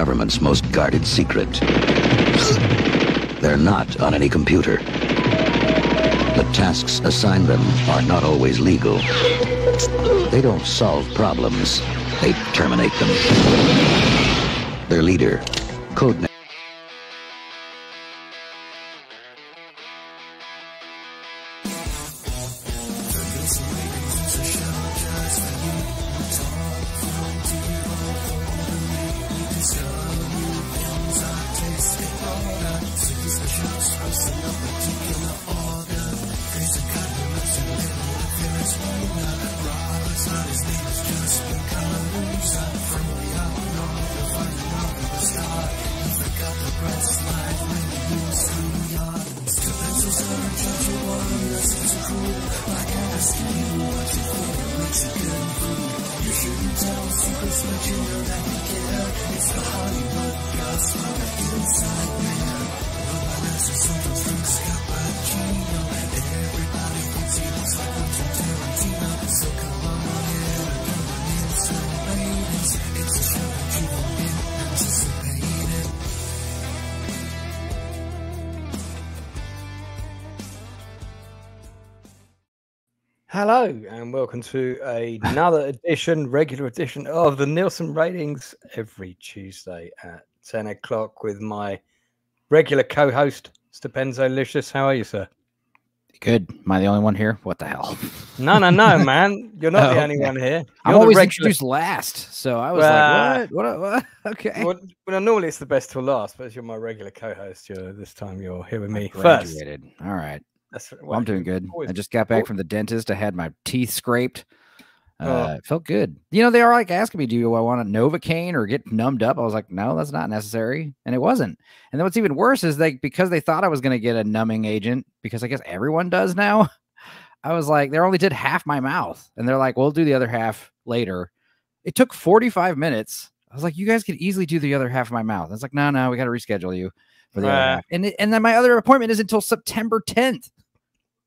government's most guarded secret. They're not on any computer. The tasks assigned them are not always legal. They don't solve problems. They terminate them. Their leader, codename. Hello and welcome to another regular edition of the Nielsen Ratings every Tuesday at 10 o'clock with my regular co-host, Stupenzolicious. How are you, sir? Good. Am I the only one here? What the hell? No, man. You're not the only one here. I'm always introduced last, so I was like, what? Okay. Well, normally it's the best till last, but as you're my regular co-host, this time you're here with me graduated. First. All right. Well, I'm doing good. I just got back from the dentist. I had my teeth scraped. It felt good. You know, they are like asking me, do I want a Novocaine or get numbed up? I was like, no, that's not necessary. And it wasn't. And then what's even worse is because they thought I was going to get a numbing agent, because I guess everyone does now. I was like, they only did half my mouth. And they're like, we'll do the other half later. It took 45 minutes. I was like, you guys could easily do the other half of my mouth. It's like, no, we got to reschedule you for the other half. And then my other appointment is until September 10th.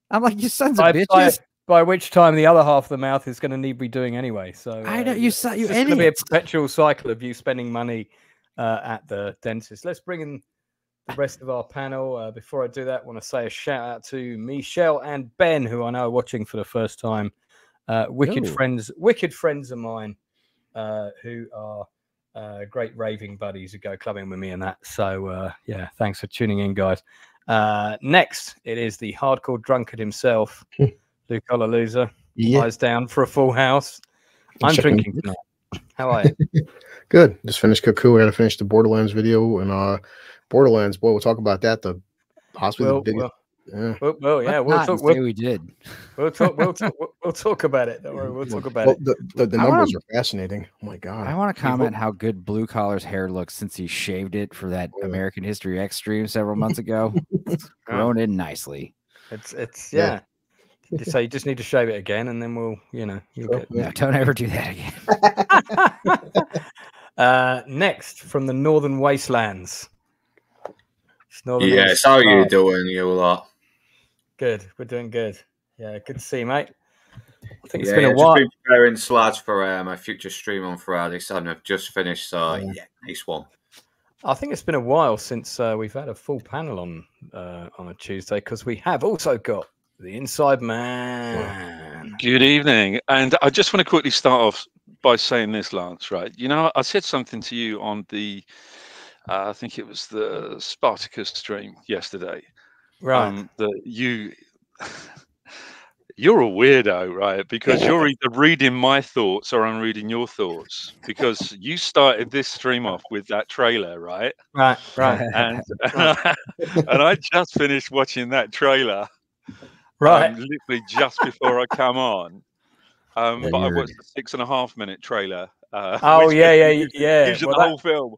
I'm like, you sons of bitches. By which time the other half of the mouth is going to need redoing anyway. So I know it's going to be a perpetual cycle of you spending money at the dentist. Let's bring in the rest of our panel. Before I do that, I want to say a shout out to Michelle and Ben, who I know are watching for the first time. Wicked friends of mine who are great raving buddies who go clubbing with me and that. So yeah, thanks for tuning in, guys. Next, it is the hardcore drunkard himself, Luke Loser. Eyes down for a full house. I'm drinking tonight. How are you? Good. Just finished Cuckoo. I got to finish the Borderlands video, and Borderlands. Boy, we'll talk about that. The hospital video. We did. We'll talk about it. Don't worry, we'll talk about it. The numbers are fascinating. Oh my god! I want to comment how good Blue Collar's hair looks since he shaved it for that American History X stream several months ago. It's grown in nicely. It's yeah. So you just need to shave it again, and then we'll, you'll get. No, don't ever do that again. Next, from the Northern Wastelands. Yes, how are you doing, you lot? Good, we're doing good. Yeah, good to see you, mate. I think it's been a while. Just been preparing slides for my future stream on Friday, so I've just finished. So yeah, nice one. I think it's been a while since we've had a full panel on a Tuesday, because we have also got the Inside Man. Good evening, and I just want to quickly start off by saying this, Lance. Right, I said something to you on the. I think it was the Spartacus stream yesterday. Right. That you're a weirdo, right? Because you're either reading my thoughts or I'm reading your thoughts. Because you started this stream off with that trailer, right? Right. And I just finished watching that trailer. Right. Literally just before I come on. But I watched the 6.5-minute trailer. Yeah. Gives you the whole film.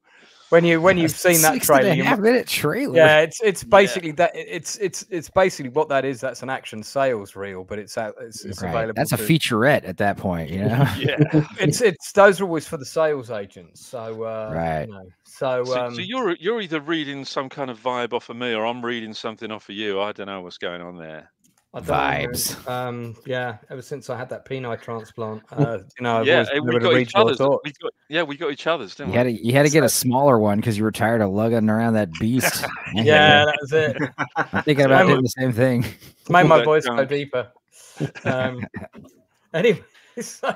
When you've seen that trailer, 6.5-minute trailer. Yeah, it's basically that. It's basically what that is. That's an action sales reel, but it's available. That's a featurette at that point, Yeah, it's those are always for the sales agents. So right. So you're either reading some kind of vibe off of me, or I'm reading something off of you. I don't know what's going on there. I don't Vibes. know. Yeah, ever since I had that penile transplant, I've Yeah, always been we able to got read each your other's. thoughts. We got each other's, didn't You had to get a smaller one because you were tired of lugging around that beast. Yeah, that was it. I'm thinking about doing the same thing. It's made my that voice junk. go deeper. Anyway, so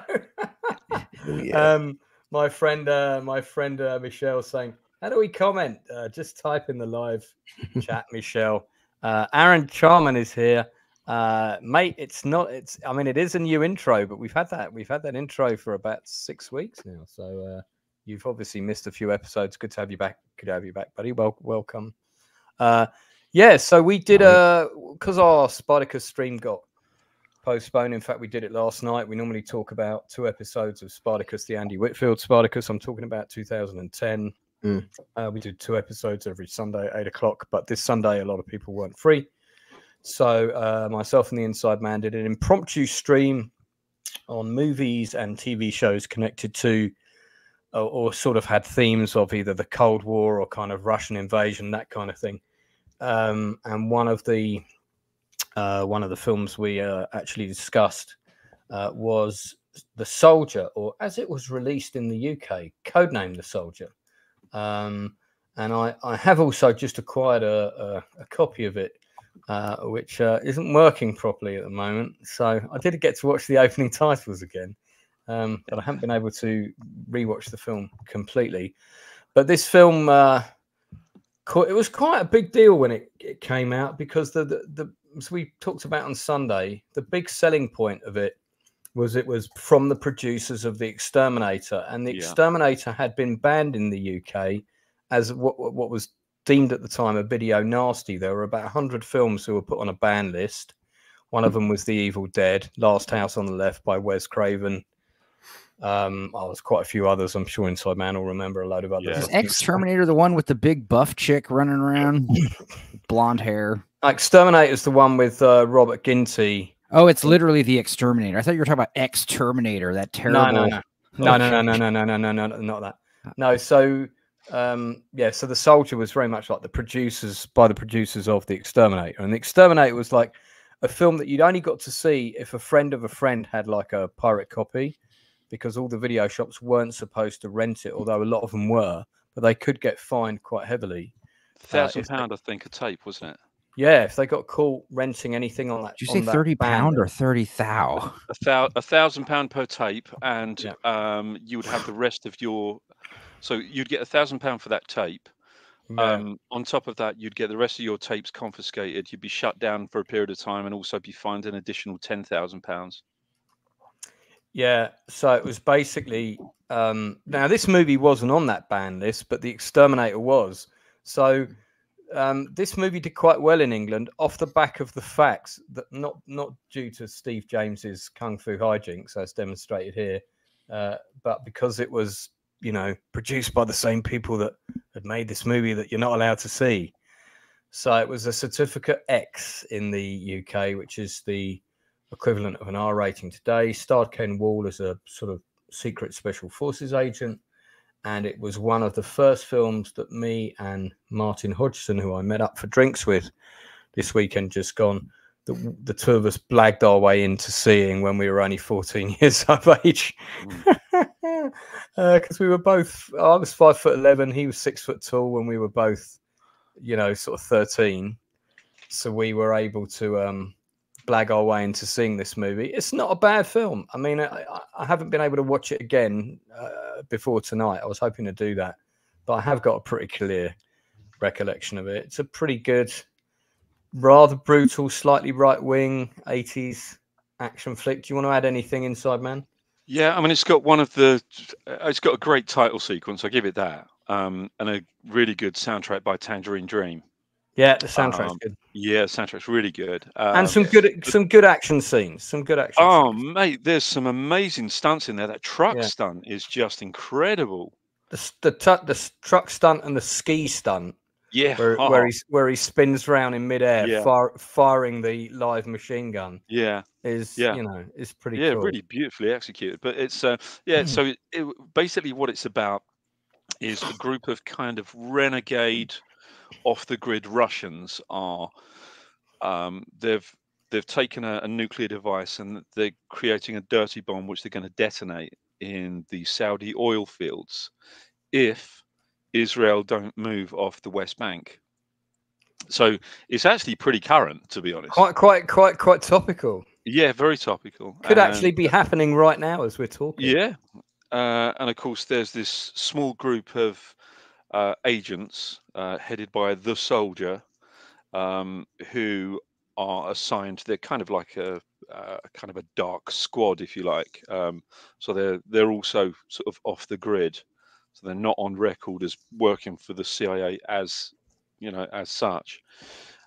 my friend Michelle saying, how do we comment? Just type in the live chat, Michelle. Aaron Charman is here. Mate, it is a new intro, but we've had that intro for about 6 weeks now. So you've obviously missed a few episodes. Good to have you back. Good to have you back, buddy. Welcome. So we did because our Spartacus stream got postponed. In fact, we did it last night. We normally talk about 2 episodes of Spartacus, the Andy Whitfield Spartacus. I'm talking about 2010. We did 2 episodes every Sunday at 8 o'clock, but this Sunday a lot of people weren't free. So myself and the Inside Man did an impromptu stream on movies and TV shows connected to or sort of had themes of either the Cold War or kind of Russian invasion, that kind of thing. And one of the films we actually discussed was The Soldier, or as it was released in the UK, codenamed The Soldier. And I have also just acquired a copy of it, which isn't working properly at the moment. So I did get to watch the opening titles again, but I haven't been able to rewatch the film completely. But this film, it was quite a big deal when it came out, because as we talked about on Sunday, the big selling point of it was from the producers of The Exterminator, and The Exterminator had been banned in the UK as what was deemed at the time a video nasty. There were about 100 films who were put on a ban list. One of them was The Evil Dead, Last House on the Left by Wes Craven. There's quite a few others. I'm sure Inside Man will remember a load of others. Is Exterminator the one with the big buff chick running around, blonde hair? Exterminator is the one with Robert Ginty. Oh, it's literally The Exterminator. I thought you were talking about Exterminator, that terrible. No, not that. No, so so The Soldier was very much like the producers of The Exterminator, and The Exterminator was like a film that you'd only got to see if a friend of a friend had like a pirate copy, because all the video shops weren't supposed to rent it, although a lot of them were, but they could get fined quite heavily. £1,000, I think, a tape, wasn't it? Yeah, if they got caught renting anything on that. Did you say £30 or 30 thou? £1,000 per tape, and you would have the rest of your. So you'd get £1,000 for that tape. On top of that, you'd get the rest of your tapes confiscated. You'd be shut down for a period of time, and also be fined an additional £10,000. Yeah, so it was basically. Now this movie wasn't on that ban list, but The Exterminator was. So. This movie did quite well in England off the back of the facts that not due to Steve James's kung fu hijinks as demonstrated here, but because it was produced by the same people that had made this movie that you're not allowed to see. So it was a certificate X in the UK, which is the equivalent of an R rating today. Starred Ken Wall as a sort of secret special forces agent. And it was one of the first films that me and Martin Hodgson, who I met up for drinks with this weekend just gone, the two of us blagged our way into seeing when we were only 14 years of age. Because we were both, I was 5'11", he was 6 foot tall when we were both, sort of 13. So we were able to blag our way into seeing this movie. It's not a bad film. I mean, I haven't been able to watch it again before tonight. I was hoping to do that, but I have got a pretty clear recollection of it. It's a pretty good, rather brutal, slightly right-wing 80s action flick. Do you want to add anything, Inside Man? Yeah, I mean, it's got it's got a great title sequence, I'll give it that, and a really good soundtrack by Tangerine Dream. Yeah, the soundtrack's good. Yeah, the soundtrack's really good. And some good action scenes. Mate, there's some amazing stunts in there. That truck stunt is just incredible. The truck stunt and the ski stunt. Yeah. Where he spins around in midair, firing the live machine gun. Yeah. Is pretty cool. Yeah, really beautifully executed. But it's so basically what it's about is a group of kind of renegade off the grid Russians are they've they've taken a nuclear device and they're creating a dirty bomb which they're going to detonate in the Saudi oil fields if Israel don't move off the West Bank. So it's actually pretty current, to be honest. Quite topical. Yeah, very topical. Could actually be happening right now as we're talking. Yeah. And of course, there's this small group of agents headed by the soldier who are assigned. They're kind of like a dark squad, if you like. So they're also sort of off the grid. So they're not on record as working for the CIA as such.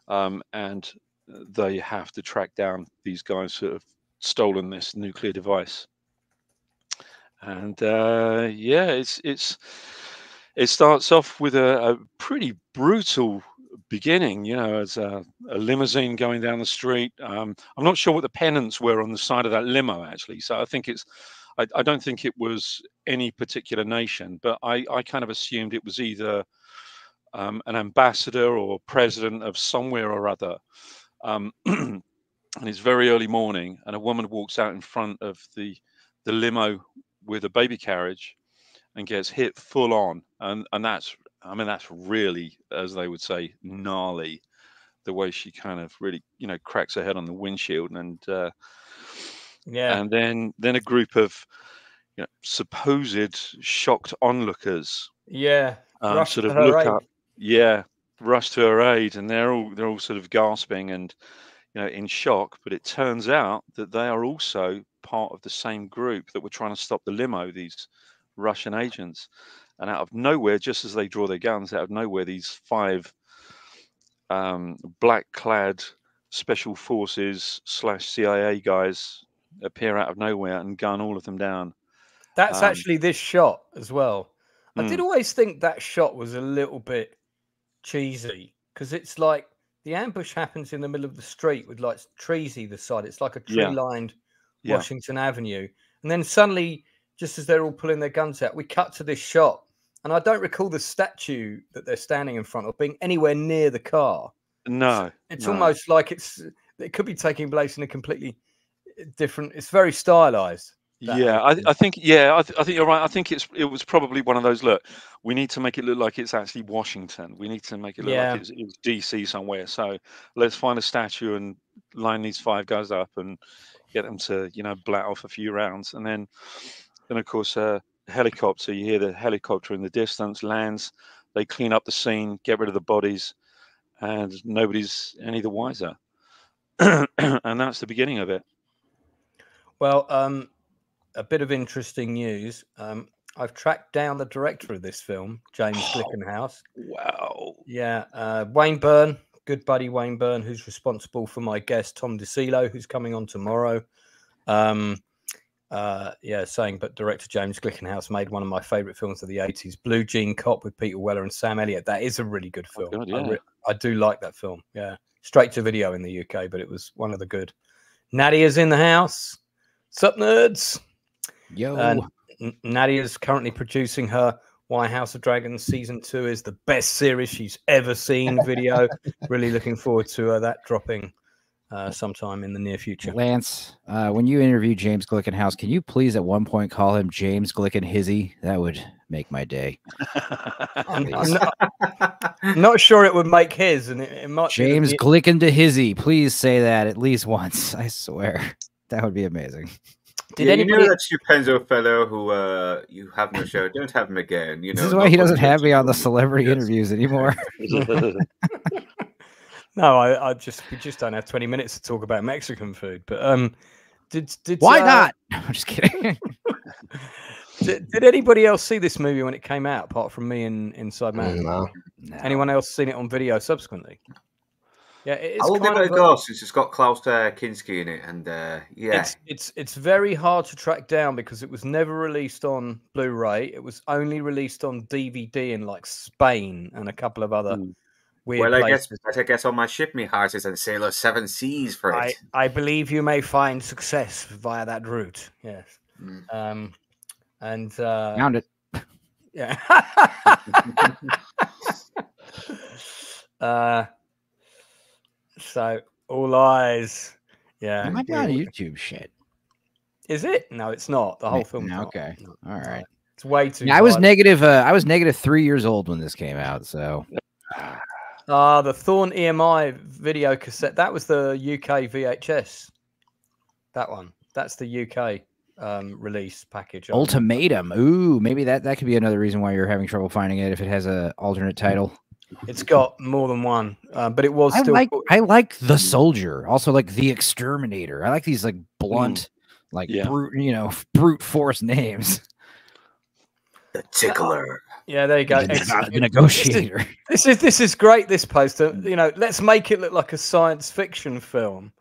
And they have to track down these guys who have stolen this nuclear device. And it starts off with a pretty brutal beginning, as a limousine going down the street. I'm not sure what the pennants were on the side of that limo, actually. So I think I don't think it was any particular nation, but I kind of assumed it was either an ambassador or president of somewhere or other. And it's very early morning, and a woman walks out in front of the limo with a baby carriage and gets hit full on, and that's really, as they would say, gnarly, the way she kind of really cracks her head on the windshield, and and then a group of supposed shocked onlookers sort of look up, rush to her aid, and they're all sort of gasping and in shock. But it turns out that they are also part of the same group that were trying to stop the limo, these Russian agents. And out of nowhere, just as they draw their guns, out of nowhere, these 5 black-clad special forces / CIA guys appear out of nowhere and gun all of them down. That's actually this shot as well. I did always think that shot was a little bit cheesy, because it's like the ambush happens in the middle of the street with like trees either side. It's like a tree-lined Washington Avenue. And then suddenly, just as they're all pulling their guns out, we cut to this shot. And I don't recall the statue that they're standing in front of being anywhere near the car. No. It's almost like it could be taking place in a completely different, it's very stylized. I think you're right. I think it was probably one of those, look, we need to make it look like it's actually Washington. We need to make it look like it's DC somewhere. So let's find a statue and line these 5 guys up and get them to, blat off a few rounds. And then of course, helicopter, you hear the helicopter in the distance, lands, they clean up the scene, get rid of the bodies, and nobody's any the wiser. And that's the beginning of it. Well, a bit of interesting news. I've tracked down the director of this film, James Glickenhaus. Wow. Yeah. Wayne Byrne, good buddy Wayne Byrne, who's responsible for my guest, Tom DeCillo, who's coming on tomorrow. But director James Glickenhaus made one of my favorite films of the 80s, Blue Jean Cop, with Peter Weller and Sam Elliott. That is a really good film. Oh, God, yeah. I do like that film. Yeah. Straight to video in the UK, but it was one of the good. Nadia's in the house. Sup, nerds? Yo. Nadia's currently producing her Why House of Dragons season 2 is the best series she's ever seen video. Really looking forward to that dropping sometime in the near future. Lance, when you interview James Glickenhaus, can you please at one point call him James Glickenhizzy? That would make my day. I'm not sure it would make his, and it might. James Glickenhizzy, please say that at least once. I swear, that would be amazing. Did anybody know that Stupenzolicious fellow who you have no show? Don't have him again. This is why he doesn't have me on the celebrity interviews anymore. No, we just don't have 20 minutes to talk about Mexican food. But why not? No, I'm just kidding. Did anybody else see this movie when it came out, apart from me and Inside Man? No. Anyone else seen it on video subsequently? Yeah, I will give it a go since it's got Klaus Kinski in it, and it's very hard to track down because it was never released on Blu-ray. It was only released on DVD in like Spain and a couple of other weird places. I guess on my ship, me heart is and Sailor 7 Seas for it. I believe you may find success via that route. Yes. Found it. Yeah. So all eyes Yeah, It might be on YouTube. Shit. Is it? No, it's not. The whole film. Okay. All right. It's way too. Yeah, I was negative. I was negative 3 years old when this came out. So. The Thorn EMI video cassette. That was the UK VHS. That one. That's the UK release package. Ultimatum. Ooh, maybe that could be another reason why you're having trouble finding it if it has a alternate title. It's got more than one, but it was still. I like The Soldier. Also, like The Exterminator. I like these like blunt, brute force names. The Tickler. Yeah, there you go. The Negotiator. This is great. This poster. Let's make it look like a science fiction film.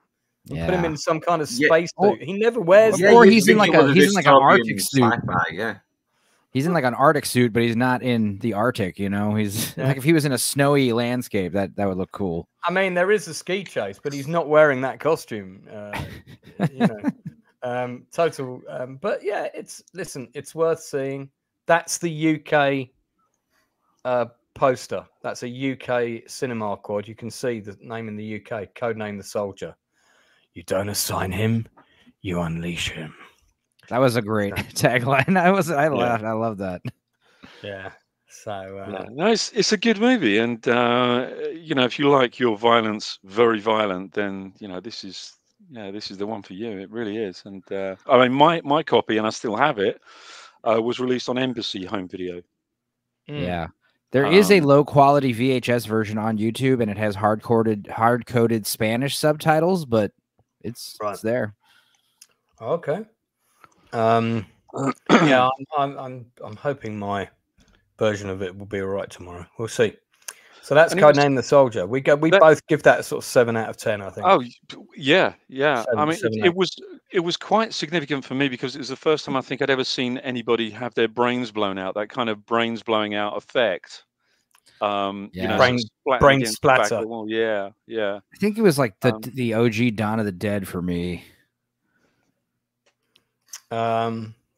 Yeah. Put him in some kind of space suit. He never wears. Or he's in like an Arctic suit. Yeah. He's in like an Arctic suit, but he's not in the Arctic. He's like if he was in a snowy landscape, that would look cool. I mean, there is a ski chase, but he's not wearing that costume. Total. But yeah, it's worth seeing. That's the UK poster. That's a UK cinema quad. You can see the name in the UK, codename The Soldier. You don't assign him, you unleash him. That was a great tagline. I laughed. I love that. Yeah. So no, it's a good movie, and if you like your violence very violent, then this is the one for you. It really is. And I mean, my copy, and I still have it, was released on Embassy Home Video. Yeah. There is a low quality VHS version on YouTube, and it has hard coded Spanish subtitles, but it's there. Okay. Yeah, I'm hoping my version of it will be all right tomorrow. We'll see. So that's Codename The Soldier. We both give that sort of 7 out of 10, I think. Oh yeah. I mean, it was quite significant for me because it was the first time I think I'd ever seen anybody have their brains blown out. That kind of brains blowing out effect. Brain splatter. Yeah. I think it was like the OG Dawn of the Dead for me.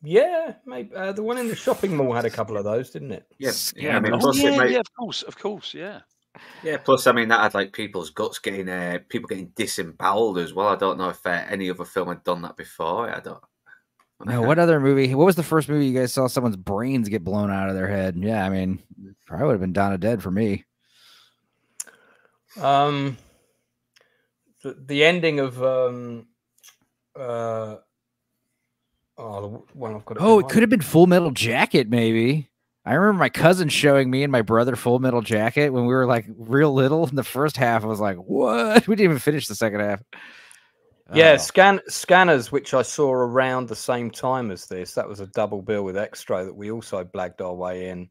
Yeah, maybe the one in the shopping mall had a couple of those, didn't it? Yes. Yeah, I mean, of course, yeah. Yeah, plus, I mean, that had like people's guts people getting disemboweled as well. I don't know if any other film had done that before. I don't. No, what other movie? What was the first movie you guys saw someone's brains get blown out of their head? Yeah, I mean, probably would have been Dawn of the Dead for me. The ending of the one I've got. It could have been Full Metal Jacket, maybe. I remember my cousin showing me and my brother Full Metal Jacket when we were like real little. In the first half, I was like, "What?" We didn't even finish the second half. Yeah, Scanners, which I saw around the same time as this. That was a double bill with Extra that we also blagged our way in.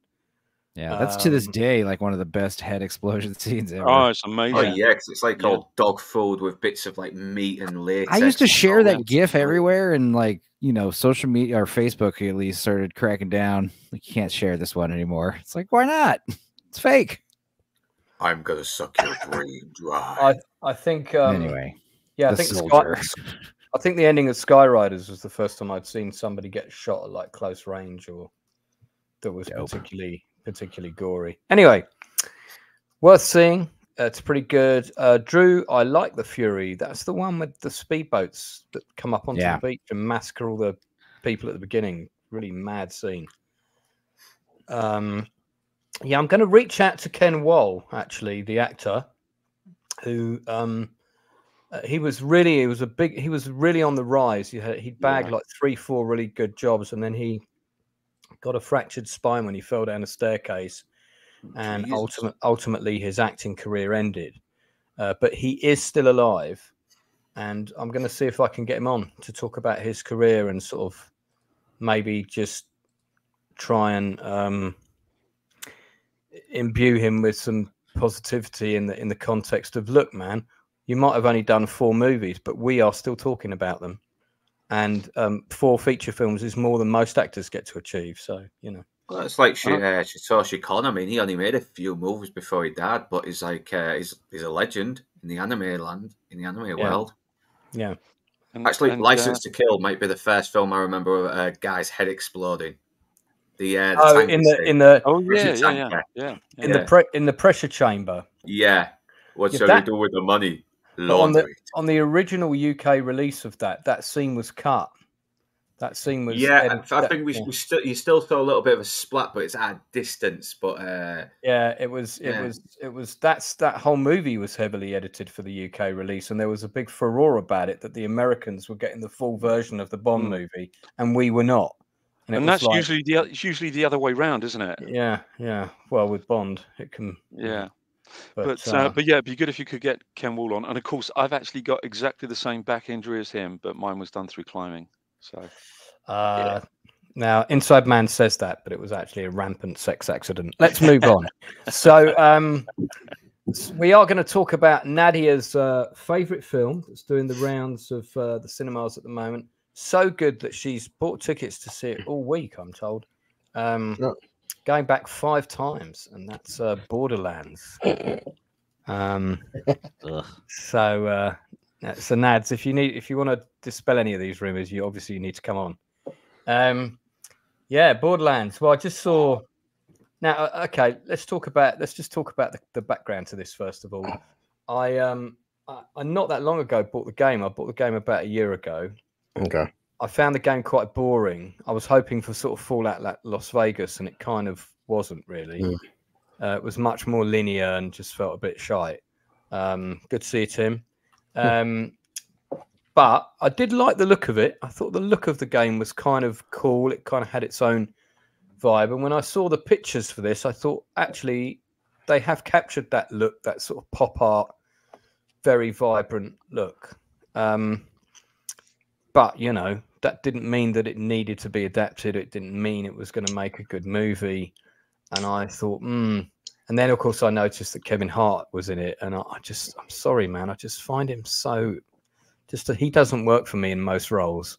Yeah, that's to this day like one of the best head explosion scenes ever. Oh, it's amazing. Oh yeah, because it's like all dog food with bits of like meat and latex. I used to share that GIF everywhere, and like social media or Facebook at least started cracking down. Like, you can't share this one anymore. It's like, why not? It's fake. I'm gonna suck your brain dry. I think. Anyway, yeah, I think the ending of Sky Riders was the first time I'd seen somebody get shot at like close range or that was particularly gory. Anyway, worth seeing. It's pretty good. Drew, I like The Fury. That's the one with the speedboats that come up onto the beach and massacre all the people at the beginning. Really mad scene. I'm going to reach out to Ken Wall, actually, the actor, who he was really on the rise. He'd bagged like 3-4 really good jobs, and then he got a fractured spine when he fell down a staircase. And ultimately his acting career ended, but he is still alive, and I'm going to see if I can get him on to talk about his career and sort of maybe just try and imbue him with some positivity in the context of, look, man, you might have only done 4 movies, but we are still talking about them, and 4 feature films is more than most actors get to achieve. So Well, it's like Satoshi Kon. I mean, he only made a few movies before he died, but he's like he's a legend in the anime world. Yeah. Actually, License to Kill might be the first film I remember of a guy's head exploding. In the pressure chamber. Yeah. What shall we do with the money? Launder it. On the original UK release of that scene was cut. That scene was I think you still saw a little bit of a splat, but it's at a distance. But it was that whole movie was heavily edited for the UK release, and there was a big furore about it that the Americans were getting the full version of the Bond movie, and we were not. And that's usually the other way round, isn't it? Yeah. Well, with Bond, it can. Yeah. But yeah, it'd be good if you could get Ken Wall on. And of course, I've actually got exactly the same back injury as him, but mine was done through climbing. So now Inside Man says that, but it was actually a rampant sex accident. Let's move on. So we are going to talk about Nadia's favorite film that's doing the rounds of the cinemas at the moment. So good that she's bought tickets to see it all week, I'm told. Going back 5 times, and that's Borderlands. So Nads, if you want to dispel any of these rumors, you need to come on. Borderlands. Well, I just saw. Now, okay, let's just talk about the background to this first of all. I not that long ago bought the game. I bought the game about a year ago. Okay. I found the game quite boring. I was hoping for sort of Fallout like Las Vegas, and it kind of wasn't really. It was much more linear and just felt a bit shite. Good to see you, Tim. But I did like the look of it. I thought the look of the game was kind of cool. It kind of had its own vibe. And when I saw the pictures for this, I thought actually they have captured that look, that sort of pop art, very vibrant look. But, you know, that didn't mean that it needed to be adapted. It didn't mean it was going to make a good movie. And I thought, And then, of course, I noticed that Kevin Hart was in it. And I'm sorry, man. I just find him so... he doesn't work for me in most roles.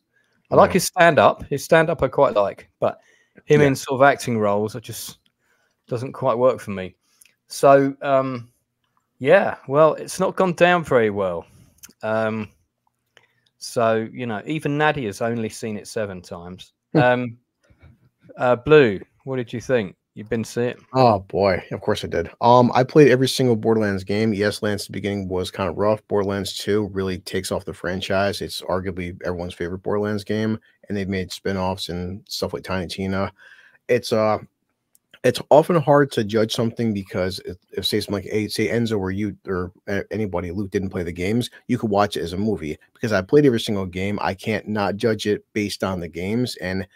I like his stand-up. His stand-up I quite like. But him in sort of acting roles, it just doesn't quite work for me. So, well, it's not gone down very well. So, you know, even Nadia's only seen it 7 times. Blue, what did you think? You've been to see it? Oh boy, of course I did. I played every single Borderlands game. Yes, Lance, the beginning was kind of rough. Borderlands 2 really takes off the franchise. It's arguably everyone's favorite Borderlands game, and they've made spin-offs and stuff like Tiny Tina. It's often hard to judge something because if say something like say Enzo or you or anybody, Luke didn't play the games, you could watch it as a movie. Because I played every single game, I can't not judge it based on the games. And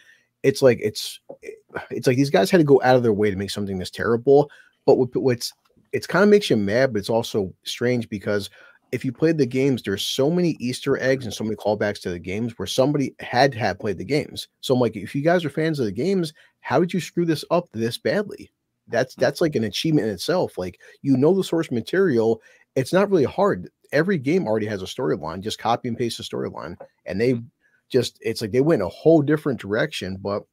it's like these guys had to go out of their way to make something this terrible. But it's kind of makes you mad, but it's also strange because if you played the games, there's so many Easter eggs and so many callbacks to the games where somebody had to have played the games. So I'm like, if you guys are fans of the games, how did you screw this up this badly? That's like an achievement in itself. Like, you know, the source material, it's not really hard. Every game already has a storyline. Just copy and paste the storyline. And it's like they went in a whole different direction. But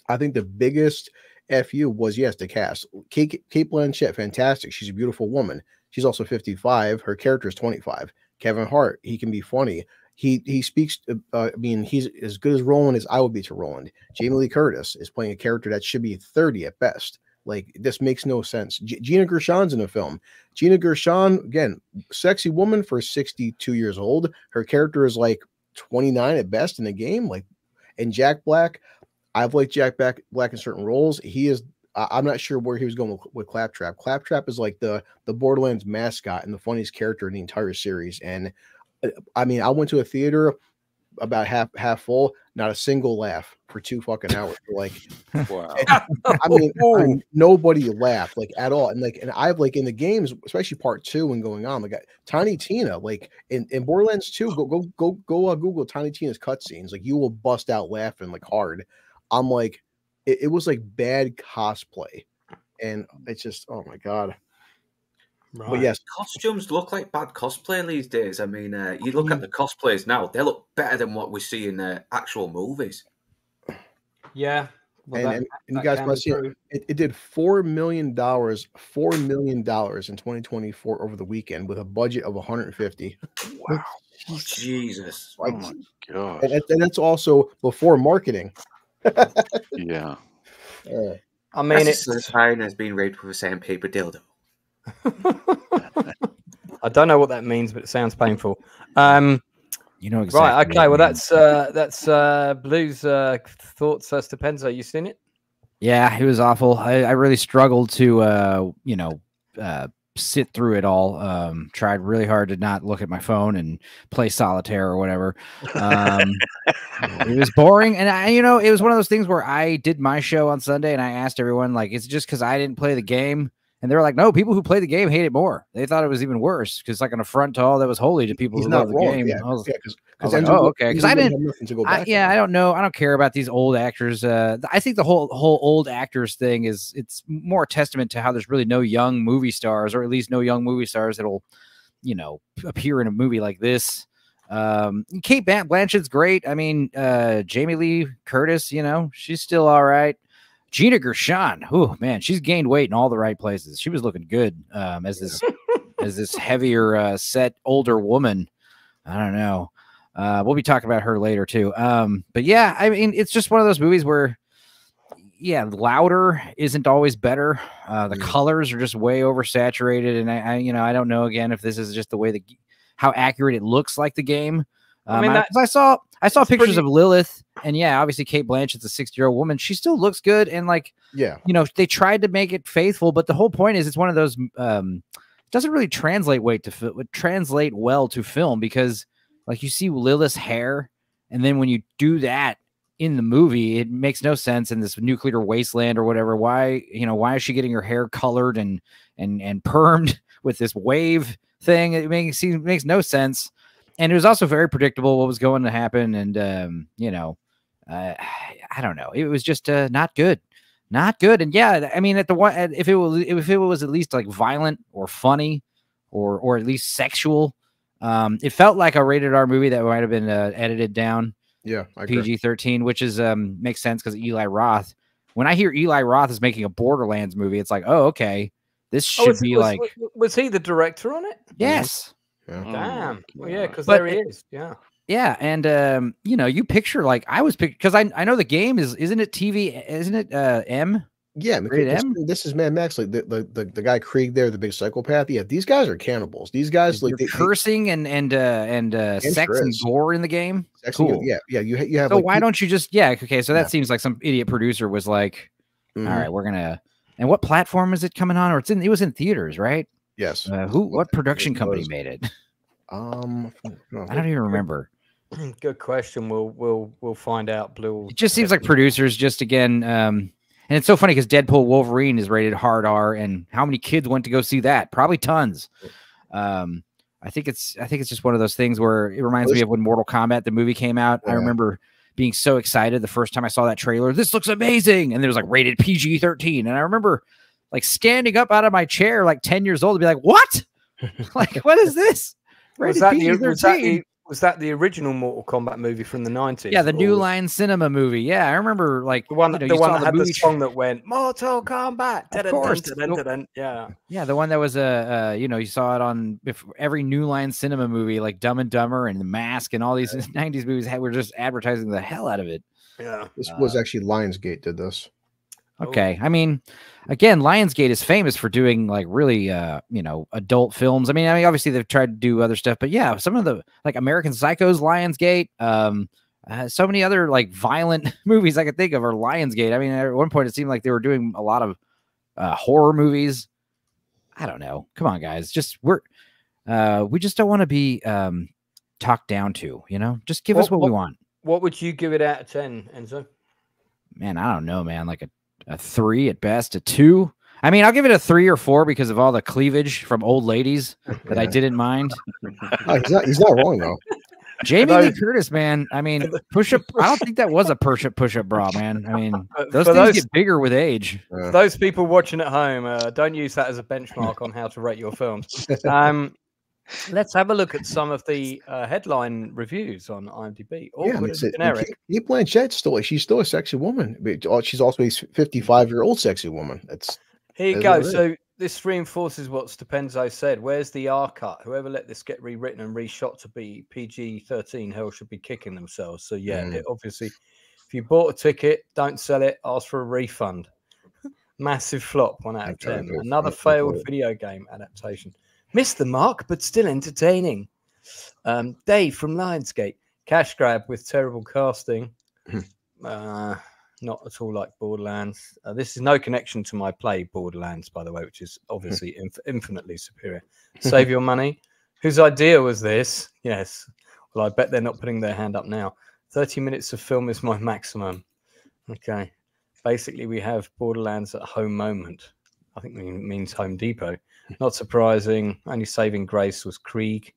I think the biggest FU was, yes, the cast. Kate Blanchett, fantastic. She's a beautiful woman. She's also 55. Her character is 25. Kevin Hart, he can be funny. He speaks. He's as good as Roland as I would be to Roland. Jamie Lee Curtis is playing a character that should be 30 at best. Like, this makes no sense. Gina Gershon's in the film. Gina Gershon, again, sexy woman for 62 years old. Her character is like 29 at best in the game. Like, and Jack Black, I've liked Jack Black in certain roles. He is. I'm not sure where he was going with Claptrap. Claptrap is like the Borderlands mascot and the funniest character in the entire series. And I mean, I went to a theater about half full, not a single laugh for 2 fucking hours. Like, wow. I mean, nobody laughed like at all. And I've like in the games, especially part 2 and going on, like Tiny Tina, like in Borderlands 2, go Google Tiny Tina's cutscenes. Like, you will bust out laughing like hard. I'm like, it was like bad cosplay, and it's just, oh my god. Right. But yes, costumes look like bad cosplay these days. I mean, you look at the cosplays now; they look better than what we see in actual movies. Yeah, well, and you guys must see it did $4 million in 2024 over the weekend with a budget of 150. Wow, Jesus! Oh my god! And that's also before marketing. Yeah. I mean, it's the sign has been raped with a sandpaper dildo. I don't know what that means, but it sounds painful. You know exactly. Right. Okay. Well, that's Blue's thoughts. Stupenzo, you seen it? Yeah, it was awful. I really struggled to sit through it all. Tried really hard to not look at my phone and play solitaire or whatever. It was boring, and it was one of those things where I did my show on Sunday and I asked everyone, like, it's just because I didn't play the game. And they were like, no, people who play the game hate it more. They thought it was even worse because, like, an affront to all that was holy to people who love the game. Yeah, I was like, oh, okay. Because I didn't. I don't know. I don't care about these old actors. I think the whole old actors thing it's more a testament to how there's really no young movie stars, or at least no young movie stars that'll, appear in a movie like this. Kate Blanchett's great. I mean, Jamie Lee Curtis, she's still all right. Gina Gershon, oh man, she's gained weight in all the right places. She was looking good as this heavier set older woman. I don't know. We'll be talking about her later too. But yeah, I mean, it's just one of those movies where, yeah, louder isn't always better. The colors are just way oversaturated, and I don't know again if this is just the way how accurate it looks like the game. I saw pictures of Lilith, and yeah, obviously Kate Blanchett's a 60-year-old woman. She still looks good, and they tried to make it faithful, but the whole point is it's one of those doesn't really translate well to film, because like you see Lilith's hair, and then when you do that in the movie, it makes no sense in this nuclear wasteland or whatever. Why is she getting her hair colored and permed with this wave thing? It makes no sense. And it was also very predictable what was going to happen. And, I don't know. It was just not good. And yeah, I mean, if it was at least like violent or funny or at least sexual, it felt like a rated R movie that might have been edited down. Yeah, I agree. PG-13, which is makes sense because Eli Roth. When I hear Eli Roth is making a Borderlands movie, it's like, oh, okay, this should be like. Was he the director on it? Yes. Yeah. Damn. Well, yeah, because there he is. Yeah. Yeah, and you picture like I was because I know the game isn't it TV? Isn't it M? Yeah, this is Mad Max. Like the guy Krieg there, the big psychopath. Yeah, these guys are cannibals. These guys like cursing and sex and gore in the game. Cool. Yeah. You have. So why don't you just okay? So that seems like some idiot producer was like, all right, we're gonna. And what platform is it coming on? Or it was in theaters, right? Yes. What production company made it? I don't even remember. Good question. We'll find out. Blue. It just seems like producers just again. And it's so funny because Deadpool Wolverine is rated hard R, and how many kids went to go see that? Probably tons. I think it's just one of those things where it reminds me of when Mortal Kombat the movie came out. Yeah. I remember being so excited the first time I saw that trailer. This looks amazing, and there was like rated PG-13, and I remember like standing up out of my chair like 10 years old to be like, what? Like, what is this? Was that the original Mortal Kombat movie from the 90s? Yeah, the New Line Cinema movie. Yeah, I remember like the one that had the song that went Mortal Kombat. Of course. Yeah, the one that was you saw it on every New Line Cinema movie, like Dumb and Dumber and The Mask and all these 90s movies were just advertising the hell out of it. Yeah, this was actually Lionsgate did this. Okay, I mean, again, Lionsgate is famous for doing like really, adult films. I mean, obviously they've tried to do other stuff, but yeah, some of the like American Psycho's Lionsgate, so many other like violent movies I could think of are Lionsgate. I mean, at one point it seemed like they were doing a lot of horror movies. I don't know. Come on, guys, we just don't want to be talked down to. Just give us what we want. What would you give it out of 10, Enzo? Man, I don't know, man. Like a 3 at best, a 2. I mean, I'll give it a 3 or 4 because of all the cleavage from old ladies that I didn't mind. He's not wrong though. Jamie Lee Curtis, man. I mean, push-up. I don't think that was a push-up bra, man. I mean, those things get bigger with age. For those people watching at home, don't use that as a benchmark on how to rate your films. Let's have a look at some of the headline reviews on IMDb. Kate Blanchett she's still a sexy woman. She's also a 55-year-old sexy woman. Here you go. So this reinforces what Stupenzo said. Where's the R cut? Whoever let this get rewritten and reshot to be PG-13, hell should be kicking themselves. So yeah, obviously, if you bought a ticket, don't sell it. Ask for a refund. Massive flop. 1 out of 10. Another failed video game adaptation. Missed the mark, but still entertaining. Dave from Lionsgate. Cash grab with terrible casting. Not at all like Borderlands. This is no connection to my play Borderlands, by the way, which is obviously infinitely superior. Save your money. Whose idea was this? Yes. Well, I bet they're not putting their hand up now. 30 minutes of film is my maximum. Okay. Basically, we have Borderlands at home moment. I think it means Home Depot. Not surprising. Only saving grace was Krieg.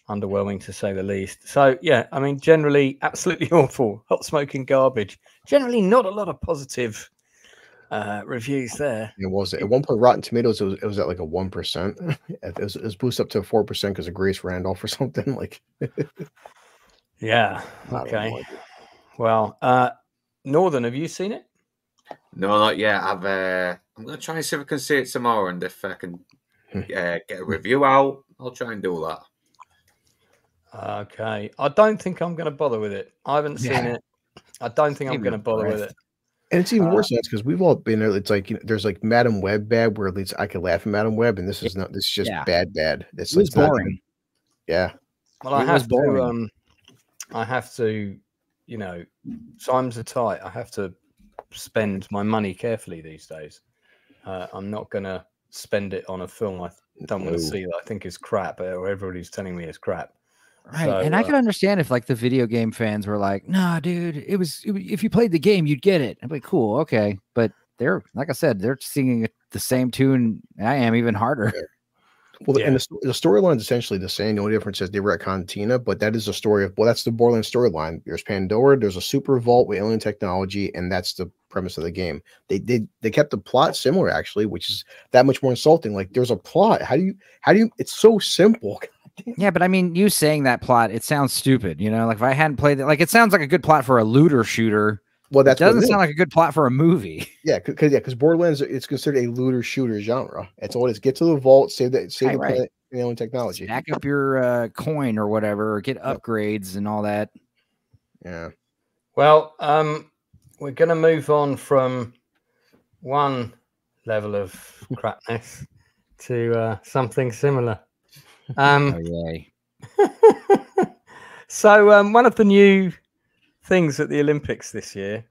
Underwhelming to say the least. So yeah, I mean, generally absolutely awful, hot smoking garbage. Generally not a lot of positive reviews there. It was at one point Rotten Tomatoes. It was at like a 1%. It was boosted up to 4% because of Grace Randolph or something like. Yeah. Okay. Well, Northern, have you seen it? No, not yet. I'm gonna try and see if I can see it tomorrow, and if I can get a review out, I'll try and do that. Okay. I don't think I'm going to bother with it. I haven't seen it. I don't think I'm going to bother with it. And it's even worse because we've all been there. It's like, you know, there's like Madam Web bad, where at least I could laugh at Madam Web, and this is not. This is just bad. It's like boring. Yeah. Well, I have to, you know, times are tight. I have to spend my money carefully these days. I'm not going to spend it on a film I don't want to see that I think is crap, or everybody's telling me is crap. Right. So, and I can understand if like the video game fans were like, nah, dude, if you played the game, you'd get it. I'm like, cool. Okay. But they're, like I said, they're singing the same tune I am, even harder. Well, and the storyline is essentially the same. The only difference is they were at Cantina, but that is the story of, well, that's the Borderlands storyline. There's Pandora, there's a super vault with alien technology, and that's the premise of the game. They kept the plot similar, actually, which is that much more insulting. Like, there's a plot. How do you, it's so simple. Yeah, but I mean, you saying that plot, it sounds stupid, you know, like if I hadn't played it, like it sounds like a good plot for a looter shooter. Well, that doesn't sound like a good plot for a movie. Yeah, because Borderlands, it's considered a looter shooter genre. It's all it is. Get to the vault, save the planet, alien technology. Stack up your coin or whatever, or get upgrades and all that. Yeah. Well, we're going to move on from one level of crapness to something similar. Oh, yay. So one of the new things at the Olympics this year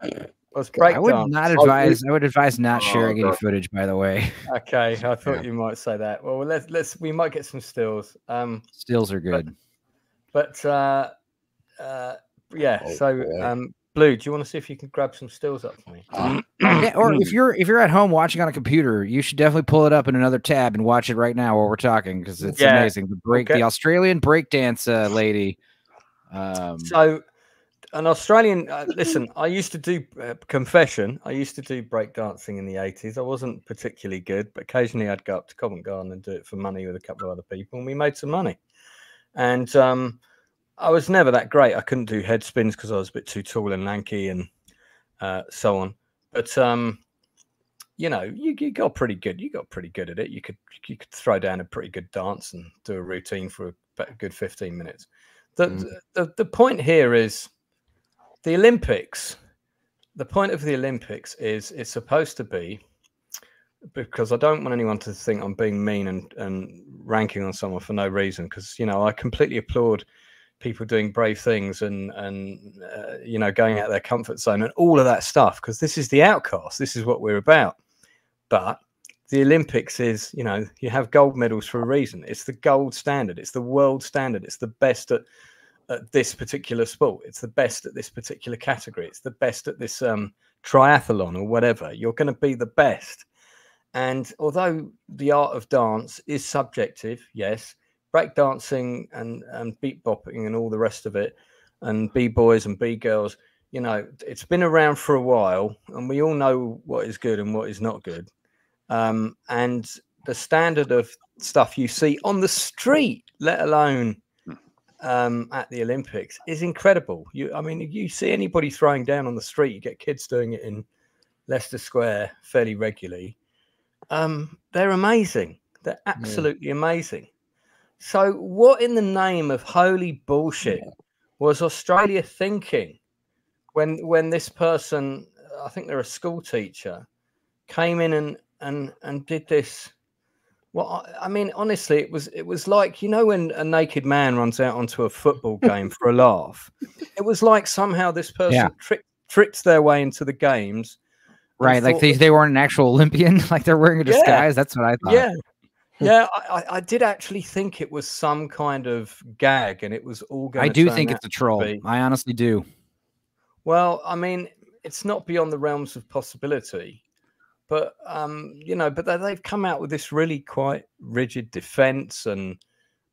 was breakdance. I would advise not sharing any footage, by the way. Okay, I thought you might say that. Well, we might get some stills. Stills are good. But Blue, do you want to see if you can grab some stills up for me? Yeah, or if you're at home watching on a computer, you should definitely pull it up in another tab and watch it right now while we're talking, because it's amazing. The Australian breakdance lady. So an Australian, listen, I used to do confession. I used to do breakdancing in the 80s. I wasn't particularly good, but occasionally I'd go up to Covent Garden and do it for money with a couple of other people, and we made some money. And I was never that great. I couldn't do head spins because I was a bit too tall and lanky and so on. But you know, you got pretty good. You got pretty good at it. You could throw down a pretty good dance and do a routine for a good 15 minutes. The point here is the Olympics. The point of the Olympics is it's supposed to be, because I don't want anyone to think I'm being mean and ranking on someone for no reason, because, you know, I completely applaud people doing brave things and you know, going out of their comfort zone and all of that stuff, because this is the outcast. This is what we're about. But the Olympics is, you know, you have gold medals for a reason. It's the gold standard. It's the world standard. It's the best at this particular sport. It's the best at this particular category. It's the best at this triathlon or whatever. You're going to be the best. And although the art of dance is subjective, yes, breakdancing and beat bopping and all the rest of it, and b-boys and b-girls, you know, it's been around for a while, and we all know what is good and what is not good. And the standard of stuff you see on the street, let alone at the Olympics, is incredible. I mean, you see anybody throwing down on the street, you get kids doing it in Leicester Square fairly regularly. They're amazing. They're absolutely amazing. So what in the name of holy bullshit was Australia thinking when this person, I think they're a school teacher, came in and did this Well, I mean, honestly, it was like, you know, when a naked man runs out onto a football game for a laugh. It was like somehow this person tricked their way into the games. Right, like they weren't an actual Olympian, like they're wearing a disguise. That's what I thought. Yeah. Yeah, I did actually think it was some kind of gag, and it was all going to I do think it's a troll. I honestly do. Well, I mean, it's not beyond the realms of possibility, but you know, but they've come out with this really quite rigid defense, and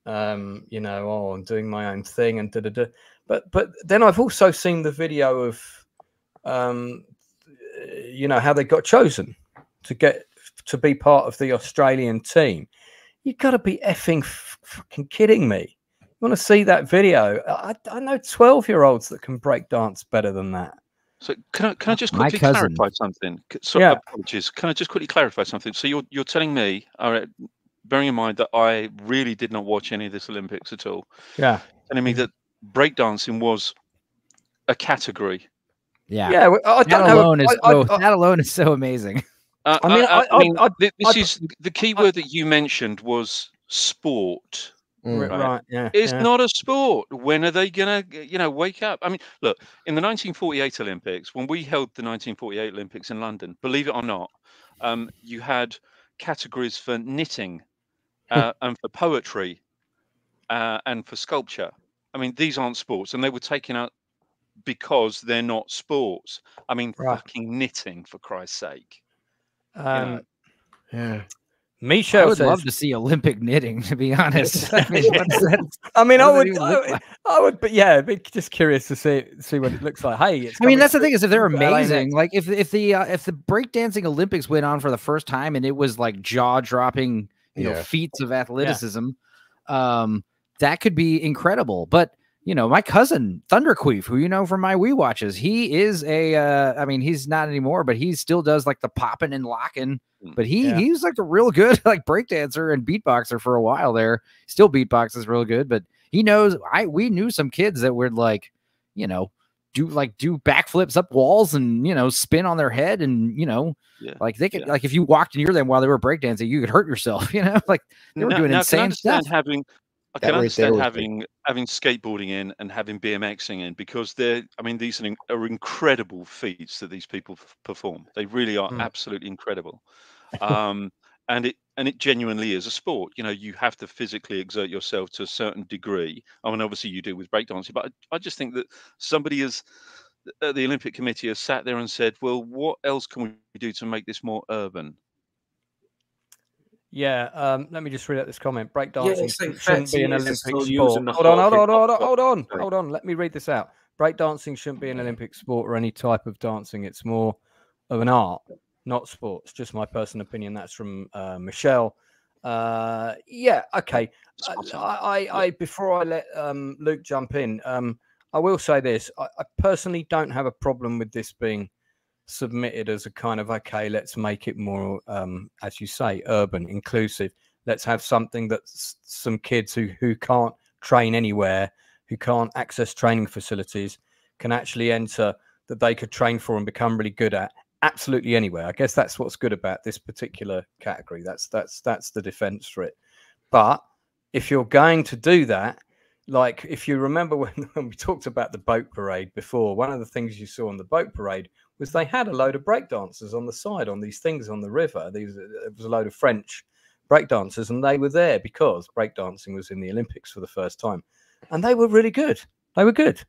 you know, oh, I'm doing my own thing, and da da da. But then I've also seen the video of you know, how they got chosen to be part of the Australian team. You've got to be effing fucking kidding me. You want to see that video? I know 12-year-olds that can break dance better than that. So can I just quickly clarify something? So, apologies. Can I just quickly clarify something? So you're telling me, bearing in mind that I really did not watch any of this Olympics at all. Yeah. Telling me that breakdancing was a category. Yeah. Yeah. That alone is so amazing. This is the key word that you mentioned was sport. Right. Yeah. It's not a sport. When are they gonna, wake up? I mean, look, in the 1948 Olympics, when we held the 1948 Olympics in London, believe it or not, you had categories for knitting and for poetry and for sculpture. I mean, these aren't sports, and they were taken out because they're not sports. I mean, fucking knitting, for Christ's sake. Yeah. Michelle I would love to see Olympic knitting, to be honest. I mean, I would, but yeah, be just curious to see what it looks like. Hey, I mean, that's the thing is, if they're amazing, like if the breakdancing Olympics went on for the first time and it was like jaw-dropping, feats of athleticism, that could be incredible. But you know, my cousin Thunderqueef, who you know from my Wii watches, he is I mean, he's not anymore, but he still does like the popping and locking. But he's like a real good like breakdancer and beatboxer for a while there. Still beatboxes real good, but he knows. We knew some kids that would like, you know, do backflips up walls and spin on their head and like they could like if you walked near them while they were breakdancing, you could hurt yourself. Like they were doing insane stuff. I can understand having skateboarding in and having BMXing in, because these are incredible feats that these people perform. They really are absolutely incredible. And it genuinely is a sport. You have to physically exert yourself to a certain degree. I mean, obviously you do with breakdancing, but I just think that somebody the Olympic Committee has sat there and said, well, what else can we do to make this more urban? Yeah, let me just read out this comment. Breakdancing shouldn't be an Olympic sport. Hold on. Let me read this out. Breakdancing shouldn't be an Olympic sport or any type of dancing. It's more of an art, not sports. Just my personal opinion. That's from Michelle. Yeah, okay. Before I let Luke jump in, I will say this. I personally don't have a problem with this being submitted as a kind of, okay, let's make it more as you say, urban, inclusive. Let's have something that some kids who can't train anywhere, who can't access training facilities, can actually enter, that they could train for and become really good at absolutely anywhere. I guess that's what's good about this particular category. That's the defense for it. But if you're going to do that, like if you remember when we talked about the boat parade before, one of the things you saw on the boat parade was they had a load of breakdancers on the side on these things on the river. It was a load of French breakdancers, and they were there because breakdancing was in the Olympics for the first time, and they were really good. They were good,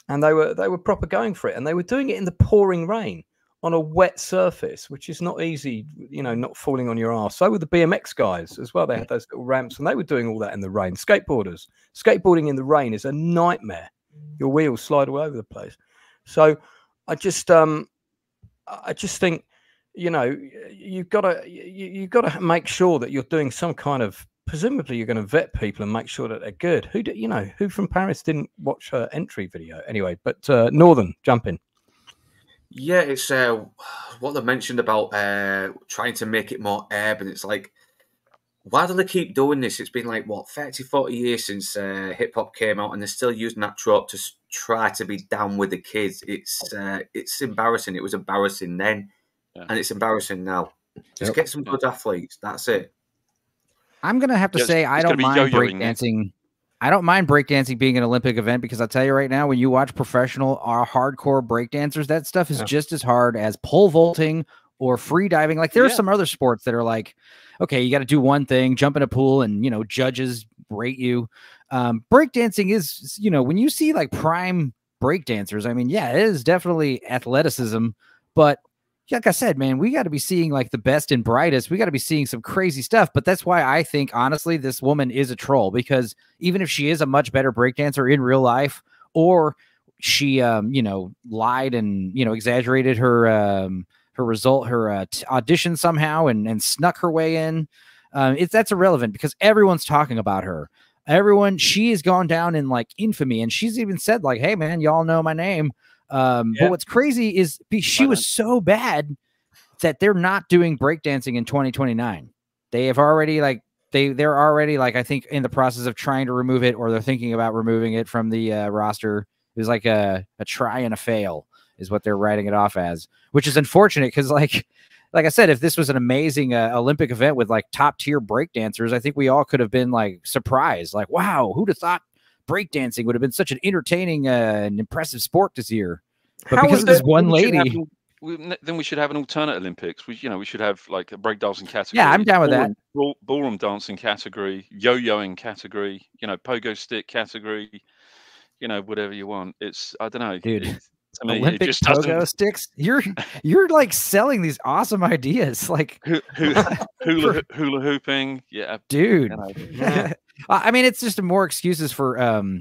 and they were proper going for it, and they were doing it in the pouring rain on a wet surface, which is not easy, not falling on your arse. So were the BMX guys as well. They had those little ramps, and they were doing all that in the rain. Skateboarding in the rain is a nightmare. Your wheels slide all over the place. So I just think, you've got to make sure that you're doing some kind of, presumably you're going to vet people and make sure that they're good. Who from Paris didn't watch her entry video anyway? But Northern, jump in. Yeah, it's what they mentioned about trying to make it more urban. It's like, why do they keep doing this? It's been like, 30, 40 years since hip-hop came out, and they're still using that trope to try to be down with the kids. It's embarrassing. It was embarrassing then, and it's embarrassing now. Just get some good athletes. That's it. I'm gonna have to say I don't mind breakdancing. I don't mind breakdancing being an Olympic event because I'll tell you right now, when you watch professional or hardcore breakdancers, that stuff is just as hard as pole vaulting or free diving. Like there are some other sports that are like, okay, you got to do one thing, jump in a pool, and you know judges rate you. Breakdancing is, you know, when you see like prime breakdancers, I mean, yeah, it is definitely athleticism, but like I said, man, we got to be seeing like the best and brightest. We got to be seeing some crazy stuff. But that's why I think, honestly, this woman is a troll, because even if she is a much better breakdancer in real life, or she, you know, lied and, you know, exaggerated her audition somehow and snuck her way in, that's irrelevant because everyone's talking about her. She has gone down in like infamy, and she's even said like, hey man, y'all know my name. But what's crazy is she was so bad that they're not doing breakdancing in 2029. They have already like, they're already like, I think in the process of trying to remove it, or they're thinking about removing it from the roster. It was like a try and a fail is what they're writing it off as, which is unfortunate because like I said, if this was an amazing Olympic event with like top tier breakdancers, I think we all could have been like surprised, like, wow, who'd have thought breakdancing would have been such an entertaining and impressive sport this year. But because of this one lady, then we should have an alternate Olympics. We should have like a breakdancing category. Yeah, I'm down with that. Ballroom dancing category, yo-yoing category, you know, pogo stick category, you know, whatever you want. It's, I don't know, dude. To me, Olympic pogo sticks. You're like selling these awesome ideas, like hula hooping. Yeah, dude. You know, yeah. I mean, it's just more excuses for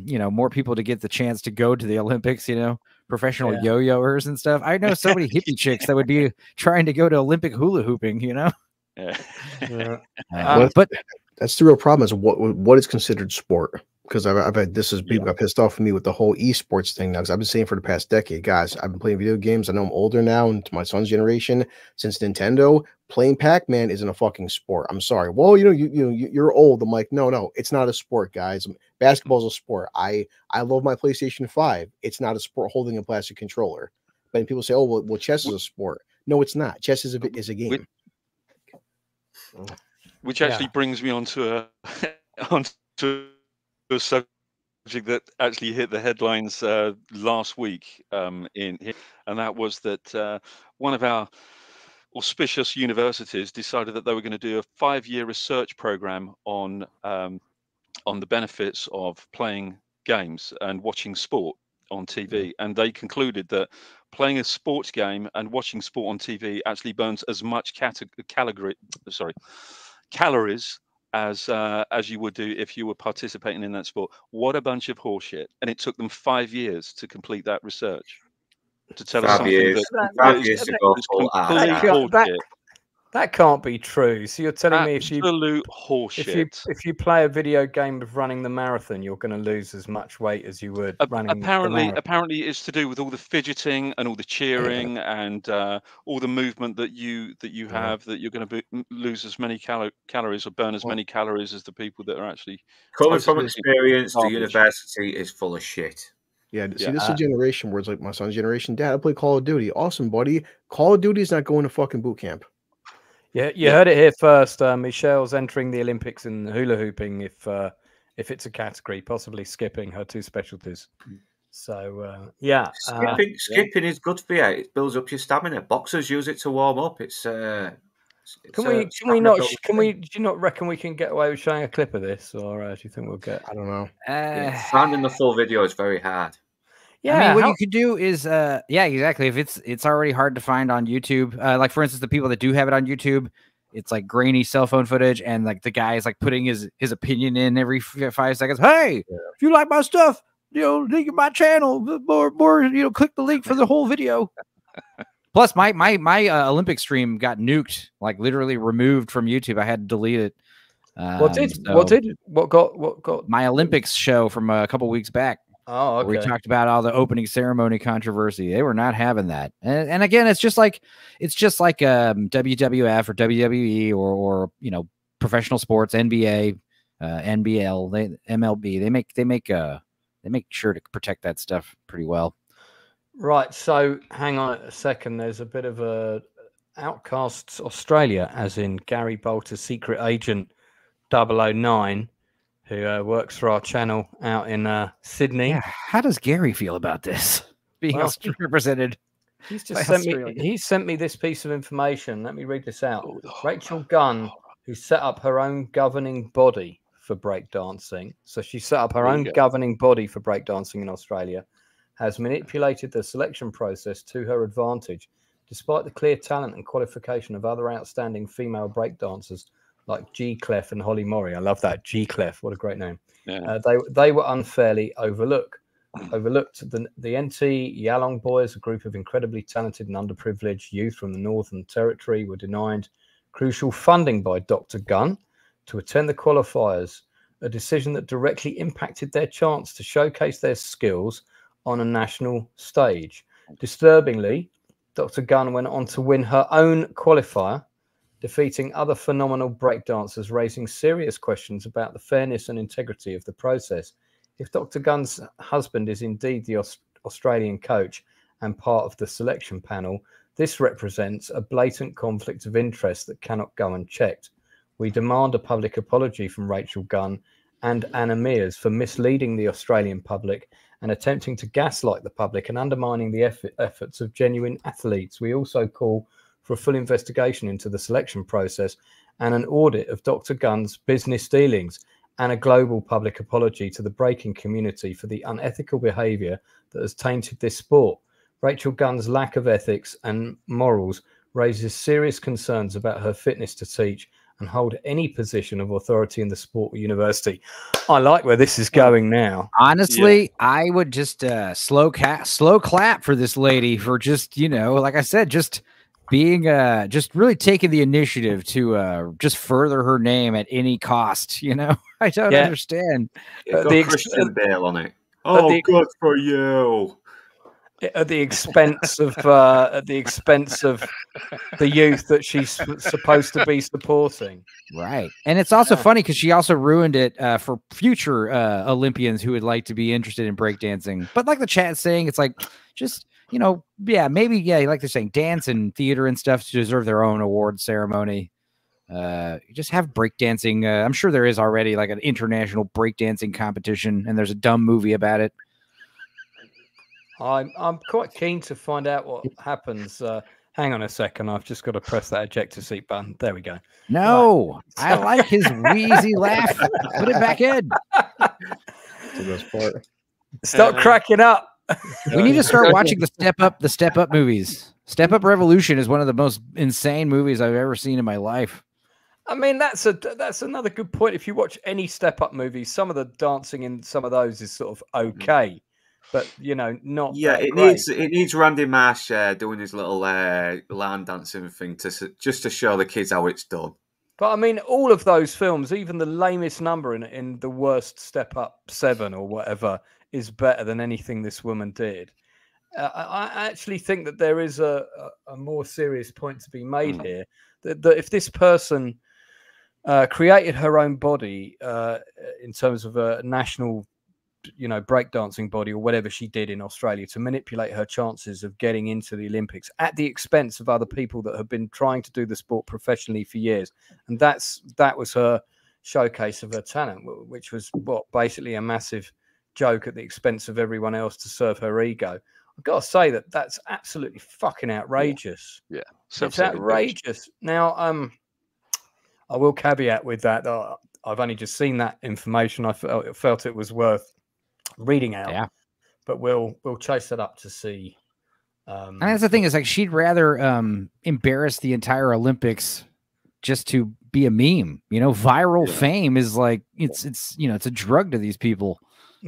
you know, more people to get the chance to go to the Olympics. You know, professional yo-yoers and stuff. I know so many hippie chicks that would be trying to go to Olympic hula hooping. You know, but that's the real problem: is what is considered sport. Because I've had people got pissed off at me with the whole esports thing now. Because I've been saying for the past decade, guys, I've been playing video games. I know I'm older now, and to my son's generation, since Nintendo, playing Pac-Man isn't a fucking sport. I'm sorry. Well, you're old. I'm like, no, it's not a sport, guys. Basketball's a sport. I love my PlayStation 5. It's not a sport holding a plastic controller. But people say, oh, well, chess is a sport. No, it's not. Chess is a game. Which actually brings me onto a subject that actually hit the headlines last week and that was that one of our auspicious universities decided that they were going to do a 5-year research program on the benefits of playing games and watching sport on TV, and they concluded that playing a sports game and watching sport on TV actually burns as much calories as you would do if you were participating in that sport. What a bunch of horseshit! And it took them 5 years to complete that research to tell us something that can't be true. So you're telling me absolute horseshit. If you play a video game of running the marathon, you're going to lose as much weight as you would running. Apparently, it's to do with all the fidgeting and all the cheering and all the movement that you have. That you're going to lose as many calories or burn as many calories as the people that are actually coming from experience. The university is full of shit. Yeah, see, this is a generation where it's like my son's generation. Dad, I play Call of Duty. Awesome, buddy. Call of Duty is not going to fucking boot camp. Yeah, you heard it here first. Michelle's entering the Olympics in hula hooping if it's a category, possibly skipping, her two specialties. So skipping is good for you. It builds up your stamina. Boxers use it to warm up. Do you not reckon we can get away with showing a clip of this, or do you think we'll get? I don't know. Finding the full video is very hard. Yeah, I mean, what you could do is, exactly. If it's already hard to find on YouTube, like for instance, the people that do have it on YouTube, it's like grainy cell phone footage, and like the guy is like putting his opinion in every 5 seconds. Hey, if you like my stuff, link in my channel, more, click the link for the whole video. Plus, my Olympic stream got nuked, like literally removed from YouTube. I had to delete it. What got my Olympics show from a couple weeks back? Oh, okay. We talked about all the opening ceremony controversy. They were not having that. And again, it's just like WWF or WWE or professional sports, NBA, NBL, MLB. They make sure to protect that stuff pretty well. Right. So hang on a second. There's a bit of a Outcasts Australia, as in Gary Bolter's secret agent, 009, who works for our channel out in Sydney. Yeah, how does Gary feel about this being represented? He's just sent me this piece of information. Let me read this out. Rachel Gunn, who set up her own governing body for breakdancing. So she set up her own governing body for breakdancing in Australia, has manipulated the selection process to her advantage, despite the clear talent and qualification of other outstanding female breakdancers like G. Clef and Holly Morrie. I love that. G. Clef, what a great name. Yeah. They were unfairly overlooked. The NT Yalong boys, a group of incredibly talented and underprivileged youth from the Northern Territory, were denied crucial funding by Dr. Gunn to attend the qualifiers, a decision that directly impacted their chance to showcase their skills on a national stage. Disturbingly, Dr. Gunn went on to win her own qualifier, defeating other phenomenal breakdancers, raising serious questions about the fairness and integrity of the process. If Dr. Gunn's husband is indeed the Australian coach and part of the selection panel, this represents a blatant conflict of interest that cannot go unchecked. We demand a public apology from Rachel Gunn and Anna Mears for misleading the Australian public and attempting to gaslight the public and undermining the efforts of genuine athletes. We also call for a full investigation into the selection process and an audit of Dr. Gunn's business dealings, and a global public apology to the breaking community for the unethical behaviour that has tainted this sport. Rachel Gunn's lack of ethics and morals raises serious concerns about her fitness to teach and hold any position of authority in the sport or university. I like where this is going now. Honestly, I would just slow clap for this lady for just, like I said, just being just really taking the initiative to just further her name at any cost. I don't understand. The Christian Bale on it. Oh, good for you. At the expense of the youth that she's supposed to be supporting. Right. And it's also funny because she also ruined it for future Olympians who would like to be interested in breakdancing. But like the chat's saying, it's like just, maybe, like they're saying, dance and theater and stuff to deserve their own award ceremony. Just have breakdancing. I'm sure there is already like an international breakdancing competition, and there's a dumb movie about it. I'm quite keen to find out what happens. Hang on a second. I've just got to press that ejector seat button. There we go. No, right. I like his wheezy laugh. Put it back in. That's the best part. Stop cracking up. We need to start watching the Step Up movies. Step Up Revolution is one of the most insane movies I've ever seen in my life. I mean, that's another good point. If you watch any Step Up movies, some of the dancing in some of those is sort of okay. But not. Yeah, it needs Randy Marsh doing his little line dancing thing just to show the kids how it's done. But I mean, all of those films, even the lamest number in the worst Step Up 7 or whatever, is better than anything this woman did. I actually think that there is a more serious point to be made here. That if this person created her own body in terms of a national breakdancing body or whatever she did in Australia to manipulate her chances of getting into the Olympics at the expense of other people that have been trying to do the sport professionally for years. And that was her showcase of her talent, which was basically a massive joke at the expense of everyone else to serve her ego. I've got to say that's absolutely fucking outrageous. Yeah. It's outrageous. Now, I will caveat with that. I've only just seen that information. I felt it was worth reading out. Yeah. But we'll chase that up to see. And that's the thing, is like she'd rather embarrass the entire Olympics just to be a meme. Viral fame is like it's it's a drug to these people.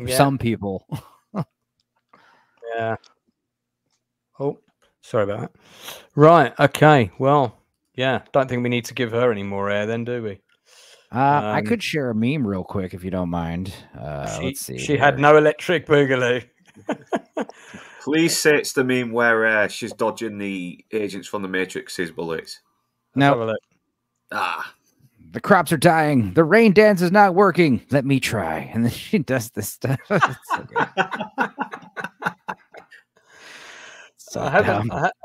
Some people. Yeah. Oh, sorry about that. Right. Okay. Well, yeah. Don't think we need to give her any more air then, do we? I could share a meme real quick if you don't mind. Let's see. She had no electric boogaloo. Please say it's the meme where she's dodging the agents from the Matrix's bullets. No. The crops are dying. The rain dance is not working. Let me try. And then she does this stuff. It's so good. So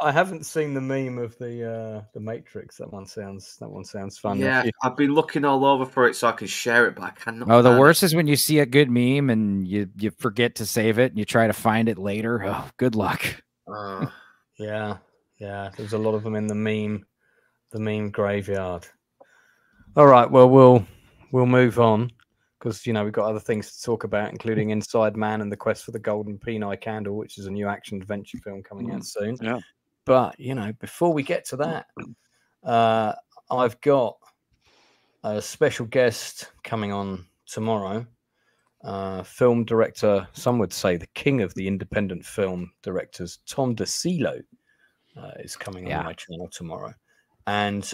I haven't seen the meme of the Matrix. That one sounds fun. Yeah, I've been looking all over for it so I can share it, but I cannot. Oh, the find worst it. is when you see a good meme and you forget to save it and you try to find it later. Oh, good luck. Yeah. There's a lot of them in the meme graveyard. All right, well we'll move on because we've got other things to talk about, including Inside Man and the Quest for the Golden Peni Candle, which is a new action adventure film coming out soon. Yeah. But before we get to that, I've got a special guest coming on tomorrow. Film director, some would say the king of the independent film directors, Tom DeCillo, is coming on my channel tomorrow. And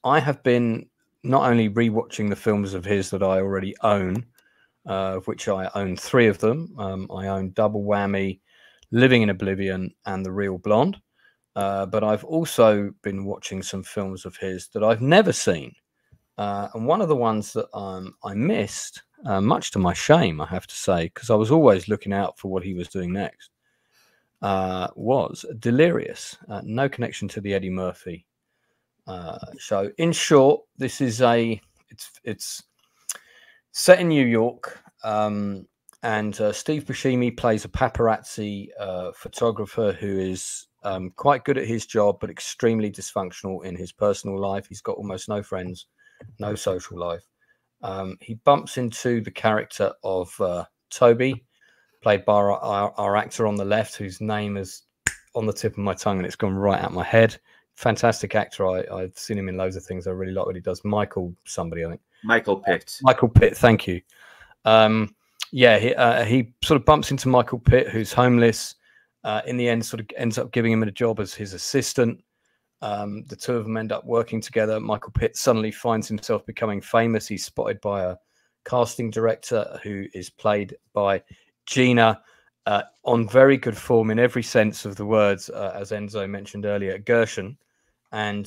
I have been not only rewatching the films of his that I already own, of which I own 3 of them. I own Double Whammy, Living in Oblivion, and The Real Blonde. But I've also been watching some films of his that I've never seen. And one of the ones that I missed, much to my shame, I have to say, because I was always looking out for what he was doing next, was Delirious. No connection to the Eddie Murphy show. In short, this is it's set in New York, and Steve Buscemi plays a paparazzi photographer who is quite good at his job, but extremely dysfunctional in his personal life. He's got almost no friends, no social life. He bumps into the character of Toby, played by our actor on the left, whose name is on the tip of my tongue and it's gone right out my head. Fantastic actor. I've seen him in loads of things. I really like what he does. Michael somebody, I think. Michael Pitt. Michael Pitt, thank you. He sort of bumps into Michael Pitt, who's homeless. In the end, sort of ends up giving him a job as his assistant. The two of them end up working together. Michael Pitt suddenly finds himself becoming famous. He's spotted by a casting director who is played by Gina, on very good form in every sense of the words, as Enzo mentioned earlier, Gershon. And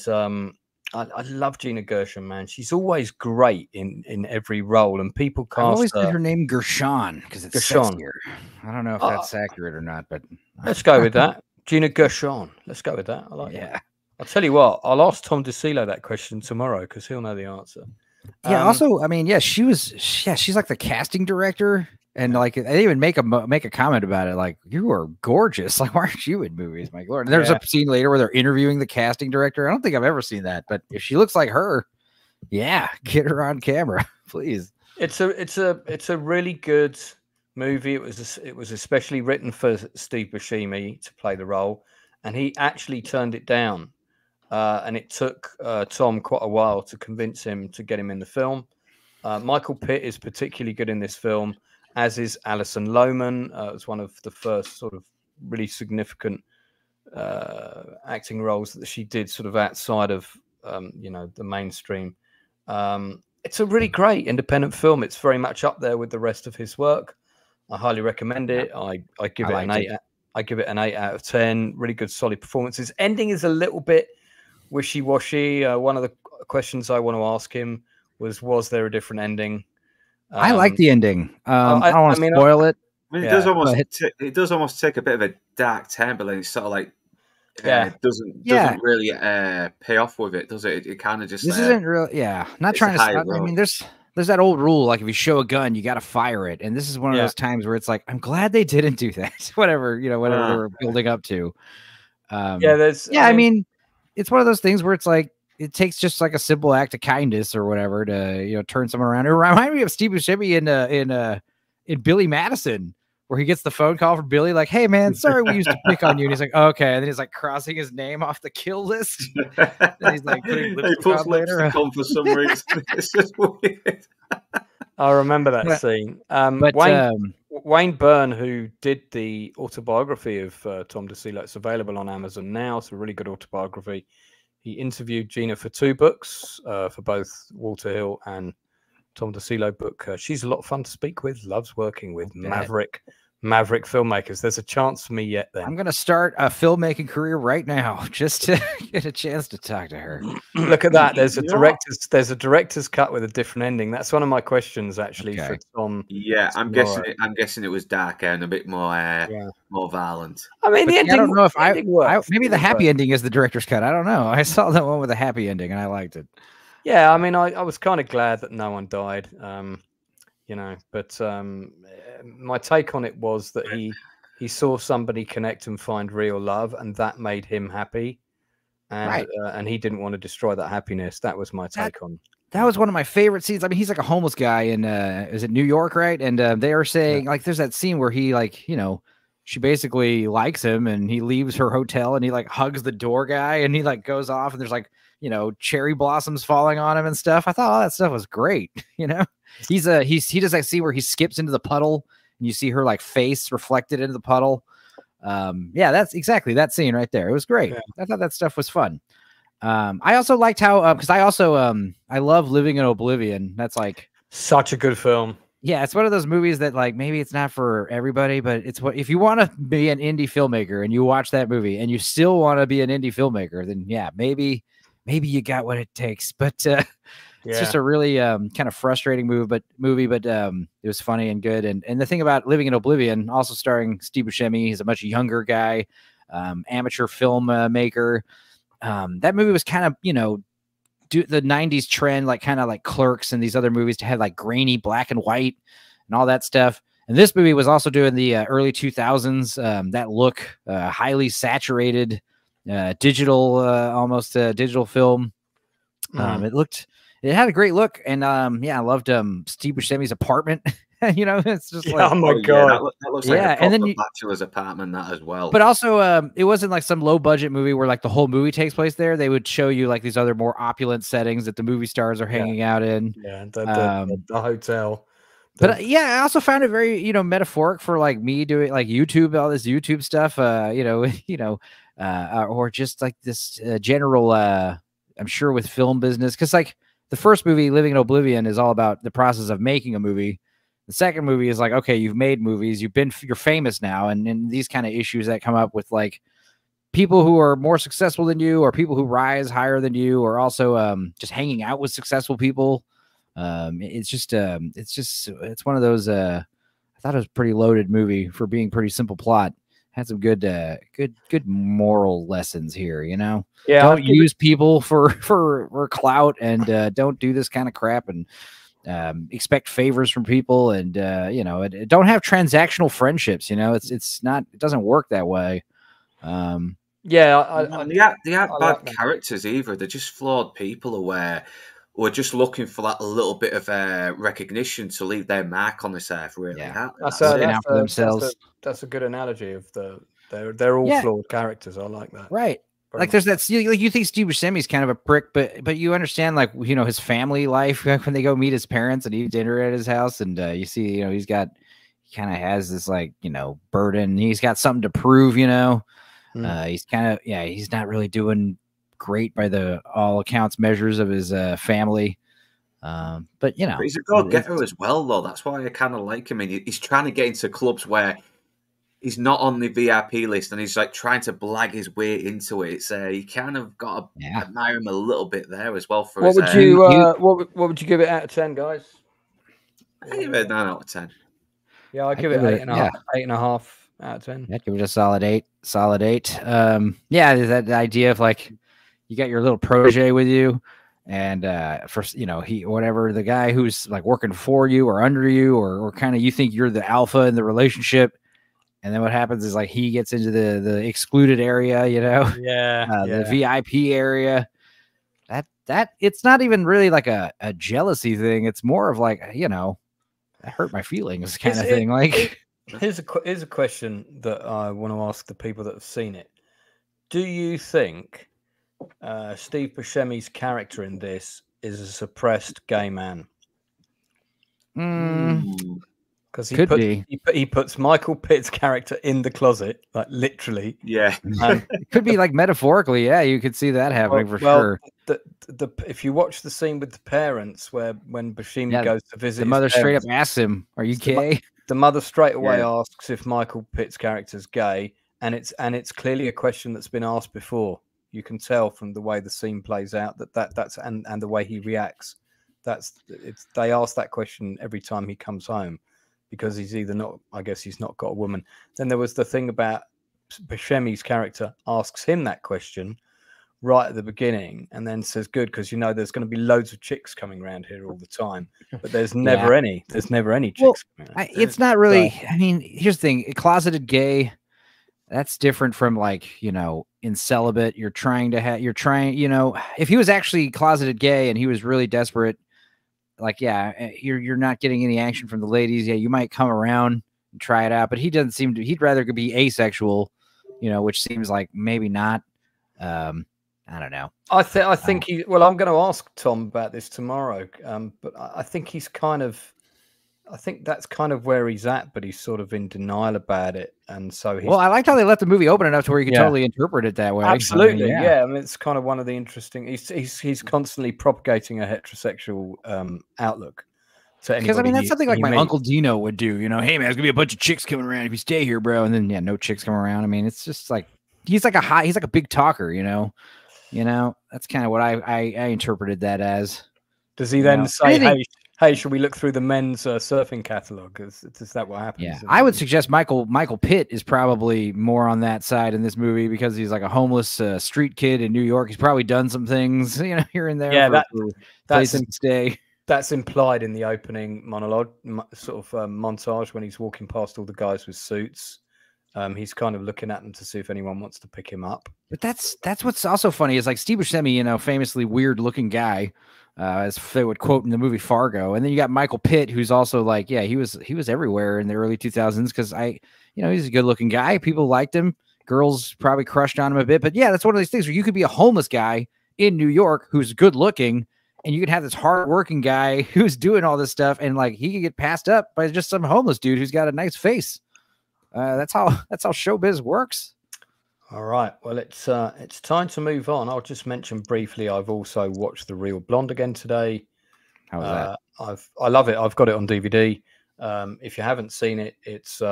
I love Gina Gershon, man. She's always great in every role, and people cast I've always said her name Gershon because it's Gershon. sexier. I don't know if that's accurate or not, but let's go with that. Gina Gershon. Let's go with that. I like that. I'll tell you what, I'll ask Tom DeCillo that question tomorrow because he'll know the answer. Yeah. Also, I mean, she's like the casting director, and like they even make a comment about it, like, you are gorgeous. Like, why aren't you in movies, my lord? And there's a scene later where they're interviewing the casting director. I don't think I've ever seen that, but if she looks like her, get her on camera, please. It's a really good movie. It was especially written for Steve Buscemi to play the role, and he actually turned it down. And it took Tom quite a while to convince him to get him in the film. Michael Pitt is particularly good in this film, as is Alison Lohman. It was one of the first sort of really significant acting roles that she did sort of outside of, the mainstream. It's a really great independent film. It's very much up there with the rest of his work. I highly recommend it. I give it an 8. I give it an 8 out of 10. Really good, solid performances. Ending is a little bit wishy-washy. One of the questions I want to ask him was there a different ending? I like the ending. I don't want to spoil it. I mean, it does almost take a bit of a dark turn, but then it's sort of like doesn't really pay off with it, does it? It kind of just isn't real. Yeah, not trying to stop. I mean, there's that old rule, like if you show a gun, you got to fire it, and this is one of those times where it's like, I'm glad they didn't do that. whatever they were building up to. I mean, it's one of those things where it's like it takes just like a simple act of kindness or whatever to turn someone around. It reminded me of Steve Buscemi in Billy Madison, where he gets the phone call from Billy, like, "Hey man, sorry we used to pick on you," and he's like, "Okay," and then he's like crossing his name off the kill list. And he's like putting lipstick on for some reason. It's just weird. I remember that scene. Wayne Byrne, who did the autobiography of Tom DeCillo, it's available on Amazon now. It's a really good autobiography. He interviewed Gina for 2 books, for both Walter Hill and Tom DeCillo book. She's a lot of fun to speak with. Loves working with maverick maverick filmmakers. There's a chance for me yet. Then I'm gonna start a filmmaking career right now just to get a chance to talk to her. Look at that. There's a director's cut with a different ending. That's one of my questions actually for Tom. Yeah, I'm guessing it was darker and a bit more more violent. I mean, the ending. I don't know if works. maybe the happy ending is the director's cut. I don't know. I saw that one with a happy ending and I liked it. Yeah, I mean, I was kind of glad that no one died. You know, but my take on it was that he saw somebody connect and find real love, and that made him happy, and he didn't want to destroy that happiness. That was my take on. That was one of my favorite scenes. I mean, he's like a homeless guy in is it New York, right? And they are saying like there's that scene where he like, you know, she basically likes him and he leaves her hotel and he like hugs the door guy and he like goes off and there's like, you know, cherry blossoms falling on him and stuff. I thought all that stuff was great, you know. He does that scene where he skips into the puddle and you see her like face reflected into the puddle. Yeah, that's exactly that scene right there. It was great. I thought that stuff was fun. I also liked how because I also I love Living in Oblivion. That's like such a good film. Yeah, it's one of those movies that like maybe it's not for everybody, but it's what if you want to be an indie filmmaker and you watch that movie and you still want to be an indie filmmaker, then yeah, maybe you got what it takes. But it's just a really kind of frustrating movie, but it was funny and good. And the thing about Living in Oblivion, also starring Steve Buscemi, he's a much younger guy, amateur filmmaker. That movie was kind of, you know, the 90s trend, like kind of like Clerks and these other movies to have like grainy black and white and all that stuff. And this movie was also doing the early 2000s, that look, highly saturated, digital, almost digital film. It had a great look, and yeah, I loved Steve Buscemi's apartment. You know, it's just like, oh my god, that looks like a proper bachelor's apartment that as well. But also, it wasn't like some low budget movie where like the whole movie takes place there. They would show you like these other more opulent settings that the movie stars are hanging out in. Yeah, the hotel. But yeah, I also found it very, you know, metaphoric for like me doing like YouTube, all this YouTube stuff. Or just like this general. I'm sure with film business, because like the first movie, Living in Oblivion, is all about the process of making a movie. The second movie is like, okay, you've made movies, you're famous now, and these kind of issues that come up with like people who are more successful than you, or people who rise higher than you, or also just hanging out with successful people. It's one of those. I thought it was a pretty loaded movie for being pretty simple plot. Had some good moral lessons here, you know. Yeah, don't use people for clout, and don't do this kind of crap, and expect favors from people, and you know, don't have transactional friendships. You know, it doesn't work that way. They aren't bad characters either. They're just flawed people who are just looking for that a little bit of recognition to leave their mark on this earth. Really, that's a good analogy of they're all flawed characters. I like that. Right. Like there's that, like you think Steve Buscemi's kind of a prick, but you understand, like, you know, his family life when they go meet his parents and eat dinner at his house, and you see, you know, he kind of has this, like, you know, burden. He's got something to prove, you know. He's kind of, he's not really doing great by the all accounts measures of his family. But you know, he's a go-getter as well, though. That's why I kind of like him. I mean, he's trying to get into clubs where he's not on the VIP list, and he's like trying to blag his way into it. So you kind of got to admire him a little bit there as well. For what would you give it out of 10, guys? I give it a 9 out of 10. Yeah, I give it 8.5 out of 10. I'd give it a solid 8. Yeah, that idea of like you got your little protege with you, and first, you know, the guy who's like working for you or under you, or kind of you think you're the alpha in the relationship. And then what happens is like he gets into the excluded area, you know, the VIP area. That it's not even really like a jealousy thing. It's more of like, you know, that hurt my feelings kind of thing. Like, here's a question that I want to ask the people that have seen it. Do you think Steve Buscemi's character in this is a suppressed gay man? Because he puts Michael Pitt's character in the closet, like literally. Yeah, it could be like metaphorically. Yeah, you could see that happening for sure. If you watch the scene with the parents, when Buscemi goes to visit, the mother straight up asks him, "Are you gay?" The mother straight away Yeah. asks if Michael Pitt's character's gay, and it's clearly a question that's been asked before. You can tell from the way the scene plays out that's and the way he reacts. They ask that question every time he comes home, because he's either not. I guess he's not got a woman. Then there was the thing about Buscemi's character asks him that question right at the beginning, and then says, "Good, because you know there's going to be loads of chicks coming around here all the time, but there's never any. There's never any chicks." Well, it's not really. I mean, here's the thing: closeted gay. That's different from, like, you know, in celibate. You're trying, you know, if he was actually closeted gay and he was really desperate, like, yeah, you're not getting any action from the ladies. Yeah, you might come around and try it out, but he doesn't seem to. He'd rather be asexual, you know, which seems like maybe not. I don't know. I think he. Well, I'm going to ask Tom about this tomorrow. But I think he's kind of. I think that's kind of where he's at, but he's sort of in denial about it, and so. Well, I liked how they left the movie open enough to where you could totally interpret it that way. Absolutely, I mean, it's kind of one of the interesting. He's constantly propagating a heterosexual outlook. Because I mean, that's something like my Uncle Dino would do. You know, hey man, there's gonna be a bunch of chicks coming around if you stay here, bro. And then no chicks come around. I mean, it's just like he's like a big talker. You know, that's kind of what I interpreted that as. Does he then say, hey, should we look through the men's surfing catalog? Is that what happens? Yeah, I would suggest Michael Pitt is probably more on that side in this movie, because he's like a homeless street kid in New York. He's probably done some things, you know, here and there. Yeah, that's stay. That's implied in the opening monologue, sort of montage when he's walking past all the guys with suits. He's kind of looking at them to see if anyone wants to pick him up. But that's what's also funny is, like, Steve Buscemi, you know, famously weird looking guy, as they would quote in the movie Fargo. And then you got Michael Pitt, who's also like, yeah, he was everywhere in the early 2000s, because he's a good looking guy. People liked him. Girls probably crushed on him a bit. But yeah, that's one of these things where you could be a homeless guy in New York who's good looking, and you could have this hard working guy who's doing all this stuff, and like he could get passed up by just some homeless dude who's got a nice face. That's how showbiz works. All right. Well, it's time to move on. I'll just mention briefly, I've also watched The Real Blonde again today. How was that? I love it. I've got it on DVD. If you haven't seen it, it's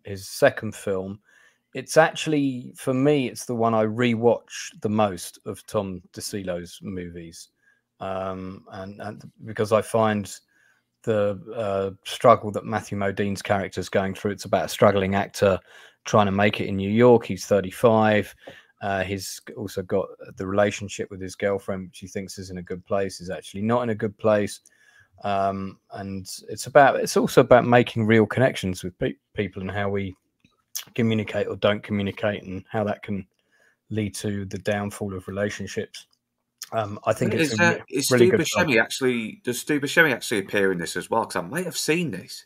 his second film. It's actually, for me, it's the one I rewatch the most of Tom DeCillo's movies, and because I find the struggle that Matthew Modine's character is going through. It's about a struggling actor trying to make it in New York. He's 35. He's also got the relationship with his girlfriend, which he thinks is in a good place, is actually not in a good place. And it's also about making real connections with people, and how we communicate or don't communicate, and how that can lead to the downfall of relationships. I think it's really good. Does Stu Buscemi actually appear in this as well? Because I might have seen this.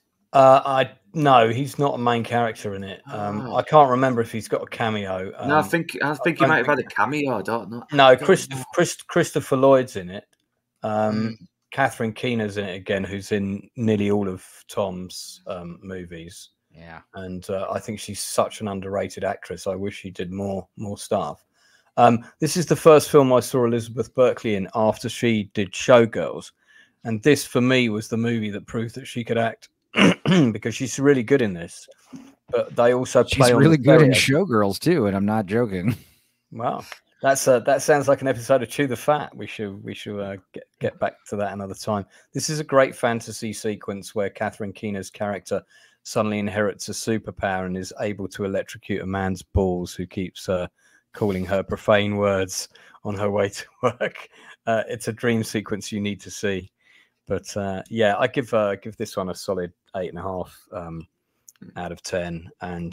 No, he's not a main character in it. I can't remember if he's got a cameo. No, I think he might have had a cameo. I don't know. No, Christopher Lloyd's in it. Catherine Keener's in it again, who's in nearly all of Tom's movies. Yeah, and I think she's such an underrated actress. I wish she did more stuff. This is the first film I saw Elizabeth Berkley in after she did Showgirls, and this for me was the movie that proved that she could act, because she's really good in this. But they also play. She's really good in Showgirls too, and I'm not joking. Wow, that sounds like an episode of Chew the Fat. We should get back to that another time. This is a great fantasy sequence where Catherine Keener's character suddenly inherits a superpower and is able to electrocute a man's balls who keeps calling her profane words on her way to work. It's a dream sequence you need to see. But yeah, I give this one a solid 8.5 out of 10. And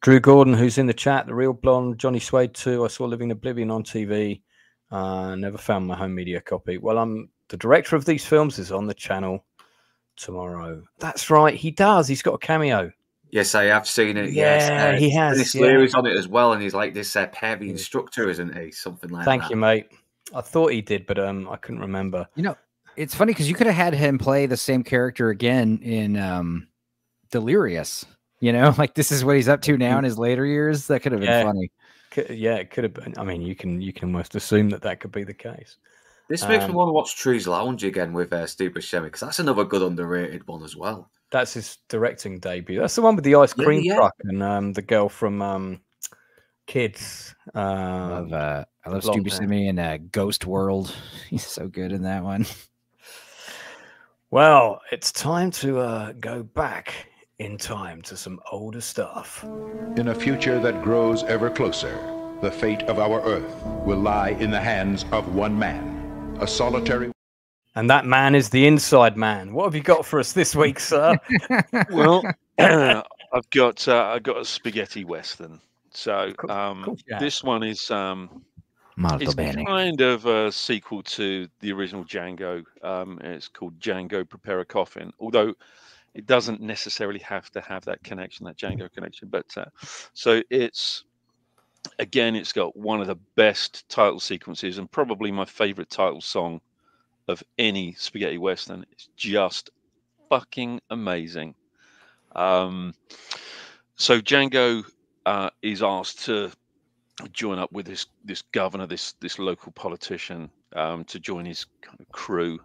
Drew Gordon, who's in the chat, The Real Blonde, Johnny Suede 2, I saw Living Oblivion on TV. Never found my home media copy. Well, the director of these films is on the channel tomorrow. That's right, he does. He's got a cameo. Yes, I have seen it. Yeah, yes, he has. Dennis Leary's on it as well, and he's like this heavy instructor, isn't he? Something like that. Thank you, mate. I thought he did, but I couldn't remember. You know, it's funny because you could have had him play the same character again in Delirious. You know, like this is what he's up to now in his later years. That could have been funny. Yeah, it could have been. I mean, you can almost assume that could be the case. This makes me want to watch Trees Lounge again with Steve Buscemi, because that's another good underrated one as well. That's his directing debut. That's the one with the ice cream truck and the girl from Kids. I love Stu Buscemi in Ghost World. He's so good in that one. Well, it's time to go back in time to some older stuff. In a future that grows ever closer, the fate of our Earth will lie in the hands of one man, a solitary. And that man is the Inside Man. What have you got for us this week, sir? Well, I've got a spaghetti western. So cool. This one is it's kind of a sequel to the original Django. It's called Django Prepare a Coffin, although it doesn't necessarily have to have that connection, that Django connection. But so it's got one of the best title sequences and probably my favorite title song of any spaghetti western. It's just fucking amazing. So Django is asked to join up with this governor, this local politician, to join his kind of crew,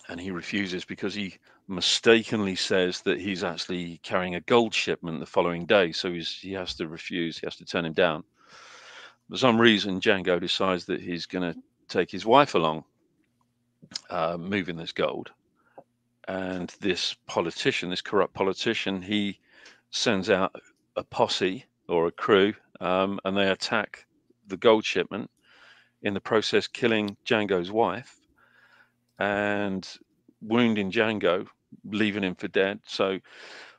and he refuses because he mistakenly says that he's actually carrying a gold shipment the following day. So he has to refuse. He has to turn him down. For some reason, Django decides that he's going to take his wife along, moving this gold. And this corrupt politician, he sends out a posse or a crew, and they attack the gold shipment, in the process killing Django's wife and wounding Django, leaving him for dead. So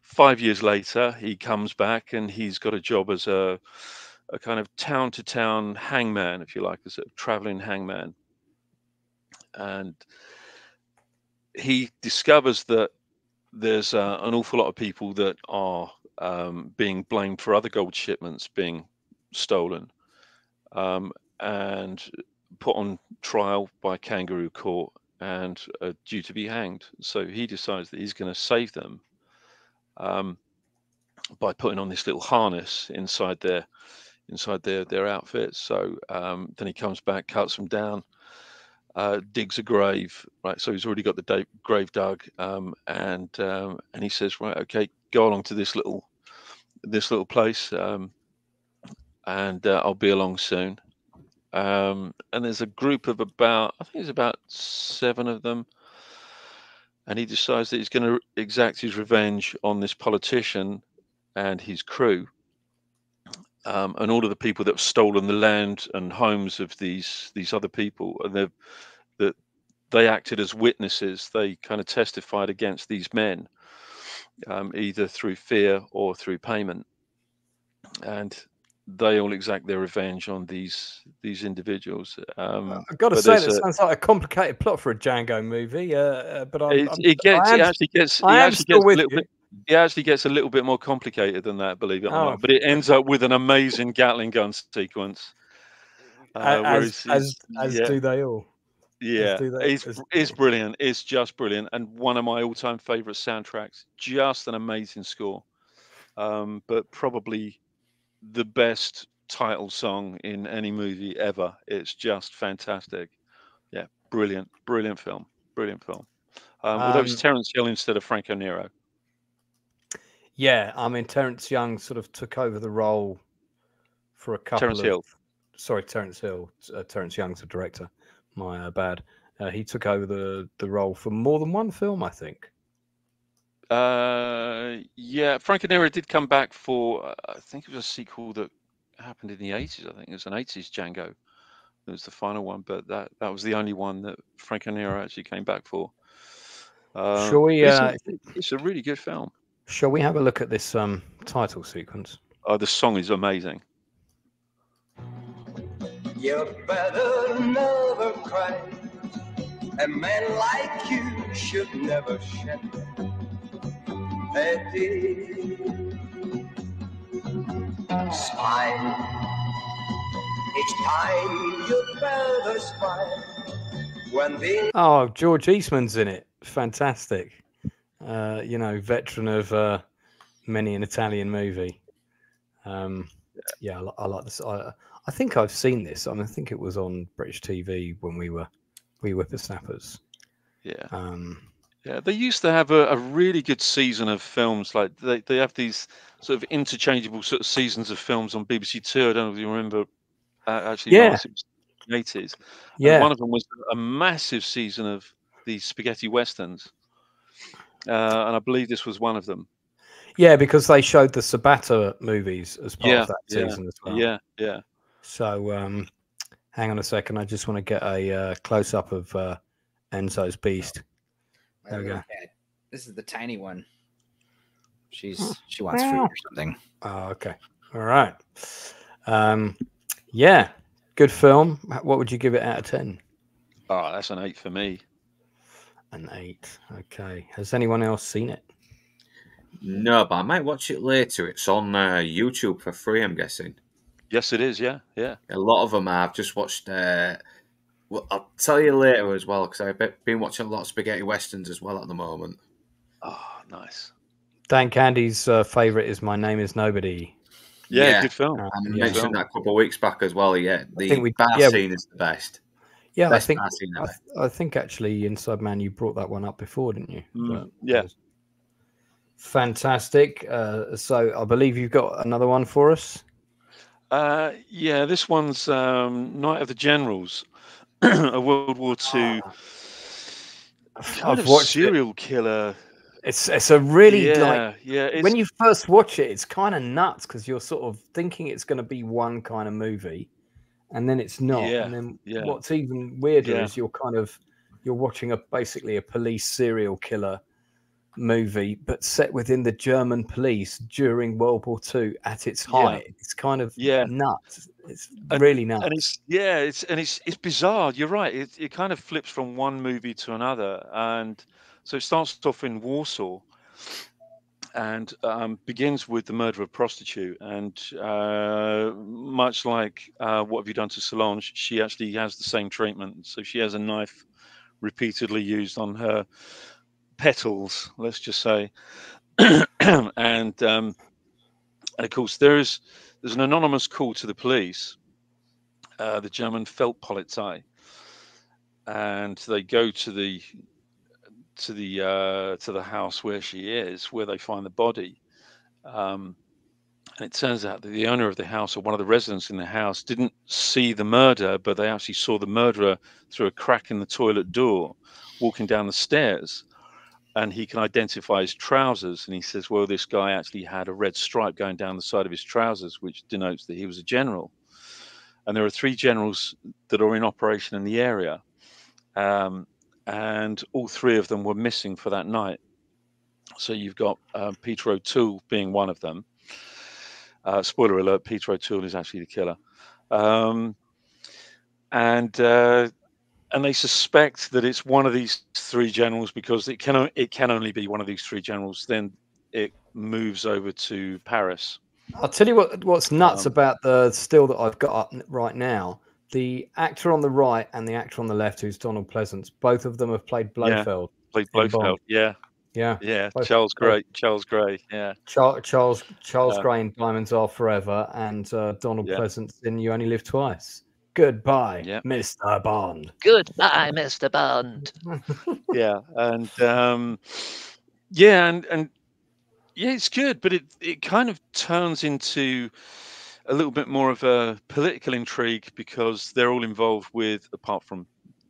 5 years later, he comes back and he's got a job as a kind of town-to-town hangman, if you like, a sort of traveling hangman. And he discovers that there's an awful lot of people that are being blamed for other gold shipments being stolen and put on trial by kangaroo court and due to be hanged. So he decides that he's going to save them by putting on this little harness inside their outfits. So then he comes back, cuts them down, digs a grave, right? So he's already got the grave dug, and he says, right, okay, go along to this little place, and I'll be along soon. And there's a group of about 7 of them, and he decides that he's going to exact his revenge on this politician and his crew, and all of the people that have stolen the land and homes of these other people, and they acted as witnesses. They kind of testified against these men, either through fear or through payment, and they all exact their revenge on these individuals. I've got to say that sounds like a complicated plot for a Django movie. But it actually gets a little bit more complicated than that, believe it or not. But it ends up with an amazing Gatling gun sequence. As do they all. Yeah, it's brilliant. It's just brilliant, and one of my all-time favorite soundtracks. Just an amazing score, but probably the best title song in any movie ever. It's just fantastic. Yeah, brilliant film. Although it's Terence Hill instead of Franco Nero. Yeah, I mean, Terence Young sort of took over the role for a couple Terence Hill. Sorry, Terence Hill. Terence Young's the director. My bad. He took over the role for more than one film, I think. Yeah, Franco Nero did come back for, I think it was a sequel that happened in the 80s. I think it was an 80s Django. It was the final one, but that was the only one that Franco Nero actually came back for. Shall we? It's a really good film. Shall we have a look at this title sequence? Oh, the song is amazing. You better never cry. A man like you should never shed a tear. Smile. Each time you better smile. Oh, George Eastman's in it. Fantastic. Veteran of many an Italian movie. Yeah, I like this. I think I've seen this. I mean, I think it was on British TV when we were whippersnappers. Yeah. Yeah, they used to have a really good season of films. Like they have these sort of interchangeable sort of seasons of films on BBC Two. I don't know if you remember. Actually, Yeah. Niles, it was the 80s. And Yeah. one of them was a massive season of these spaghetti westerns. And I believe this was one of them. Yeah, because they showed the Sabata movies as part of that season as well. Yeah, yeah. So hang on a second. I just want to get a close-up of Enzo's beast. There we go. This is the tiny one. She wants food or something. Oh, okay. All right. Yeah, good film. What would you give it out of 10? Oh, that's an 8 for me. An 8. Okay. Has anyone else seen it? No, but I might watch it later. It's on YouTube for free, I'm guessing. Yes, it is. Yeah, yeah. A lot of them I've just watched. Well, I'll tell you later as well, because I've been watching a lot of spaghetti westerns as well at the moment. Oh, nice. Dan Candy's favourite is My Name Is Nobody. Yeah, good film. I mentioned that a couple of weeks back as well. Yeah, the bar scene is the best. Yeah, best bar scene ever. I think actually, Inside Man, you brought that one up before, didn't you? Yeah. Fantastic. So I believe you've got another one for us. Yeah, this one's Night of the Generals, a World War II I've watched serial killer. It's a really when you first watch it, it's kind of nuts because you're sort of thinking it's going to be one kind of movie, and then it's not. Yeah, and then yeah. what's even weirder is you're watching basically a police serial killer movie, but set within the German police during World War II at its height. It's kind of nuts. It's really nuts. And it's bizarre. You're right. It kind of flips from one movie to another, and so it starts off in Warsaw, and begins with the murder of a prostitute. And much like What Have You Done to Solange, she actually has the same treatment. So she has a knife repeatedly used on her petals, let's just say. And of course there's an anonymous call to the police, the German Feldpolizei, and they go to the house where she is, where they find the body. And it turns out that the owner of the house, or one of the residents in the house, didn't see the murder, but they actually saw the murderer through a crack in the toilet door walking down the stairs. And he can identify his trousers, and he says, well, this guy actually had a red stripe going down the side of his trousers, which denotes that he was a general. And there are 3 generals that are in operation in the area, and all 3 of them were missing for that night. So you've got Peter O'Toole being one of them. Spoiler alert, Peter O'Toole is actually the killer. And they suspect that it's one of these 3 generals because it can only be one of these 3 generals. Then it moves over to Paris. I'll tell you what's nuts about the still that I've got up right now. The actor on the right and the actor on the left, who's Donald Pleasance, both of them have played Blofeld. Played Blofeld. Yeah. Charles Gray. Yeah. Charles Gray in Diamonds Are Forever, and Donald Pleasance in You Only Live Twice. Goodbye, Mr. Bond. Goodbye, Mr. Bond. And it's good, but it kind of turns into a little bit more of a political intrigue because they're all involved with, apart from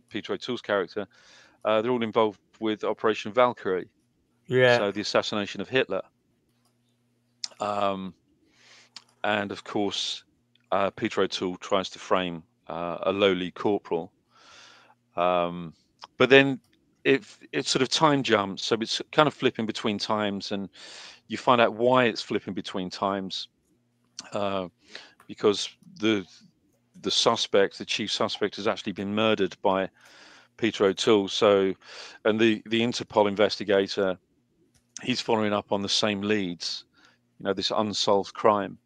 Peter O'Toole's character, they're all involved with Operation Valkyrie. Yeah. So the assassination of Hitler. And of course, Peter O'Toole tries to frame a lowly corporal, but then it sort of time jumps, so it's kind of flipping between times, and you find out why it's flipping between times, because the chief suspect has actually been murdered by Peter O'Toole. So, and the Interpol investigator, he's following up on the same leads, this unsolved crime.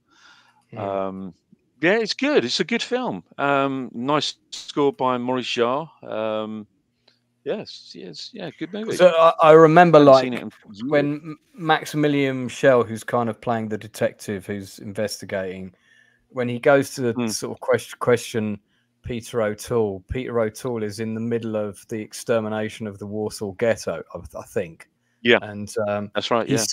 Yeah, it's good. It's a good film. Nice score by Maurice Jarre. Yes, good movie. So I remember when Maximilian Schell, who's kind of playing the detective who's investigating, when he goes to sort of question Peter O'Toole. Peter O'Toole is in the middle of the extermination of the Warsaw Ghetto, I think. Yeah, and that's right. he's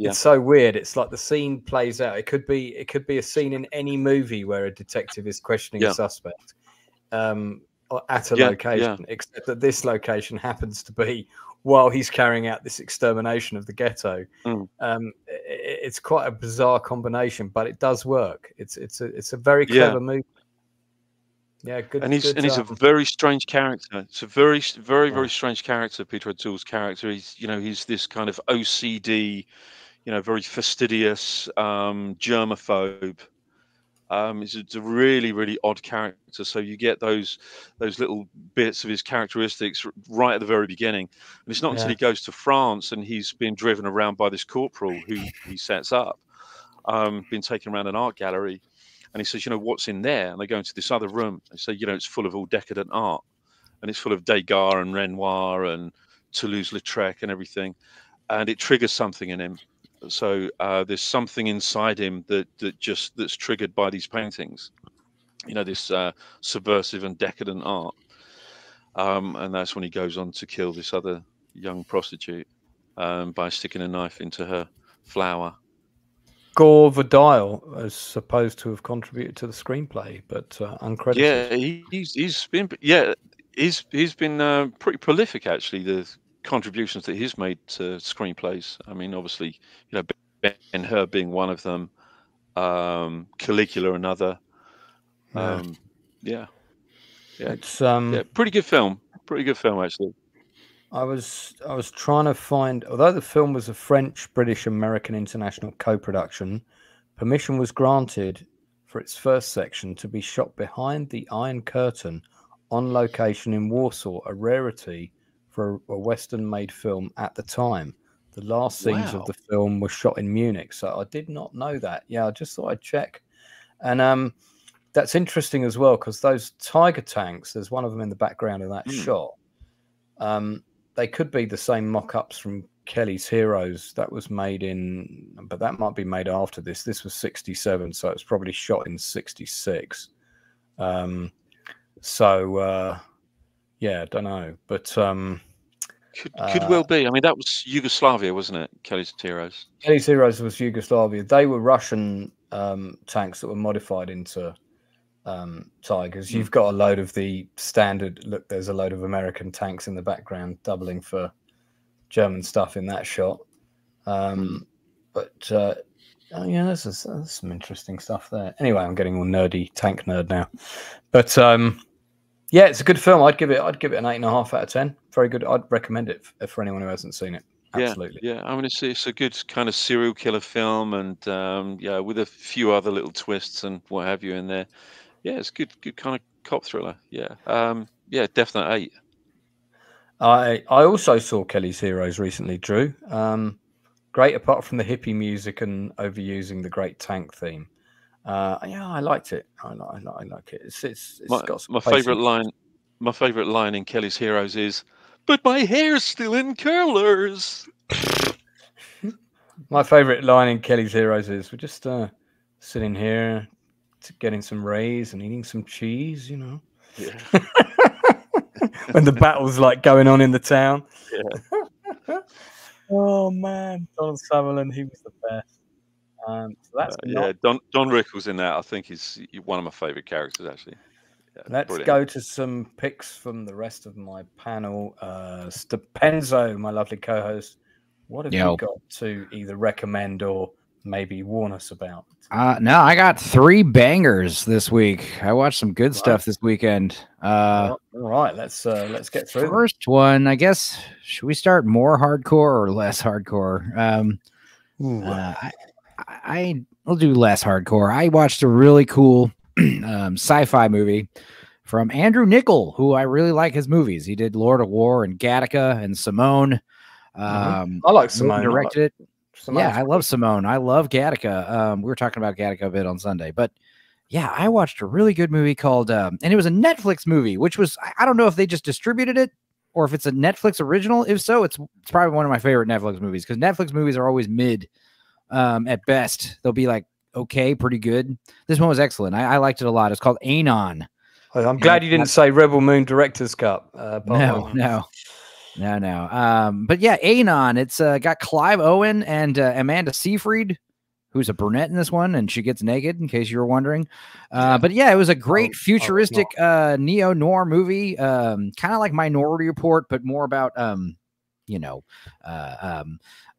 Yeah. It's so weird. It's like the scene plays out. It could be a scene in any movie where a detective is questioning a suspect at a location, except that this location happens to be while he's carrying out this extermination of the ghetto. It's quite a bizarre combination, but it does work. It's a very clever movie. Yeah, good. And he's a very strange character. It's a very strange character. Peter O'Toole's character. He's this kind of OCD, very fastidious, germaphobe. It's a really, really odd character. So you get those little bits of his characteristics right at the very beginning. And it's not until he goes to France and he's being driven around by this corporal who he sets up, being taken around an art gallery. And he says, what's in there? And they go into this other room. They say, it's full of all decadent art. And it's full of Degas and Renoir and Toulouse-Lautrec and everything. And it triggers something in him. So there's something inside him that's triggered by these paintings. This subversive and decadent art. And that's when he goes on to kill this other young prostitute by sticking a knife into her flower. Gore Vidal is supposed to have contributed to the screenplay, but uncredited. Yeah, he's been pretty prolific actually. The contributions that he's made to screenplays. I mean, obviously, Ben-Hur being one of them, Caligula another. It's pretty good film. Pretty good film actually. I was trying to find, although the film was a French, British, American international co-production, permission was granted for its first section to be shot behind the Iron Curtain on location in Warsaw, a rarity for a Western-made film at the time. The last scenes of the film were shot in Munich, so I did not know that. Yeah, I just thought I'd check. And that's interesting as well, because those Tiger tanks, there's one of them in the background of that shot. They could be the same mock-ups from Kelly's Heroes that was made but that might be made after this. This was 67, so it's probably shot in 66. I don't know, but could well be. I mean, that was Yugoslavia, wasn't it? Kelly's Heroes. Kelly's Heroes was Yugoslavia. They were Russian tanks that were modified into Tigers. You've got a load of the standard look. There's a load of American tanks in the background, doubling for German stuff in that shot. There's some interesting stuff there. Anyway, I'm getting all nerdy tank nerd now, but it's a good film. I'd give it an 8.5 out of 10. Very good. I'd recommend it for anyone who hasn't seen it. Absolutely. Yeah. I mean, it's a good kind of serial killer film, and with a few other little twists and what have you in there. Yeah, it's good kind of cop thriller. Yeah, definite 8. I also saw Kelly's Heroes recently, Drew. Great, apart from the hippie music and overusing the great tank theme. I liked it. I like it. It's got some my favorite line. My favorite line in Kelly's Heroes is, "But my hair's still in curlers." My favorite line in Kelly's Heroes is, "We're just sitting here, getting some rays and eating some cheese, Yeah. When the battle's like going on in the town. Yeah. Oh man, Donald Sutherland, he was the best. So that's Don Rickles in that. I think he's one of my favorite characters actually. Yeah, let's go to some picks from the rest of my panel. Stupenzo, my lovely co-host, what have you got to either recommend or maybe warn us about? No, I got 3 bangers this week. I watched some good stuff this weekend. All right, let's get through. First one, I guess. Should we start more hardcore or less hardcore? I'll do less hardcore. I watched a really cool sci-fi movie from Andrew Niccol, who I really like his movies. He did Lord of War and Gattaca and Simone. I like Simone. Directed it. Yeah, I love Simone. I love Gattaca. We were talking about Gattaca a bit on Sunday, but yeah, I watched a really good movie called, and it was a Netflix movie, which was, I don't know if they just distributed it or if it's a Netflix original. If so, it's probably one of my favorite Netflix movies, because Netflix movies are always mid at best. They'll be like, okay, pretty good. This one was excellent. I liked it a lot. It's called Anon. I'm glad you didn't say Rebel Moon Director's Cut. No. But yeah, Anon. It's got Clive Owen and Amanda Seyfried, who's a brunette in this one, and she gets naked, in case you were wondering. But yeah, it was a great futuristic neo-noir movie, kind of like Minority Report, but more about, no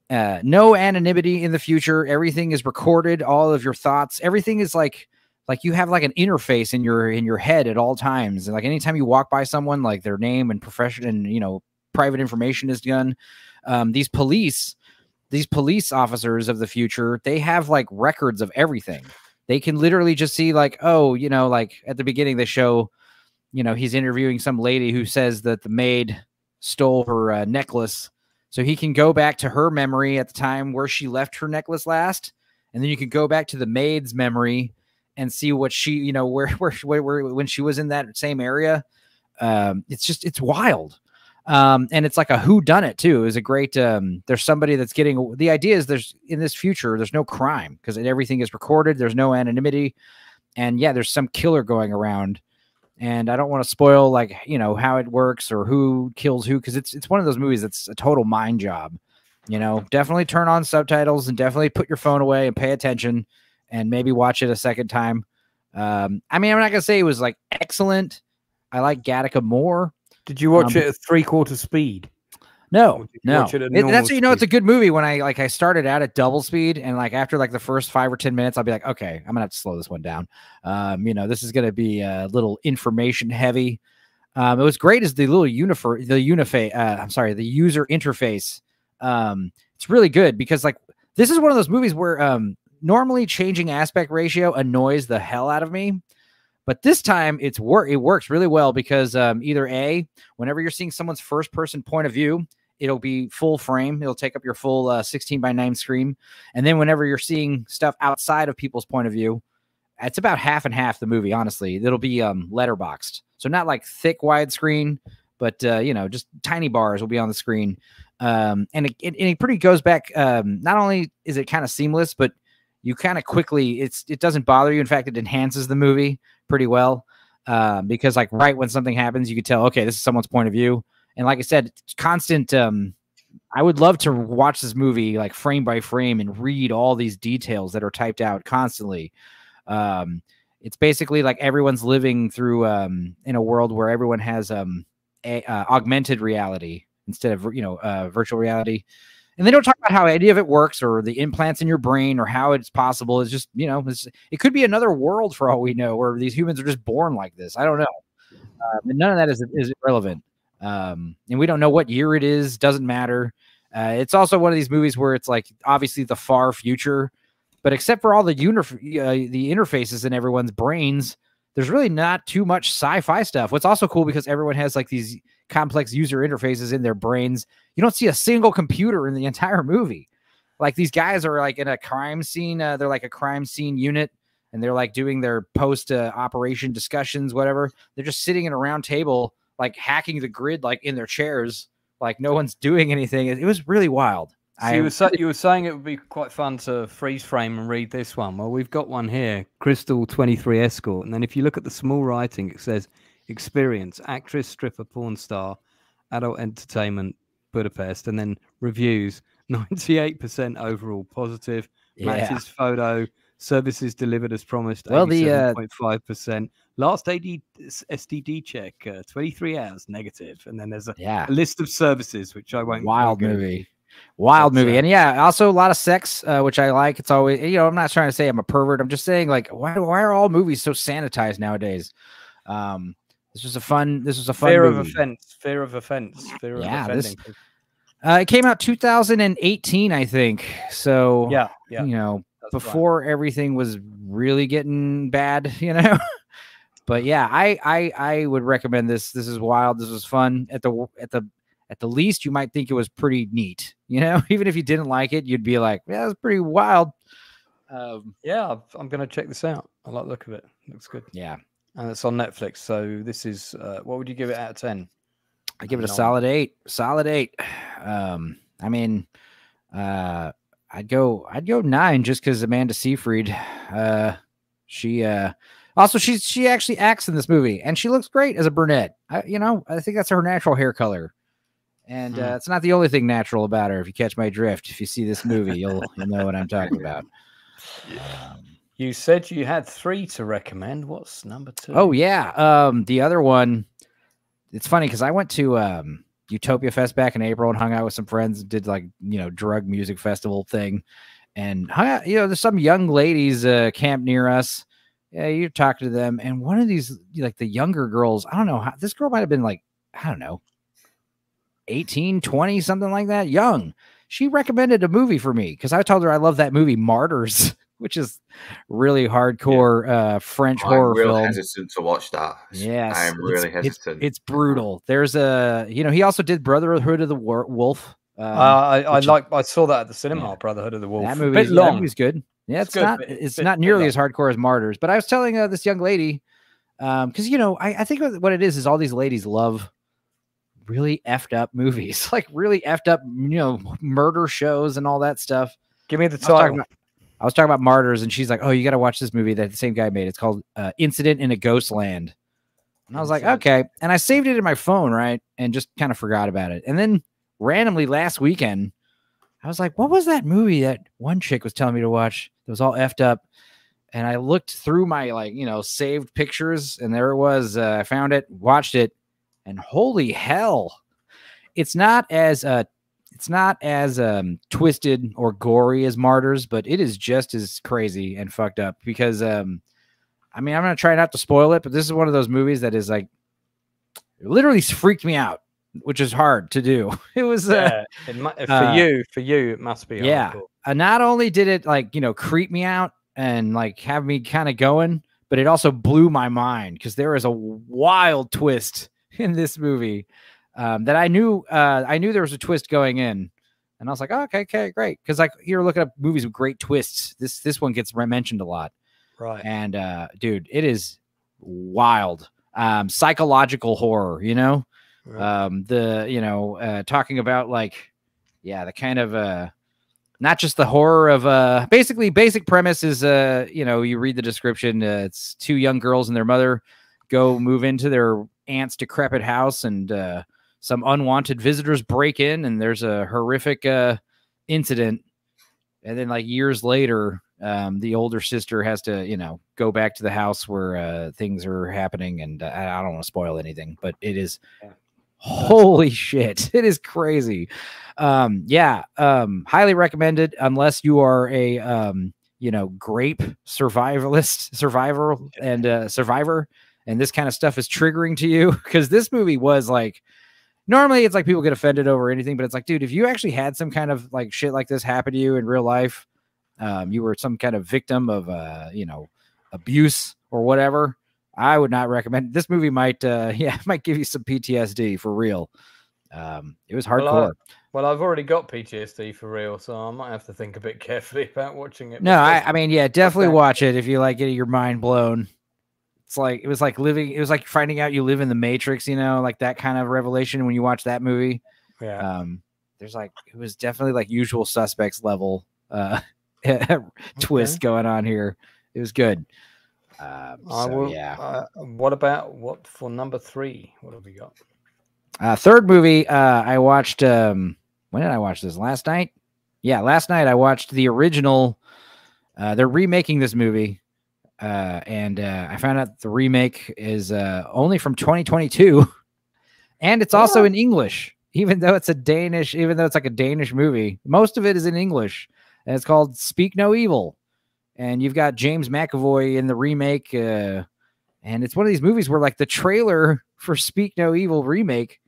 anonymity in the future. Everything is recorded, all of your thoughts. Everything is like you have like an interface in your head at all times. And like anytime you walk by someone, like their name and profession and, private information is done. These police officers of the future, they have like records of everything. They can literally just see like, like at the beginning they show, he's interviewing some lady who says that the maid stole her necklace. So he can go back to her memory at the time where she left her necklace last. And then you can go back to the maid's memory and see what she, where when she was in that same area. It's wild. And it's like a whodunit too. It was a great, there's somebody that's getting, the idea is in this future, there's no crime because everything is recorded. There's no anonymity. And yeah, there's some killer going around. And I don't want to spoil like, how it works or who kills who. Cause it's one of those movies that's a total mind job, definitely turn on subtitles and definitely put your phone away and pay attention and maybe watch it a second time. I'm not going to say it was like excellent. I like Gattaca more. Did you watch it at 3/4 speed? No. That's it's a good movie when I started out at double speed and like after like the first 5 or 10 minutes, I'll be like, okay, I'm gonna have to slow this one down. This is gonna be a little information heavy. It was great as the little user interface. It's really good because like this is one of those movies where normally changing aspect ratio annoys the hell out of me. But this time it works really well because either A, whenever you're seeing someone's first person point of view, it'll be full frame. It'll take up your full 16:9 screen. And then whenever you're seeing stuff outside of people's point of view, it's about half and half the movie, honestly. It'll be letterboxed. So not like thick widescreen, but, just tiny bars will be on the screen. And it pretty goes back. Not only is it kind of seamless, but you kind of quickly, it doesn't bother you. In fact, it enhances the movie pretty well because like right when something happens, you could tell, okay, this is someone's point of view. And like I said, it's constant. I would love to watch this movie like frame by frame and read all these details that are typed out constantly. It's basically like everyone's living through in a world where everyone has augmented reality instead of virtual reality. And they don't talk about how any of it works or the implants in your brain or how it's possible. It's just, it could be another world for all we know where these humans are just born like this. I don't know. And none of that is irrelevant. And we don't know what year it is. Doesn't matter. It's also one of these movies where it's like obviously the far future, but except for all the interfaces in everyone's brains, there's really not too much sci-fi stuff. What's also cool because everyone has like these complex user interfaces in their brains. You don't see a single computer in the entire movie. Like these guys are like in a crime scene. They're like a crime scene unit and they're like doing their post operation discussions, whatever. They're just sitting in a round table, like hacking the grid, like in their chairs, like no one's doing anything. It was really wild. So you were saying it would be quite fun to freeze frame and read this one. Well, we've got one here, Crystal 23 Escort. And then if you look at the small writing, it says experience, actress, stripper, porn star, adult entertainment, Budapest. And then reviews, 98% overall positive. Matches photo, services delivered as promised, 87.5%. Last STD check, 23 hours, negative. And then there's a list of services, which I won't. Wild movie. And yeah, also a lot of sex, which I like. It's always, I'm not trying to say I'm a pervert. I'm just saying like, why are all movies so sanitized nowadays? This was a fun fear movie. Fear of offense. It came out 2018, I think. So before everything was really getting bad, But yeah, I would recommend this. This is wild. This was fun. At the least, you might think it was pretty neat. Even if you didn't like it, you'd be like, yeah, it's pretty wild. I'm going to check this out. I like the look of it. Looks good. Yeah. And it's on Netflix. So this is, what would you give it out of 10? I give it a solid 8. Solid 8. I'd go 9 just because Amanda Seyfried, she, Also, she actually acts in this movie, and she looks great as a brunette. I think that's her natural hair color. And it's not the only thing natural about her. If you catch my drift, if you see this movie, you'll know what I'm talking about. You said you had 3 to recommend. What's number 2? Oh yeah, the other one. It's funny because I went to Utopia Fest back in April and hung out with some friends and did like drug music festival thing, and hung out, there's some young ladies camp near us. Yeah, you're talking to them, and one of these like the younger girls. I don't know how this girl might have been like, I don't know, 18, 20, something like that, young. She recommended a movie for me because I told her I love that movie Martyrs, which is really hardcore French horror film. I'm hesitant to watch that. Yes, I am really hesitant. It's brutal. There's he also did Brotherhood of the Wolf. I saw that at the cinema. Brotherhood of the Wolf. That movie's good. Yeah, it's not nearly as hardcore as Martyrs. But I was telling this young lady, because I think what it is all these ladies love really effed up movies, like really effed up, murder shows and all that stuff. Give me the title. I was talking about Martyrs, and she's like, "Oh, you got to watch this movie that the same guy made. It's called Incident in a Ghost Land." And I was like, "Okay." And I saved it in my phone, right, and just kind of forgot about it. And then randomly last weekend, I was like, "What was that movie that one chick was telling me to watch that was all effed up?" And I looked through my saved pictures, and there it was. I found it, watched it, and holy hell, it's not as twisted or gory as Martyrs, but it is just as crazy and fucked up because I'm gonna try not to spoil it, but this is one of those movies that is like it literally freaked me out, which is hard to do. It was for you it must be hardcore. Not only did it creep me out and have me kind of going, but it also blew my mind because there is a wild twist in this movie that I knew there was a twist going in, and I was like, oh, okay, great, because you're looking at movies with great twists. This one gets mentioned a lot, right? And dude, it is wild, psychological horror. Right. Talking about the kind of not just the horror of basically basic premise is you read the description. It's 2 young girls and their mother go move into their aunt's decrepit house, and some unwanted visitors break in, and there's a horrific incident. And then years later, the older sister has to, go back to the house where things are happening. And I don't want to spoil anything, but it is holy shit. It is crazy. Highly recommended unless you are a, grape survivor and this kind of stuff is triggering to you, because this movie was normally it's people get offended over anything, but it's dude, if you actually had some kind of shit like this happen to you in real life, you were some kind of victim of abuse or whatever, I would not recommend this movie. Might give you some PTSD for real. It was hardcore. Well, I've already got PTSD for real, so I might have to think a bit carefully about watching it. No, definitely watch it if you getting your mind blown. It was like finding out you live in the Matrix, that kind of revelation when you watch that movie. Yeah. There's it was definitely Usual Suspects level twist going on here. It was good. What for number 3? What have we got? Third movie, I watched, when did I watch this? Last night? Yeah, last night I watched the original. They're remaking this movie. And I found out the remake is only from 2022, and it's also in English, even though it's a Danish movie. Most of it is in English, and it's called Speak No Evil. And you've got James McAvoy in the remake, and it's one of these movies where the trailer for Speak No Evil remake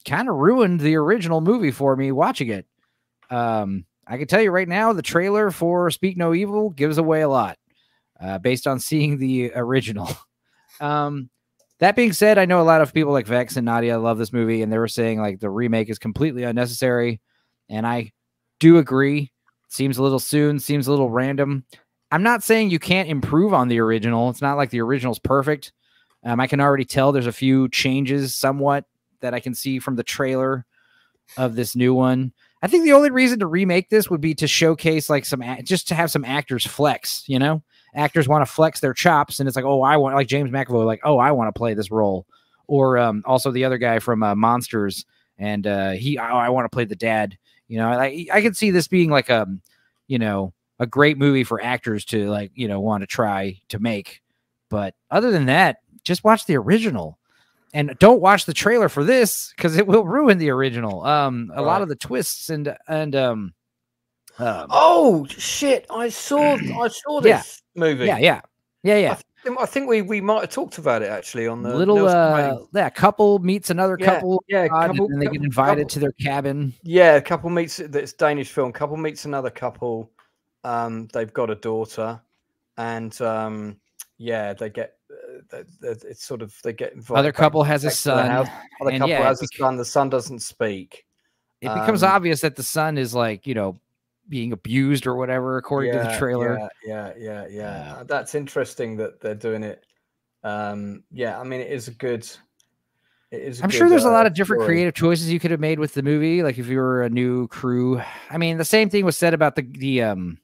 kind of ruined the original movie for me watching it. I can tell you right now, the trailer for Speak No Evil gives away a lot. Based on seeing the original. That being said, I know a lot of people like Vex and Nadia love this movie, and they were saying the remake is completely unnecessary. And I do agree. Seems a little soon, seems a little random. I'm not saying you can't improve on the original. It's not like the original's perfect. I can already tell there's a few changes somewhat that I can see from the trailer of this new one. I think the only reason to remake this would be to showcase just to have some actors flex, actors want to flex their chops, and it's like, oh, I want, like James McAvoy, like, oh, I want to play this role, or also the other guy from Monsters, and I want to play the dad. You know, I could see this being like a great movie for actors to like, want to try to make. But other than that, just watch the original. And don't watch the trailer for this because it will ruin the original. A lot of the twists and oh shit! I saw this movie. Yeah. I think we might have talked about it actually on the little couple meets another couple. Couple, and they get invited to their cabin. Yeah, a couple meets this Danish film. Couple meets another couple. They've got a daughter, and they get. It's sort of they get invited. Other couple has a son. Other couple has a son. The son doesn't speak. It becomes obvious that the son is like being abused or whatever, according to the trailer. Yeah. That's interesting that they're doing it. I mean, it is a good. I'm sure there's a lot of different creative choices you could have made with the movie. Like if you were a new crew. I mean, the same thing was said about the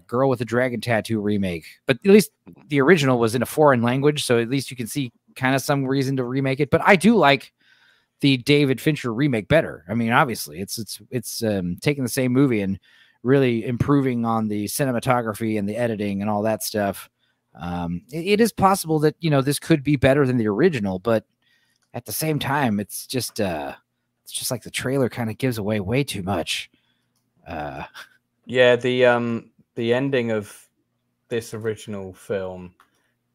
Girl with the Dragon Tattoo remake, but at least the original was in a foreign language, so at least you can see kind of some reason to remake it. But I do like the David Fincher remake better. I mean, obviously, it's taking the same movie and really improving on the cinematography and the editing and all that stuff. It is possible that this could be better than the original, but at the same time, it's just like the trailer kind of gives away way too much. The ending of this original film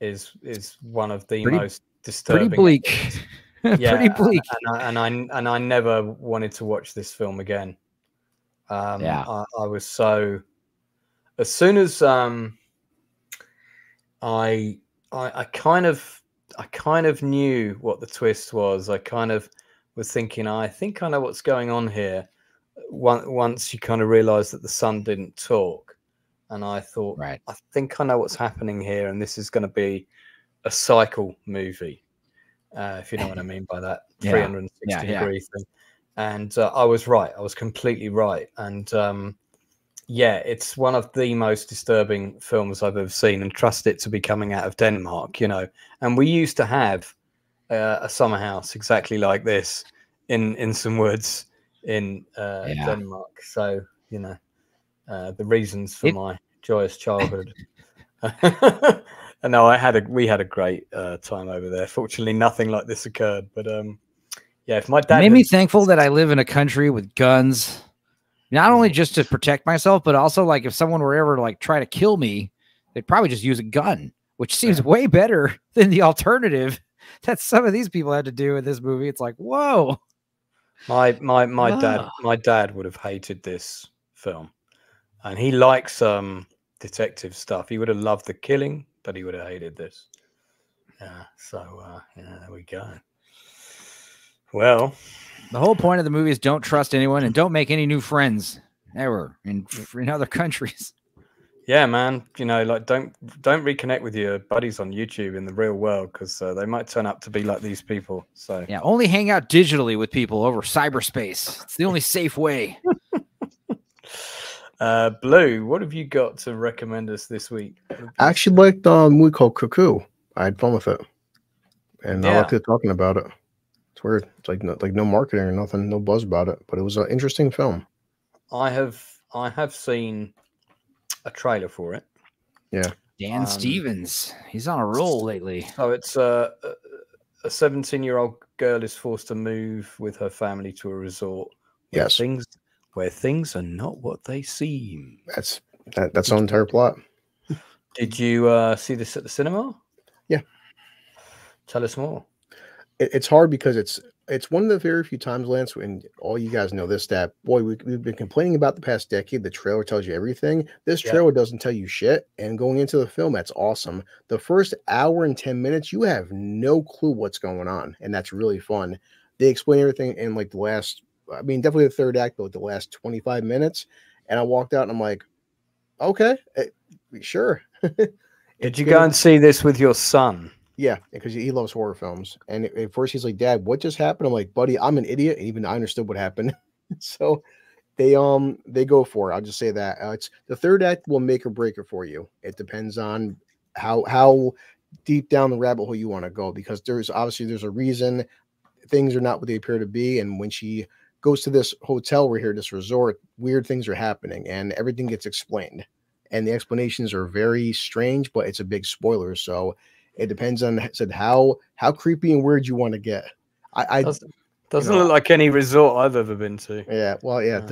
is one of the most disturbing. Pretty bleak. Pretty bleak. And I never wanted to watch this film again. I was so, as soon as I kind of knew what the twist was. I kind of was thinking, I think I know what's going on here. Once you kind of realize that the son didn't talk, and I thought, I think I know what's happening here, and this is going to be a cycle movie, if you know what I mean by that. 360 degree thing. And I was right. I was completely right. And it's one of the most disturbing films I've ever seen, and trust it to be coming out of Denmark, and we used to have a summer house exactly like this in some woods in Denmark. So the reasons for my joyous childhood. And no, we had a great time over there. Fortunately, nothing like this occurred. But if my dad made me thankful that I live in a country with guns, not only just to protect myself, but also like if someone were ever to like try to kill me, they'd probably just use a gun, which seems way better than the alternative that some of these people had to do in this movie. It's like, whoa. My dad would have hated this film, and he likes detective stuff. He would have loved the killing, but he would have hated this. There we go. Well, the whole point of the movie is don't trust anyone and don't make any new friends ever in other countries. Yeah, man. Like don't reconnect with your buddies on YouTube in the real world, because they might turn up to be like these people. So yeah, only hang out digitally with people over cyberspace. It's the only safe way. Blue, what have you got to recommend us this week? I actually liked a movie called Cuckoo. I had fun with it, and I liked it talking about it. It's weird. It's like no marketing or nothing, no buzz about it, but it was an interesting film. I have seen a trailer for it. Yeah. Dan Stevens. He's on a roll lately. So it's a 17-year-old girl is forced to move with her family to a resort. Where things are not what they seem. That's the entire plot. Did you see this at the cinema? Yeah. Tell us more. It's hard because it's one of the very few times, Lance, and all you guys know this, that, boy, we've been complaining about the past decade. The trailer tells you everything. This trailer doesn't tell you shit. And going into the film, that's awesome. The first hour and 10 minutes, you have no clue what's going on. And that's really fun. They explain everything in like the last, definitely the third act, but the last 25 minutes. And I walked out and I'm like, okay, sure. Did you go and see this with your son? Yeah, because he loves horror films. And at first he's like, Dad, what just happened? I'm like, buddy, I'm an idiot. And even I understood what happened. So they go for it. I'll just say that it's the third act will make or break it for you. It depends on how deep down the rabbit hole you want to go, because there's a reason things are not what they appear to be. And when she goes to this hotel we're here, this resort, weird things are happening and everything gets explained. And the explanations are very strange, but it's a big spoiler. So it depends on how creepy and weird you want to get. Doesn't look like any resort I've ever been to. Yeah, well, yeah.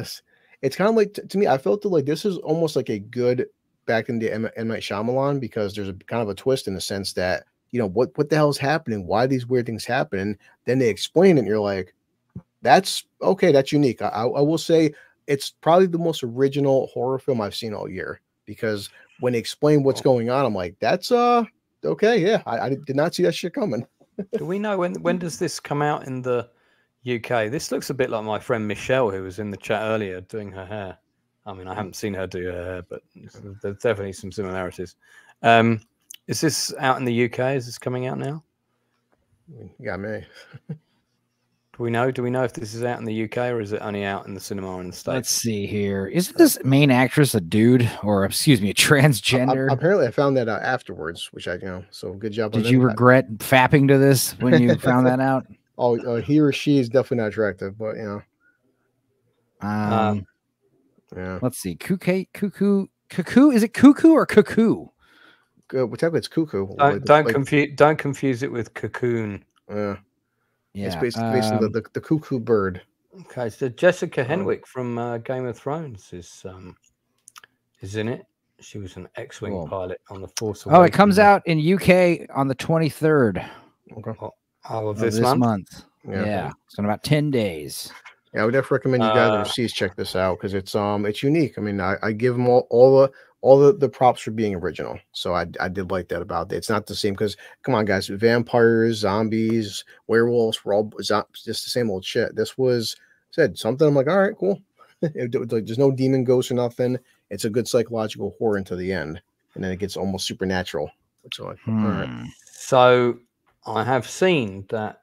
It's kind of like to me. I felt like this is almost like a good back into M. Night Shyamalan, because there's a kind of a twist in the sense that what the hell is happening? Why these weird things happen? Then they explain it, and you're like, that's okay. That's unique. I will say it's probably the most original horror film I've seen all year, because when they explain what's going on, I'm like, that's okay. Yeah, I did not see that shit coming. Do we know when does this come out in the UK? This looks a bit like my friend Michelle, who was in the chat earlier doing her hair. I mean, I haven't seen her do her hair, but there's definitely some similarities. Is this out in the UK? Is this coming out now? Yeah, me. Do we know if this is out in the UK or is it only out in the cinema in the States? Let's see here. Isn't this main actress a dude, or excuse me, a transgender? Apparently, I found that out afterwards, which so good job. Did you regret fapping to this when you found that out? Oh, he or she is definitely not attractive, but yeah. Let's see. Cuckoo. Is it cuckoo or cuckoo? Whatever, it's cuckoo. Don't confuse it with cocoon. Yeah. It's based on the cuckoo bird. Okay, so Jessica Henwick from Game of Thrones is in it. She was an X-wing pilot on the Force Awakens. Oh, it comes out in UK on the 23rd. Okay. Of this month. Yeah. So in about 10 days. Yeah, I would definitely recommend you guys overseas check this out, because it's unique. I mean, I give them all the props for being original. So I did like that about it. It's not the same, because come on, guys, vampires, zombies, werewolves were all just the same old shit. This was something. I'm like, all right, cool. There's no demon ghosts or nothing. It's a good psychological horror until the end, and then it gets almost supernatural. So like, all right. So I have seen that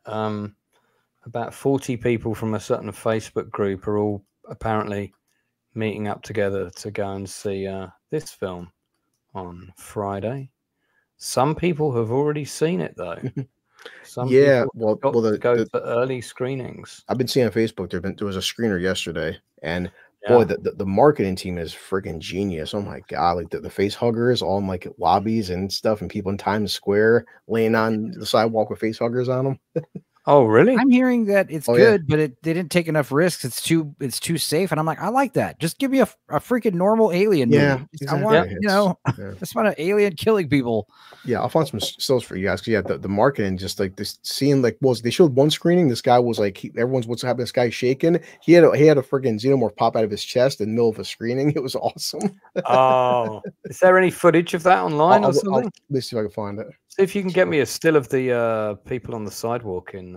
about 40 people from a certain Facebook group are all apparently meeting up together to go and see this film on Friday. Some people have already seen it though. People got to go to early screenings. I've been seeing on Facebook there was a screener yesterday, and boy, the marketing team is freaking genius. Oh my god, like the face huggers all in like lobbies and stuff, and people in Times Square laying on the sidewalk with face huggers on them. Oh, really? I'm hearing that it's good, but they didn't take enough risks. It's too safe, and I'm like, I like that. Just give me a freaking normal alien movie. Exactly. I want, just want an alien killing people. Yeah, I'll find some stills for you guys. Because the marketing, just like this scene, like they showed one screening. This guy was like, everyone's what's happening. This guy shaking. He had a freaking xenomorph pop out of his chest in the middle of a screening. It was awesome. Oh, is there any footage of that online or something? Let's see if I can find it. See if you can get me a still of the people on the sidewalk in.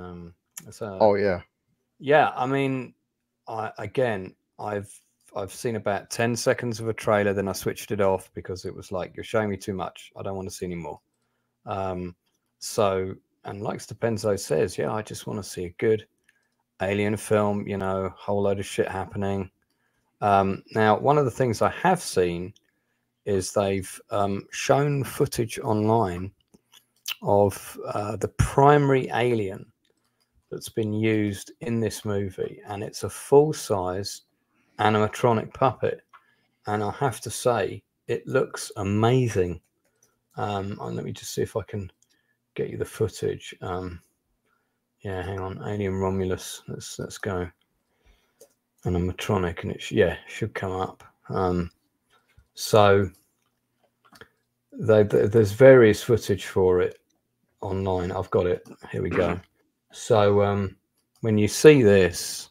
Yeah. I mean, I've seen about 10 seconds of a trailer, then I switched it off because it was like, you're showing me too much. I don't want to see any more. So, and like Stupenzo says, I just want to see a good alien film. Whole load of shit happening. Now, one of the things I have seen is they've shown footage online of the primary alien that's been used in this movie, and it's a full-size animatronic puppet, and I have to say it looks amazing. Let me just see if I can get you the footage. Hang on, Alien Romulus. Let's go animatronic, and it should come up. So there's various footage for it online. I've got it. Here we go. So when you see this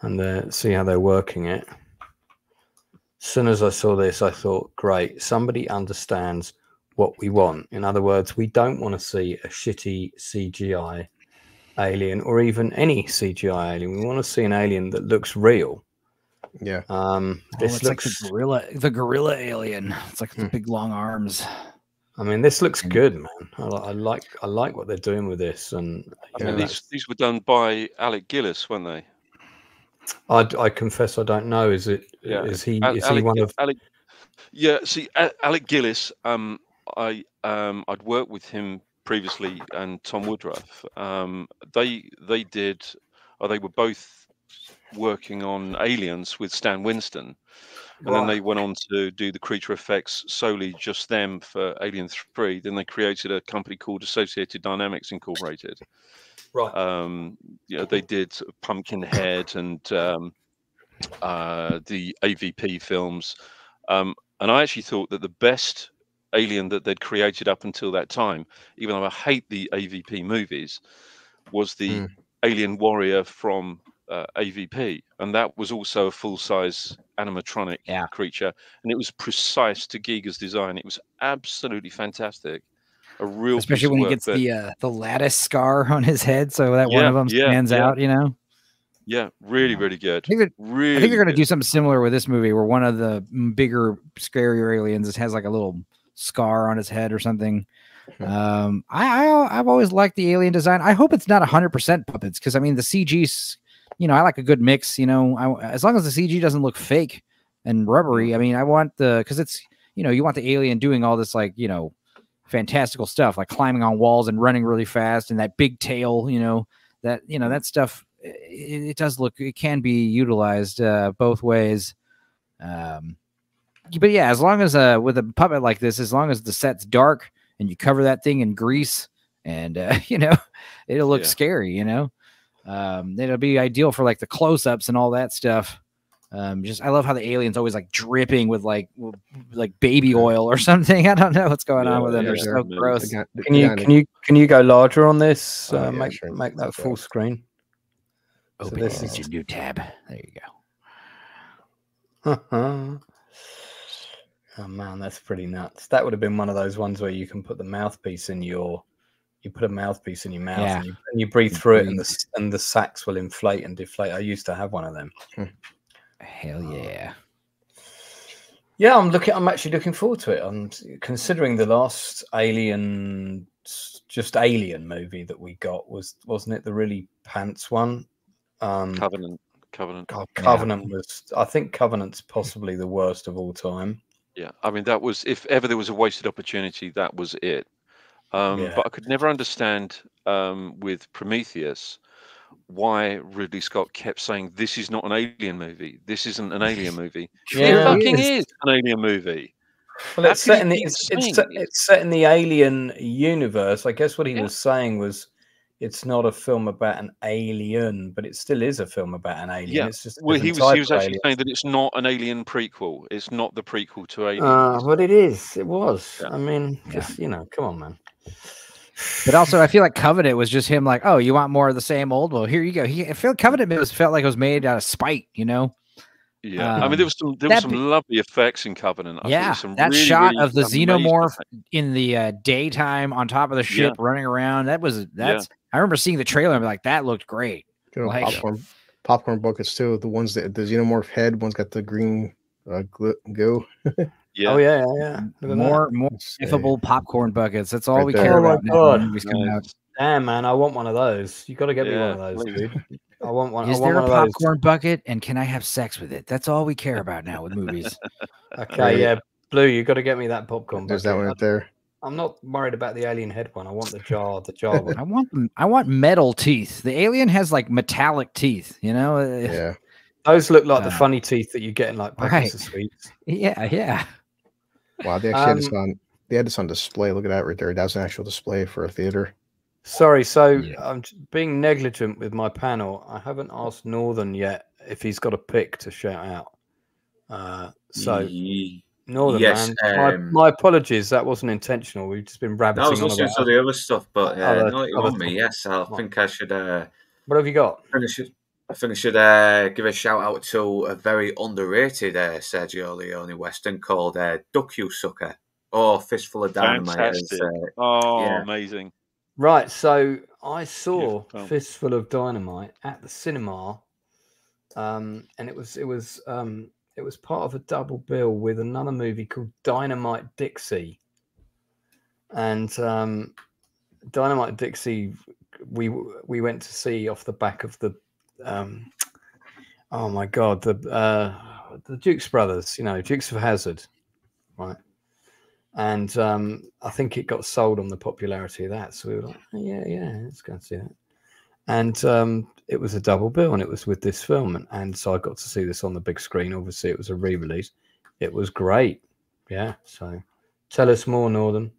and see how they're working it, as soon as I saw this, I thought, great, somebody understands what we want. In other words, we don't want to see a shitty CGI alien or even any CGI alien. We want to see an alien that looks real. Yeah. This looks like the gorilla alien. It's like the big long arms. I mean, this looks good, man. I like what they're doing with this, and these were done by Alec Gillis, weren't they? I confess I don't know. Is it? Yeah. Is he? Al- Is he Alec, one of? Alec, yeah. See, Alec Gillis. I'd worked with him previously, and Tom Woodruff. They did. They were both working on Aliens with Stan Winston. And then they went on to do the creature effects solely just them for Alien 3. Then they created a company called Associated Dynamics Incorporated. Right. They did Pumpkinhead and the AVP films. And I actually thought that the best Alien that they'd created up until that time, even though I hate the AVP movies, was the Alien Warrior from AVP, and that was also a full-size animatronic creature, and it was precise to Giger's design. It was absolutely fantastic. A real especially when he gets the lattice scar on his head, so that one of them stands out. You know. Yeah, really, really good. I think they're going to do something similar with this movie, where one of the bigger, scarier aliens has like a little scar on his head or something. I've always liked the alien design. I hope it's not 100% puppets, because I mean the CG's. I like a good mix, as long as the CG doesn't look fake and rubbery. I mean, I want because it's, you want the alien doing all this, like, fantastical stuff, like climbing on walls and running really fast and that big tail, that stuff. It does look, it can be utilized both ways. But yeah, as long as with a puppet like this, as long as the set's dark and you cover that thing in grease and, it'll look scary, it'll be ideal for like the close-ups and all that stuff. I love how the alien's always like dripping with like baby oil or something. I don't know what's going on with them. They're so gross. Can you go larger on this? Make sure. that full screen. Open this is your new tab. There you go. Oh man, that's pretty nuts. That would have been one of those ones where you can put the mouthpiece in you put a mouthpiece in your mouth and you breathe through it, and the sacs will inflate and deflate. I used to have one of them. Hell yeah. Yeah, I'm actually looking forward to it. I'm considering the last Alien movie that we got wasn't it the really pants one? Covenant. God, Covenant was. I think Covenant's possibly the worst of all time. Yeah, I mean that was, if ever there was a wasted opportunity, that was it. But I could never understand with Prometheus why Ridley Scott kept saying this is not an alien movie. This isn't an alien movie. It fucking is an alien movie. Well, it's set in the Alien universe. I guess what he was saying was it's not a film about an alien, but it still is a film about an alien. Yeah. It's just he was actually saying that it's not an Alien prequel. It's not the prequel to Alien. But it is. It was. Yeah. I mean, just come on, man. But also, I feel like Covenant was just him, like, oh, you want more of the same old? Well, here you go. I feel Covenant felt like it was made out of spite, Yeah, I mean, there was some lovely effects in Covenant. That really, shot of the xenomorph in the daytime on top of the ship running around. I remember seeing the trailer and be like, that looked great. Popcorn buckets too. The ones that the xenomorph head, one's got the green goo. Yeah. Oh yeah. More sniffable popcorn buckets. That's all we care about. Oh my god! Damn, man, I want one of those. You got to get me one of those, dude. I want one. Is there a popcorn bucket, and can I have sex with it? That's all we care about now with movies. Okay, Blue, you got to get me that popcorn. There's that one right there. I'm not worried about the alien head one. I want the jar one. I want metal teeth. The alien has like metallic teeth. Yeah. Those look like the funny teeth that you get in like packets of sweets. Yeah. Wow, they actually had this on display. Look at that right there. That's an actual display for a theater. Sorry, so I'm being negligent with my panel. I haven't asked Northern yet if he's got a pick to shout out. Northern, man, my apologies. That wasn't intentional. We've just been rabbiting. I was listening to the other stuff, but on me. Yes, I think I should. What have you got? I think I should give a shout out to a very underrated Sergio Leone Western called Duck You Sucker or Fistful of Dynamite. Amazing. Right, so I saw Fistful of Dynamite at the cinema, and it was part of a double bill with another movie called Dynamite Dixie. And Dynamite Dixie, we went to see off the back of the Oh my God, the Dukes brothers, you know, Dukes of Hazzard, right? And I think it got sold on the popularity of that, so we were like, oh, yeah, let's go and see that. And it was a double bill, and it was with this film, and so I got to see this on the big screen. Obviously, it was a re-release. It was great, yeah. So, tell us more, Northern.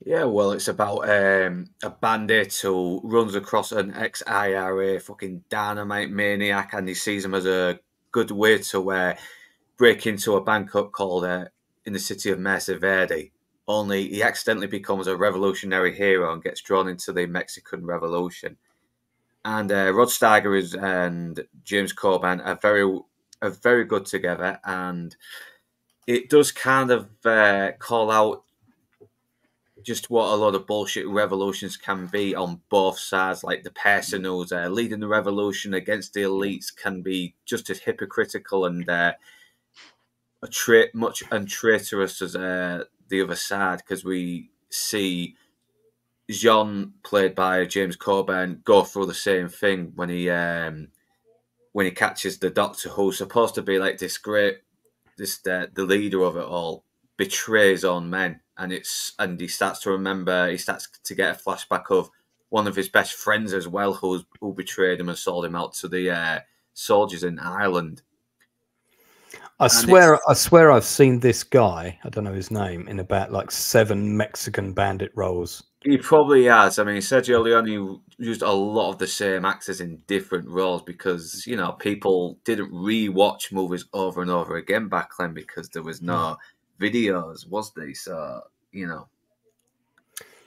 Yeah, well, it's about a bandit who runs across an ex-IRA fucking dynamite maniac, and he sees him as a good way to break into a bank called in the city of Mesa Verde. Only he accidentally becomes a revolutionary hero and gets drawn into the Mexican Revolution. And Rod Steiger and James Coburn are very good together, and it does kind of call out just what a lot of bullshit revolutions can be on both sides. Like the person who's leading the revolution against the elites can be just as hypocritical and traitorous as the other side, because we see Jean, played by James Coburn, go through the same thing when he catches the Doctor, who's supposed to be like this great, the leader of it all, betrays his own men, and he starts to remember. He starts to get a flashback of one of his best friends as well, who betrayed him and sold him out to the soldiers in Ireland. I swear I've seen this guy, I don't know his name, in about like 7 Mexican bandit roles. He probably has. I mean, Sergio Leone used a lot of the same actors in different roles because, you know, people didn't re-watch movies over and over again back then because there was no videos, was there? So, you know.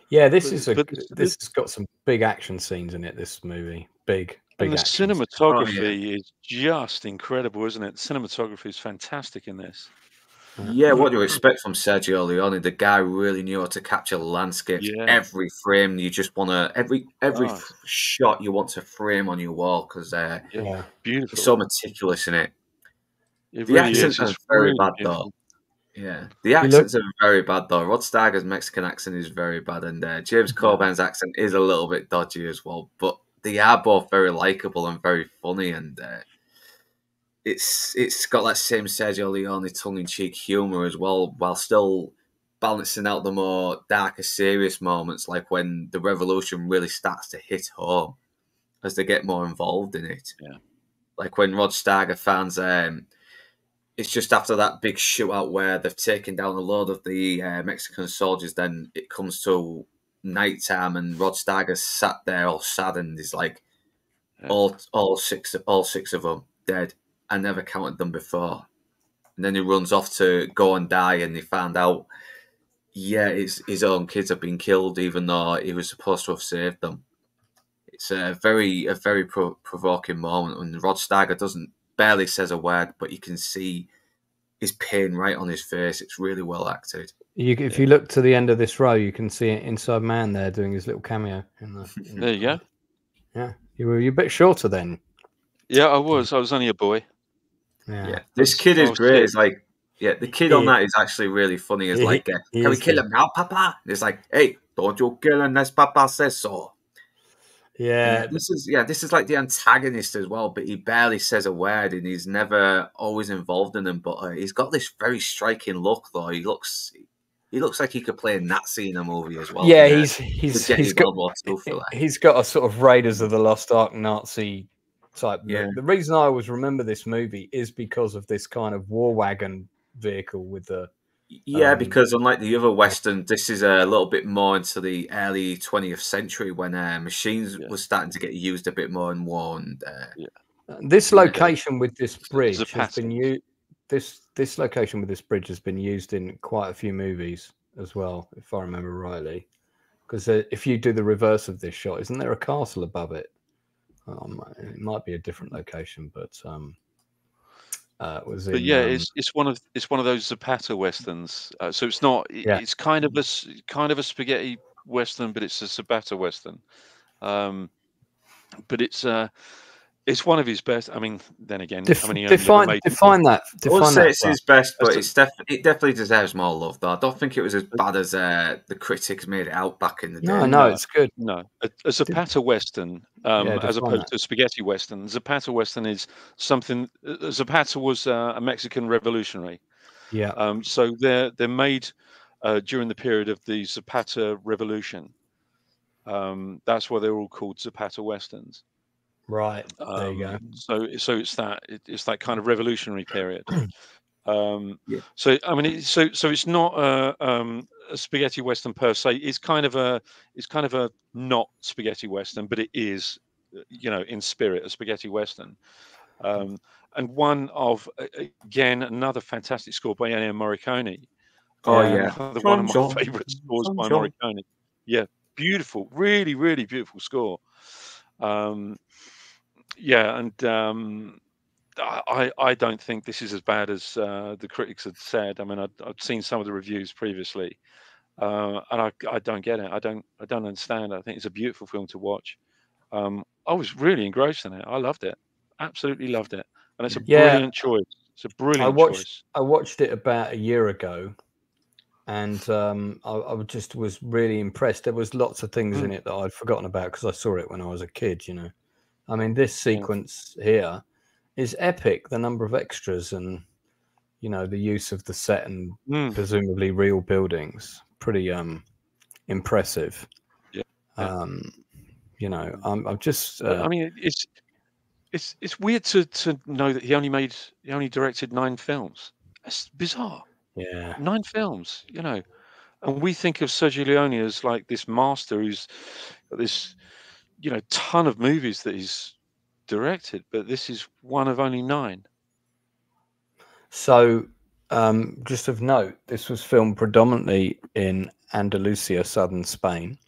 Yeah, this has got some big action scenes in it, this movie. Big and the action cinematography is just incredible, isn't it? The cinematography is fantastic in this. Yeah, what do you expect from Sergio Leone? The guy really knew how to capture landscapes. Yeah. Every frame you just want to, every shot you want to frame on your wall because beautiful. It's so meticulous in it. The accents are very bad though. Yeah, the accents are very bad though. Rod Steiger's Mexican accent is very bad, and James Coburn's accent is a little bit dodgy as well. But they are both very likable and very funny, and it's got that same Sergio Leone tongue-in-cheek humor as well, while still balancing out the more darker, serious moments, like when the revolution really starts to hit home as they get more involved in it. Yeah, like when Rod Steiger finds it's just after that big shootout where they've taken down a load of the Mexican soldiers. Then it comes to nighttime, and Rod Steiger's sat there all saddened. He's like, all six of them dead. I never counted them before. And then he runs off to go and die, and he found out, his own kids have been killed, even though he was supposed to have saved them. It's a very provoking moment, and Rod Steiger barely says a word, but you can see his pain right on his face. It's really well acted. If you look to the end of this row, you can see Inside Man there doing his little cameo. There you go. Yeah, you're a bit shorter then. Yeah, I was only a boy. Yeah. This kid is great. It's like, the kid on that is actually really funny. It's like, can we kill him now, Papa? And it's like, hey, don't you kill him unless Papa says so. Yeah, this is like the antagonist as well, but he barely says a word, and he's never always involved in them. But he's got this very striking look, though. He looks like he could play a Nazi in a movie as well. Yeah, he's got a sort of Raiders of the Lost Ark Nazi type look. The reason I always remember this movie is because of this kind of war wagon vehicle with the. Yeah, because unlike the other Western, this is a little bit more into the early 20th century when machines were starting to get used a bit more and more. And, this location with this bridge has been used. This location with this bridge has been used in quite a few movies as well, if I remember rightly. Because if you do the reverse of this shot, isn't there a castle above it? It might be a different location, but it's one of those Zapata westerns. So it's not. It's kind of a spaghetti western, but it's a Zapata western. But it's It's one of his best. I mean, then again, I mean, define that. I wouldn't say it's Brad. his best, but it definitely deserves more love, though. I don't think it was as bad as the critics made it out back in the day. No, it's good. No, a Zapata Western, as opposed to a spaghetti Western. Zapata Western is something. Zapata was a Mexican revolutionary. Yeah. So they're made during the period of the Zapata Revolution. That's why they're all called Zapata Westerns. Right. There you go. So it's that kind of revolutionary period. Yeah. So I mean, so it's not a spaghetti Western per se. It's kind of a not spaghetti Western, but it is, in spirit, a spaghetti Western. And one of, again, another fantastic score by Ennio Morricone. Oh yeah, one of my favorite scores by Morricone. Yeah, beautiful, really, really beautiful score. Yeah, and I don't think this is as bad as the critics had said. I mean, I've seen some of the reviews previously, and I don't get it. I don't understand. I think it's a beautiful film to watch. I was really engrossed in it. I loved it, absolutely loved it, and it's a brilliant choice. It's a brilliant choice. I watched it about a year ago, and I just was really impressed. There was lots of things in it that I'd forgotten about because I saw it when I was a kid. I mean, this sequence here is epic. The number of extras and, the use of the set and presumably real buildings, pretty impressive. Yeah. I'm just. I mean, it's weird to know that he only directed 9 films. That's bizarre. Yeah. 9 films, and we think of Sergio Leone as like this master who's got this, ton of movies that he's directed, but this is one of only 9. So, just of note, this was filmed predominantly in Andalusia, southern Spain.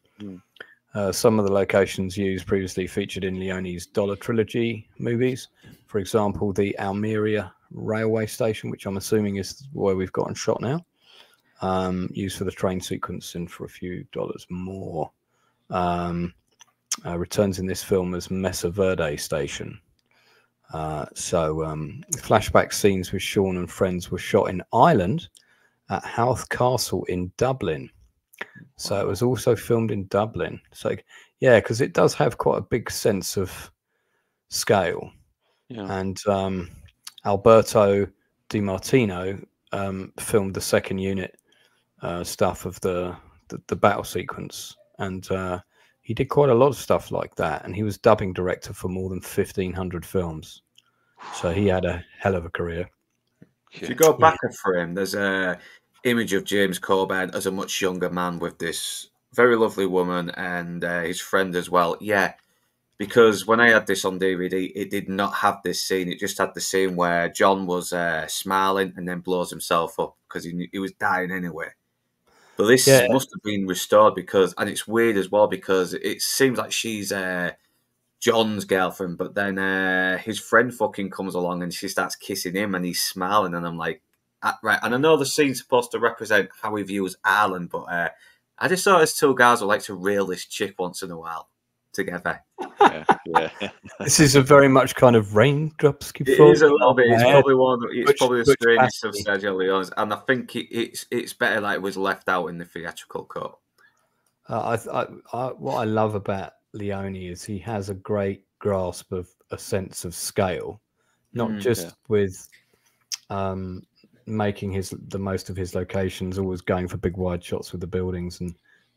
Some of the locations used previously featured in Leone's Dollar Trilogy movies. For example, the Almeria railway station, which I'm assuming is where we've gotten shot now, used for the train sequence and for a few dollars more. Returns in this film as Mesa Verde station. Flashback scenes with Sean and friends were shot in Ireland at Howth Castle in Dublin. So it was also filmed in Dublin. So yeah, because it does have quite a big sense of scale. Yeah. And Alberto Di Martino filmed the second unit stuff of the battle sequence, and he did quite a lot of stuff like that, and he was dubbing director for more than 1,500 films. So he had a hell of a career. If you go back a frame, there's a image of James Coburn as a much younger man with this very lovely woman and his friend as well. Yeah, because when I had this on DVD, it did not have this scene. It just had the scene where John was smiling and then blows himself up because he was dying anyway. But this must have been restored and it's weird as well because it seems like she's John's girlfriend, but then his friend fucking comes along and she starts kissing him and he's smiling, and I'm like, right. And I know the scene's supposed to represent how he views Ireland, but I just saw it as 2 guys who like to reel this chick once in a while together. Yeah. This is a very much kind of raindrops keep falling. It is a little bit. It's probably the strangest of Sergio Leone's, and I think it's better like it was left out in the theatrical cut. What I love about Leone is he has a great grasp of a sense of scale, not just with making the most of his locations, always going for big wide shots with the buildings and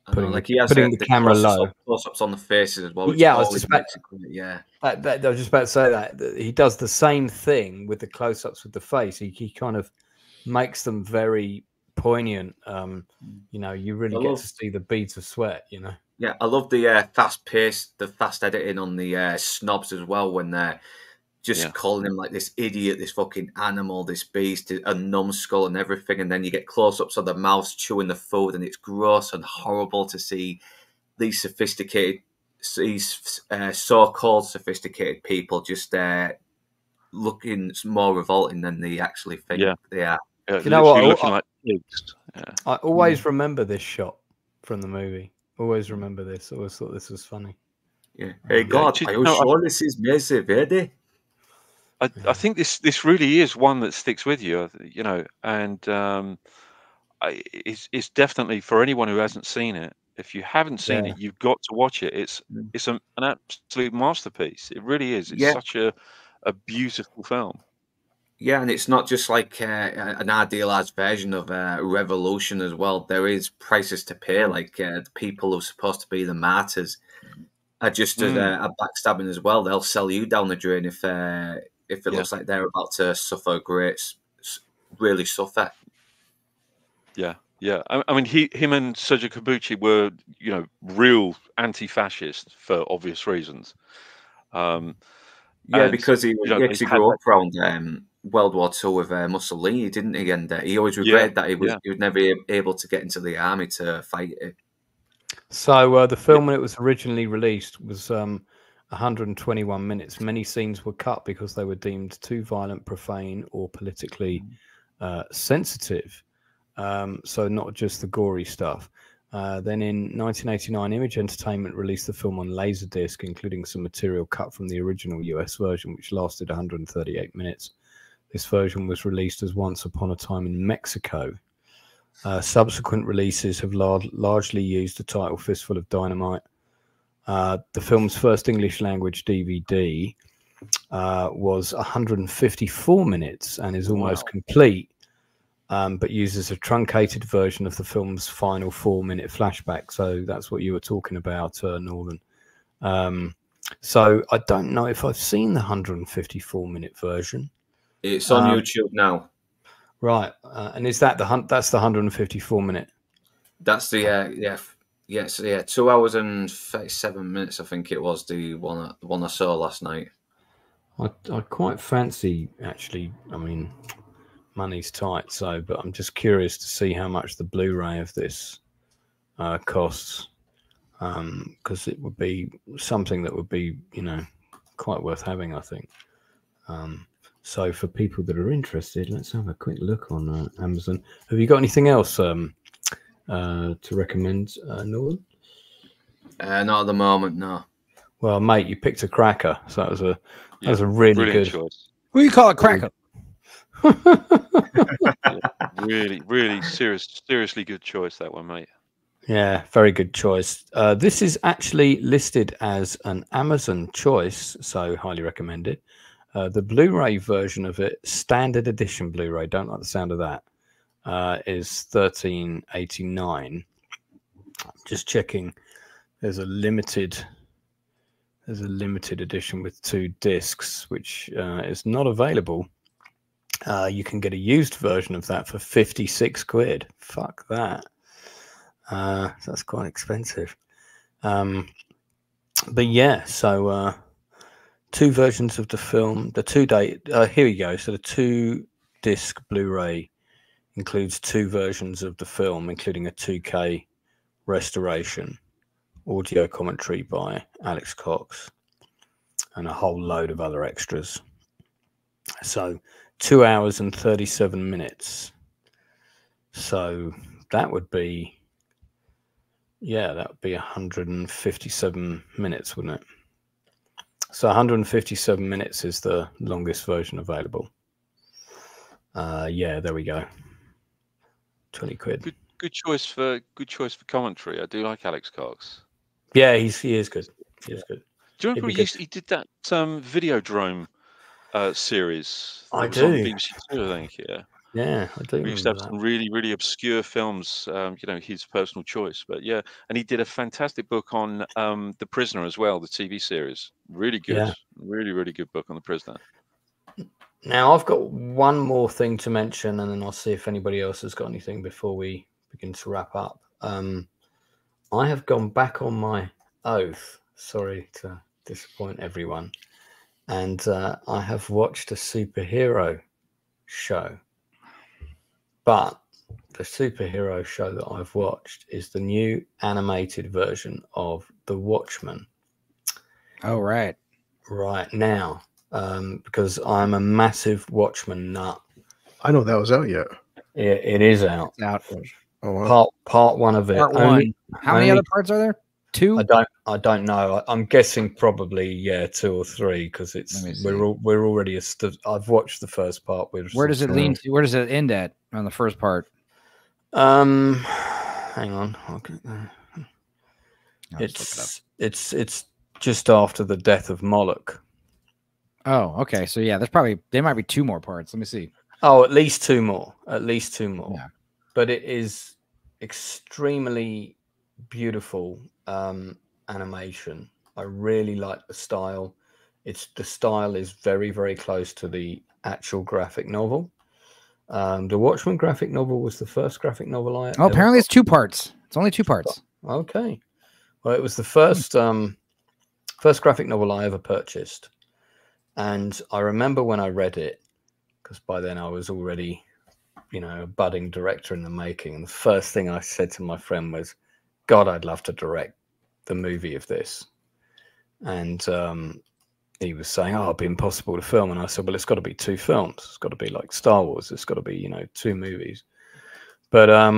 putting the camera low. Close-ups on the faces as well. Yeah, I was just about to say that he does the same thing with the close-ups with the face. He kind of makes them very poignant. You really get to see the beads of sweat. Yeah, I love the fast pace, the fast editing on the snobs as well when they're just calling him like this idiot, this fucking animal, this beast, a numbskull and everything. And then you get close-ups of the mouths chewing the food, and it's gross and horrible to see these so-called sophisticated people just looking more revolting than they actually think they are. You know what? Looking like pigs. I always remember this shot from the movie. Always remember this. Always thought this was funny. Yeah. Hey God, are you sure this is Mese Verde? I think this really is one that sticks with you, you know, and it's definitely for anyone who hasn't seen it. If you haven't seen it, you've got to watch it. It's an absolute masterpiece. It really is. It's such a beautiful film. Yeah, and it's not just like an idealized version of Revolution as well. There is prices to pay. Like the people who are supposed to be the martyrs are just a backstabbing as well. They'll sell you down the drain if it looks like they're about to suffer really suffer. Yeah, yeah. I mean, him and Sergio Corbucci were, you know, real anti-fascist for obvious reasons. Yeah, because he grew up around World War II with Mussolini, didn't he? And he always regretted that he was never able to get into the army to fight it. So the film, when it was originally released, was 121 minutes. Many scenes were cut because they were deemed too violent, profane, or politically sensitive. So not just the gory stuff. Then in 1989, Image Entertainment released the film on Laserdisc, including some material cut from the original US version, which lasted 138 minutes. This version was released as Once Upon a Time in Mexico. Subsequent releases have largely used the title Fistful of Dynamite. The film's first English language DVD was 154 minutes and is almost complete. But uses a truncated version of the film's final 4-minute flashback. So that's what you were talking about, Northern. So I don't know if I've seen the 154-minute version. It's on YouTube now. Right. And is that that's the 154-minute? That's the 2 hours and 37 minutes. I think it was the one I saw last night. I quite fancy, actually. I mean, money's tight, but I'm just curious to see how much the Blu-ray of this costs, because it would be something that would be, you know, quite worth having, I think. So for people that are interested, let's have a quick look on Amazon. Have you got anything else to recommend, Norman? Not at the moment, no. Well, mate, you picked a cracker, so that was a really good choice. What do you call it, cracker? Really seriously good choice, that one, mate. Yeah, very good choice. This is actually listed as an Amazon choice, so highly recommended. The Blu-ray version of it, standard edition Blu-ray, don't like the sound of that, is $13.89. Just checking. There's a limited edition with 2 discs, which is not available. You can get a used version of that for 56 quid. Fuck that. That's quite expensive. But yeah, so 2 versions of the film. The 2-day. Here we go. So the 2-disc Blu-ray includes 2 versions of the film, including a 2K restoration, audio commentary by Alex Cox, and a whole load of other extras. So 2 hours and 37 minutes. So that would be, that would be 157 minutes, wouldn't it? So 157 minutes is the longest version available. Yeah, there we go. 20 quid. Good choice for commentary. I do like Alex Cox. Yeah, he is good. He is good. Do you remember he did that Videodrome series? I was do. On BBC Two, I think. Yeah, I do. We used to have some really obscure films. You know, his personal choice, but yeah, and he did a fantastic book on The Prisoner as well, the TV series. Really good, really good book on The Prisoner. Now I've got one more thing to mention, and then I'll see if anybody else has got anything before we begin to wrap up. I have gone back on my oath. Sorry to disappoint everyone. And I have watched a superhero show. But the superhero show that I've watched is the new animated version of The Watchmen. Oh, right. Right now. Because I'm a massive Watchmen nut. I know that was out yet. It is out. It's out. Oh, wow. Part 1 of it. Part 1. How many other parts are there? 2? I don't know. I'm guessing probably 2 or 3 because we're already I've watched the first part. Where does it lean to? Where does it end at on the first part? Hang on. Okay. It's just after the death of Moloch. Oh, okay. So yeah, there might be 2 more parts. Let me see. Oh, at least 2 more. At least 2 more. Yeah. But it is extremely beautiful animation. I really like the style. The style is very, very close to the actual graphic novel. The Watchmen graphic novel was the first graphic novel I apparently it's 2 parts. It's only 2 parts. Okay. Well, it was the first graphic novel I ever purchased. And I remember when I read it, because by then I was already, a budding director in the making. And the first thing I said to my friend was, God, I'd love to direct the movie of this. And he was saying, it'd be impossible to film. And I said, well, it's got to be 2 films. It's got to be like Star Wars. It's got to be, 2 movies. But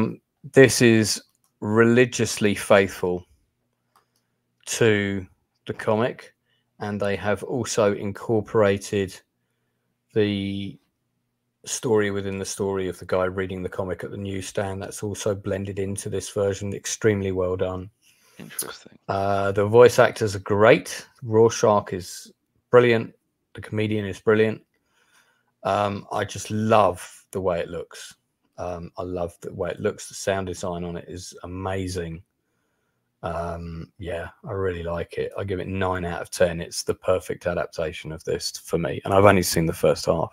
this is religiously faithful to the comic. And they have also incorporated the story within the story of the guy reading the comic at the newsstand. That's also blended into this version. Extremely well done. Interesting. The voice actors are great. Rorschach is brilliant. The comedian is brilliant. I just love the way it looks. I love the way it looks. The sound design on it is amazing. I really like it. I give it 9 out of 10. It's the perfect adaptation of this for me. And I've only seen the first half.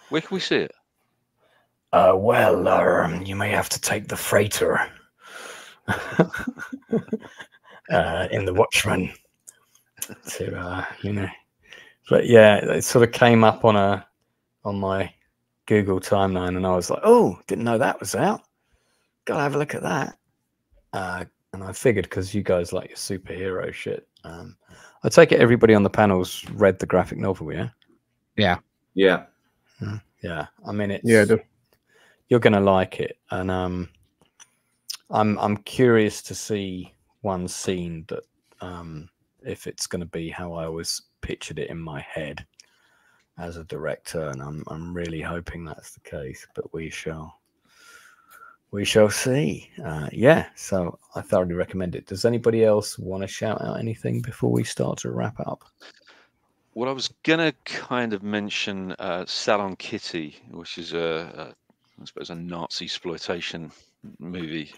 Where can we see it? You may have to take the freighter in the Watchmen to, But yeah, it sort of came up on my Google timeline, and I was like, oh, didn't know that was out. Gotta have a look at that. And I figured because you guys like your superhero shit. I take it everybody on the panel's read the graphic novel, yeah? Yeah. Yeah. Yeah. I mean, you're gonna like it, and I'm curious to see one scene that if it's going to be how I always pictured it in my head as a director, and I'm really hoping that's the case. But we shall see. So I thoroughly recommend it. Does anybody else want to shout out anything before we start to wrap up? Well, I was gonna kind of mention Salon Kitty, which is I suppose a Nazi exploitation movie.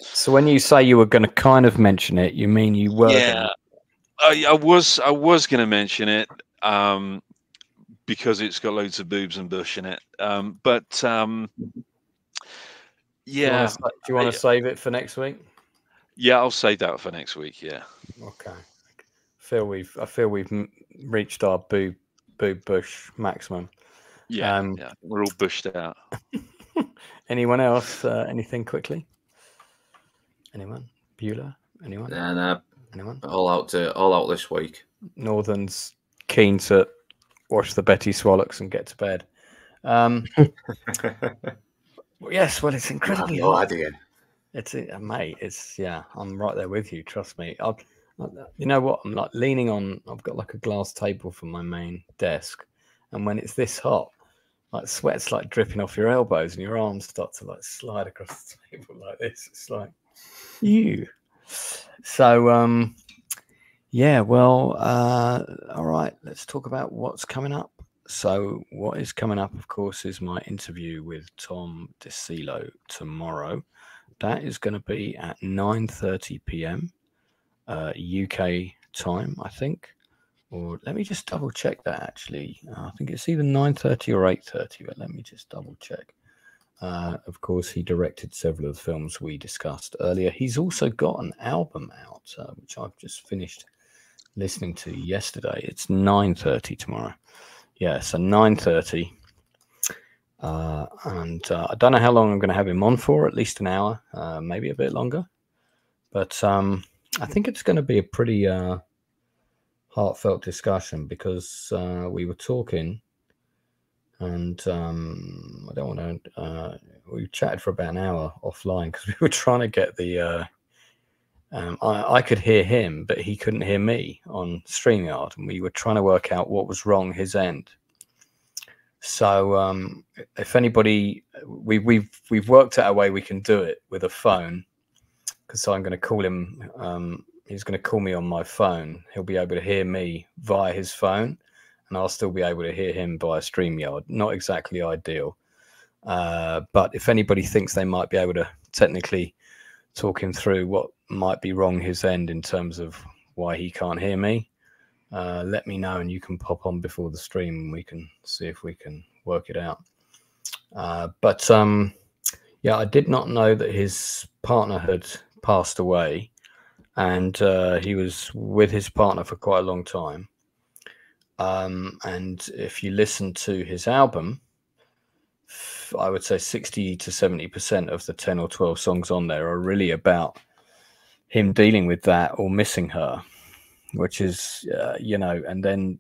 So when you say you were going to kind of mention it, you mean you were? Yeah, I was going to mention it because it's got loads of boobs and bush in it. Yeah. Do you want to save it for next week? Yeah, I'll save that for next week. Yeah. Okay. I feel we've reached our boob bush maximum. Yeah. We're all bushed out. Anyone else? Anything quickly? Anyone? Bueller? Anyone? No. Anyone? All out this week. Northern's keen to watch the Betty Swallocks and get to bed. Yes, well, it's incredibly no hard. idea. It's mate. I'm right there with you. Trust me. You know what? I'm like leaning on. I've got like a glass table for my main desk, and when it's this hot, like sweat's like dripping off your elbows, and your arms start to like slide across the table like this. It's like you. So all right. Let's talk about what's coming up. So what is coming up, of course, is my interview with Tom DeCilo tomorrow. That is going to be at 9:30 p.m. UK time, I think. Or let me just double check that, actually. I think it's either 9:30 or 8:30, but let me just double check. Of course, he directed several of the films we discussed earlier. He's also got an album out, which I've just finished listening to yesterday. It's 9:30 tomorrow. Yeah, so 9:30. And I don't know how long I'm going to have him on for, at least an hour, maybe a bit longer. But I think it's going to be a pretty heartfelt discussion because we were talking and I don't want to, we chatted for about an hour offline because we were trying to get the I could hear him, but he couldn't hear me on StreamYard, and we were trying to work out what was wrong his end. So if anybody, we've worked out a way we can do it with a phone, because I'm going to call him. He's going to call me on my phone. He'll be able to hear me via his phone, and I'll still be able to hear him via StreamYard. Not exactly ideal, but if anybody thinks they might be able to technically talk him through what might be wrong his end in terms of why he can't hear me, let me know, and you can pop on before the stream and we can see if we can work it out. But yeah, I did not know that his partner had passed away, and he was with his partner for quite a long time. And if you listen to his album, I would say 60 to 70% of the 10 or 12 songs on there are really about him dealing with that or missing her, which is, you know, and then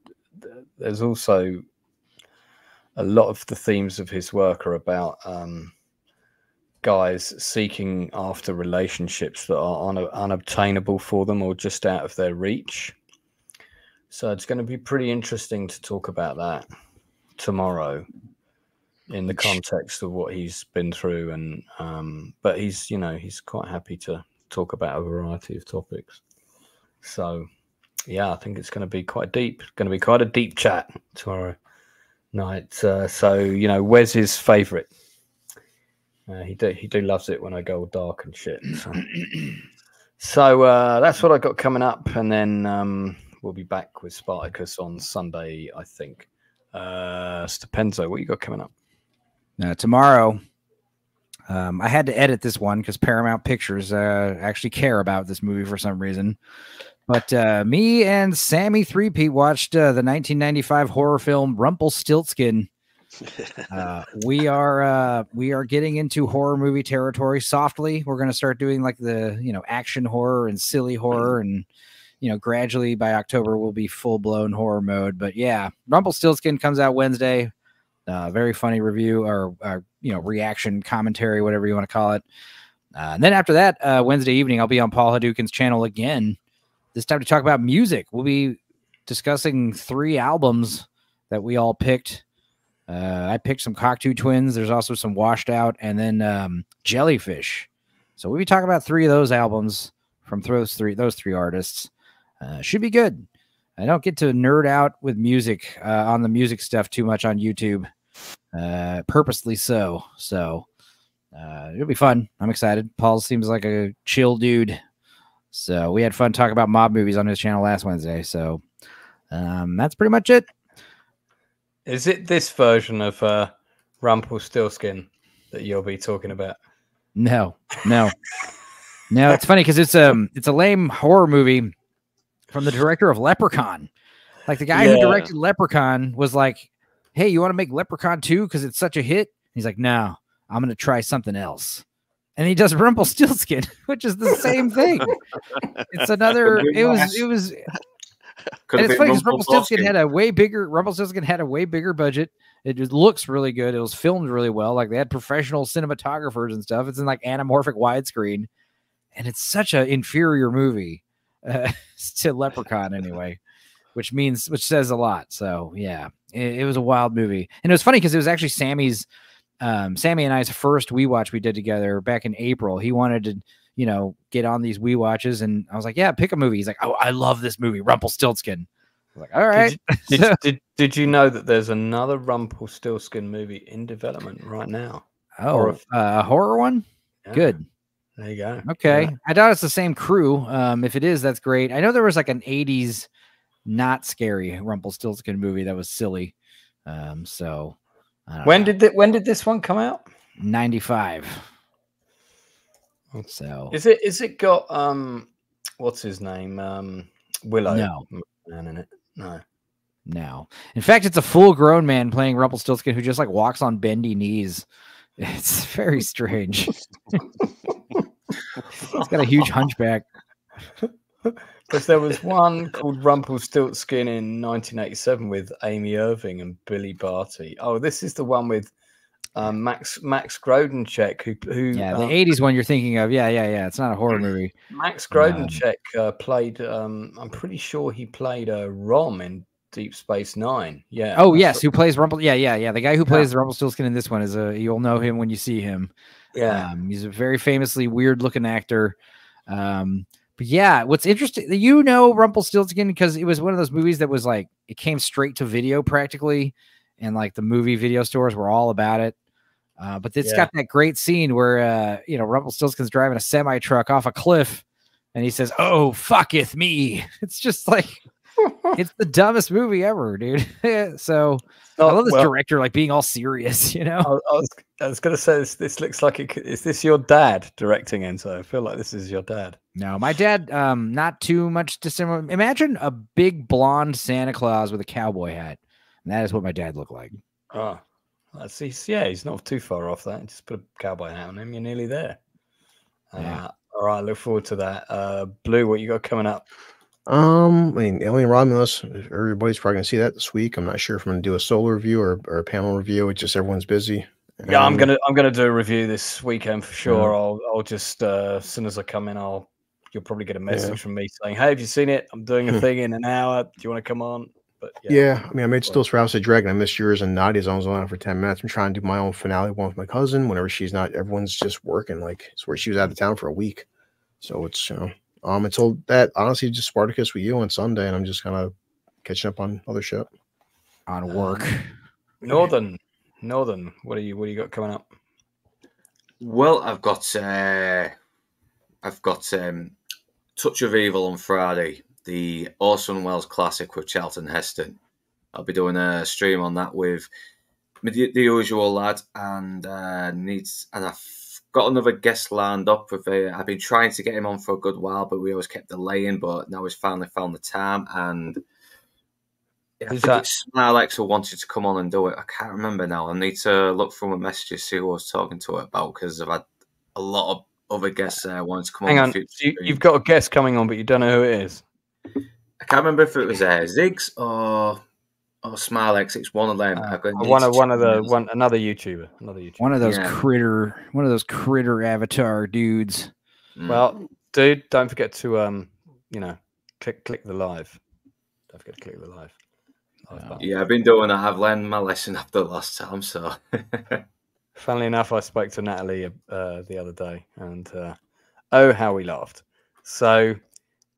there's also a lot of the themes of his work are about guys seeking after relationships that are unobtainable for them or just out of their reach. So it's going to be pretty interesting to talk about that tomorrow in the context of what he's been through. And but he's, you know, he's quite happy to talk about a variety of topics. So yeah, I think it's going to be quite deep. It's going to be quite a deep chat tomorrow night. So, you know, Wes's favorite. He do loves it when I go dark and shit. So that's what I got coming up, and then we'll be back with Spartacus on Sunday, I think. Stupenzo, what you got coming up? Tomorrow, I had to edit this one because Paramount Pictures actually care about this movie for some reason. But me and Sammy Threepeat watched the 1995 horror film Rumpelstiltskin. We are getting into horror movie territory softly. We're going to start doing like the, you know, action horror and silly horror, and you know, gradually by October we'll be full blown horror mode. But yeah, Rumpelstiltskin comes out Wednesday. Very funny review or you know, reaction commentary, whatever you want to call it. And then after that, Wednesday evening, I'll be on Paul Hadouken's channel again. This time to talk about music. We'll be discussing 3 albums that we all picked. I picked some Cocteau Twins. There's also some Washed Out, and then Jellyfish. So we'll be talking about 3 of those albums from those three artists. Should be good. I don't get to nerd out with music on the music stuff too much on YouTube, purposely so. So it'll be fun. I'm excited. Paul seems like a chill dude. So we had fun talking about mob movies on his channel last Wednesday. So that's pretty much it. Is it this version of Rumpelstiltskin that you'll be talking about? No. It's funny because it's a lame horror movie from the director of Leprechaun. Like the guy who directed Leprechaun was like, "Hey, you want to make Leprechaun 2 because it's such a hit?" He's like, "No, I'm gonna try something else." And he does Rumpelstiltskin, which is the same thing. It's another. It was. And it's funny because Rumpelstiltskin had a way bigger budget. It just looks really good. It was filmed really well. Like they had professional cinematographers and stuff. It's in like anamorphic widescreen, and it's such an inferior movie to Leprechaun anyway, which says a lot. So yeah, it was a wild movie, and it was funny because it was actually Sammy and I's first Wii Watch we did together back in April. He wanted to, you know, get on these Wii Watches, and I was like, yeah, pick a movie. He's like, oh, I love this movie, Rumpelstiltskin. I was like, all right. Did you know that there's another Rumpelstiltskin movie in development right now? Oh, a horror one? Yeah. Good. There you go. Okay. Yeah. I doubt it's the same crew. If it is, that's great. I know there was like an 80s not scary Rumpelstiltskin movie that was silly. So when did this one come out? 95. So is it got what's his name? Willow man in it? No. In fact, it's a full-grown man playing Rumpelstiltskin who just like walks on bendy knees. It's very strange. He's got a huge hunchback. Because there was one called Rumpelstiltskin in 1987 with Amy Irving and Billy Barty. Oh, this is the one with Max Grodenchek, who yeah, the 80s one you're thinking of. Yeah. It's not a horror movie. Max Grodenchek played. I'm pretty sure he played Rom in Deep Space Nine. Yeah. Oh yes, who plays Rumple? Yeah. The guy who plays the Rumpelstiltskin in this one is you'll know him when you see him. Yeah. He's a very famously weird looking actor. But yeah, what's interesting, you know, Rumpelstiltskin because it was one of those movies that was like it came straight to video practically, and like the movie video stores were all about it. But it's got that great scene where Rumpelstiltskin's driving a semi truck off a cliff, and he says, "Oh, fucketh me." It's just like it's the dumbest movie ever, dude. So I love this director like being all serious, you know. I was going to say this looks like is this your dad directing Enzo? I feel like this is your dad. No, my dad, not too much dissimilar. Imagine a big blonde Santa Claus with a cowboy hat. And that is what my dad looked like. Oh, he's not too far off that. Just put a cowboy hat on him. You're nearly there. All right, look forward to that. Blue, what you got coming up? I mean, Alien Romulus, everybody's probably going to see that this week. I'm not sure if I'm going to do a solo review or a panel review. It's just everyone's busy. Yeah, I'm gonna do a review this weekend for sure. I'll just as soon as I come in, you'll probably get a message from me saying, "Hey, have you seen it? I'm doing a thing in an hour. Do you want to come on?" But I mean, I made Stills for House of Dragon. I missed yours and Nadia's. I was on for 10 minutes. I'm trying to do my own finale one with my cousin. Whenever she's not, everyone's just working. Like it's where she was out of town for a week, so it's it's all that honestly just Spartacus with you on Sunday, and I'm just kind of catching up on other shit on work. Northern, what do you got coming up? Well, I've got Touch of Evil on Friday, the Orson Welles classic with Charlton Heston. I'll be doing a stream on that with the usual lad, and I've got another guest lined up with I've been trying to get him on for a good while, but we always kept delaying. But now he's finally found the time, and I think it's Alex who wanted to come on and do it. I can't remember now. I need to look through my messages, see who I was talking to it about, because I've had a lot of other guests wanting to come on. Hang on, you've got a guest coming on, but you don't know who it is. I can't remember if it was Ziggs or Smilex. It's one of them. Another YouTuber. One of those critter avatar dudes. Well, dude, don't forget to click the live. Don't forget to click the live. Yeah, I've been doing that. I've learned my lesson after the last time. So, funnily enough, I spoke to Natalie the other day, and oh, how we laughed. So,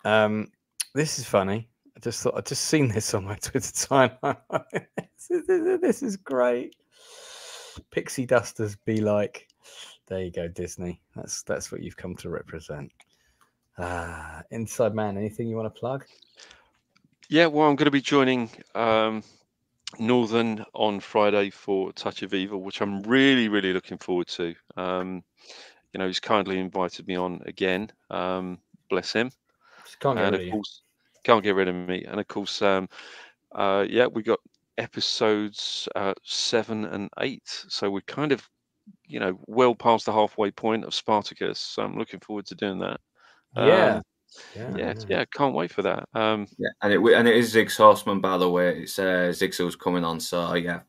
this is funny. I just thought I'd just seen this on my Twitter timeline. This is great. Pixie dusters be like, there you go, Disney. That's what you've come to represent. Inside Man, anything you want to plug? Yeah, well, I'm going to be joining Northern on Friday for Touch of Evil, which I'm really, really looking forward to. He's kindly invited me on again. Bless him. Just can't get rid of you. Course, can't get rid of me. And of course, we got episodes 7 and 8, so we're kind of, well past the halfway point of Spartacus. So I'm looking forward to doing that. Yeah, can't wait for that. And it is Ziggs Horseman, by the way. It's Ziggs who's coming on, so yeah.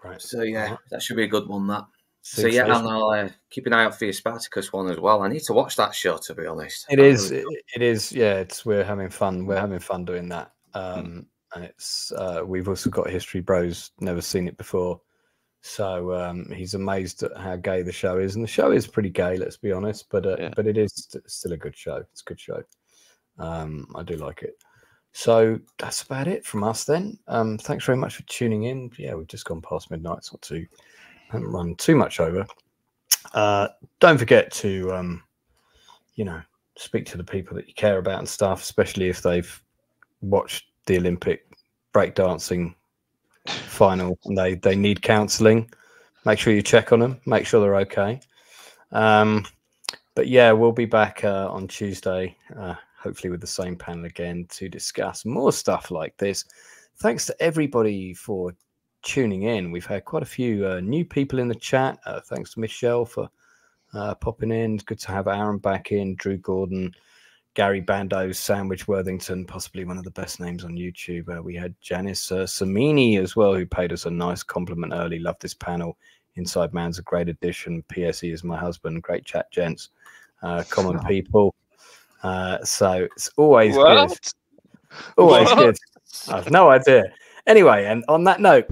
Right. So yeah, that should be a good one. That. So yeah, and I'll keep an eye out for your Spartacus one as well. I need to watch that show, to be honest. It is. Yeah, we're having fun. We're having fun doing that. And it's we've also got History Bros. Never seen it before. So he's amazed at how gay the show is, and the show is pretty gay, let's be honest. But it is still a good show. It's a good show. I do like it. So that's about it from us then. Thanks very much for tuning in. Yeah, we've just gone past midnight, so haven't run too much over. Don't forget to speak to the people that you care about and stuff, especially if they've watched the Olympic breakdancing final and they need counselling. Make sure you check on them, make sure they're okay. But yeah, we'll be back on Tuesday, hopefully with the same panel again to discuss more stuff like this. Thanks to everybody for tuning in. We've had quite a few new people in the chat. Thanks to Michelle for popping in. It's good to have Aaron back in, Drew Gordon, Gary Bandos, Sandwich Worthington, possibly one of the best names on YouTube. We had Janice Samini as well, who paid us a nice compliment early. Love this panel. Inside Man's a great addition. PSE is my husband. Great chat, gents. Common people. So it's always good. Always good. I've no idea. Anyway, and on that note.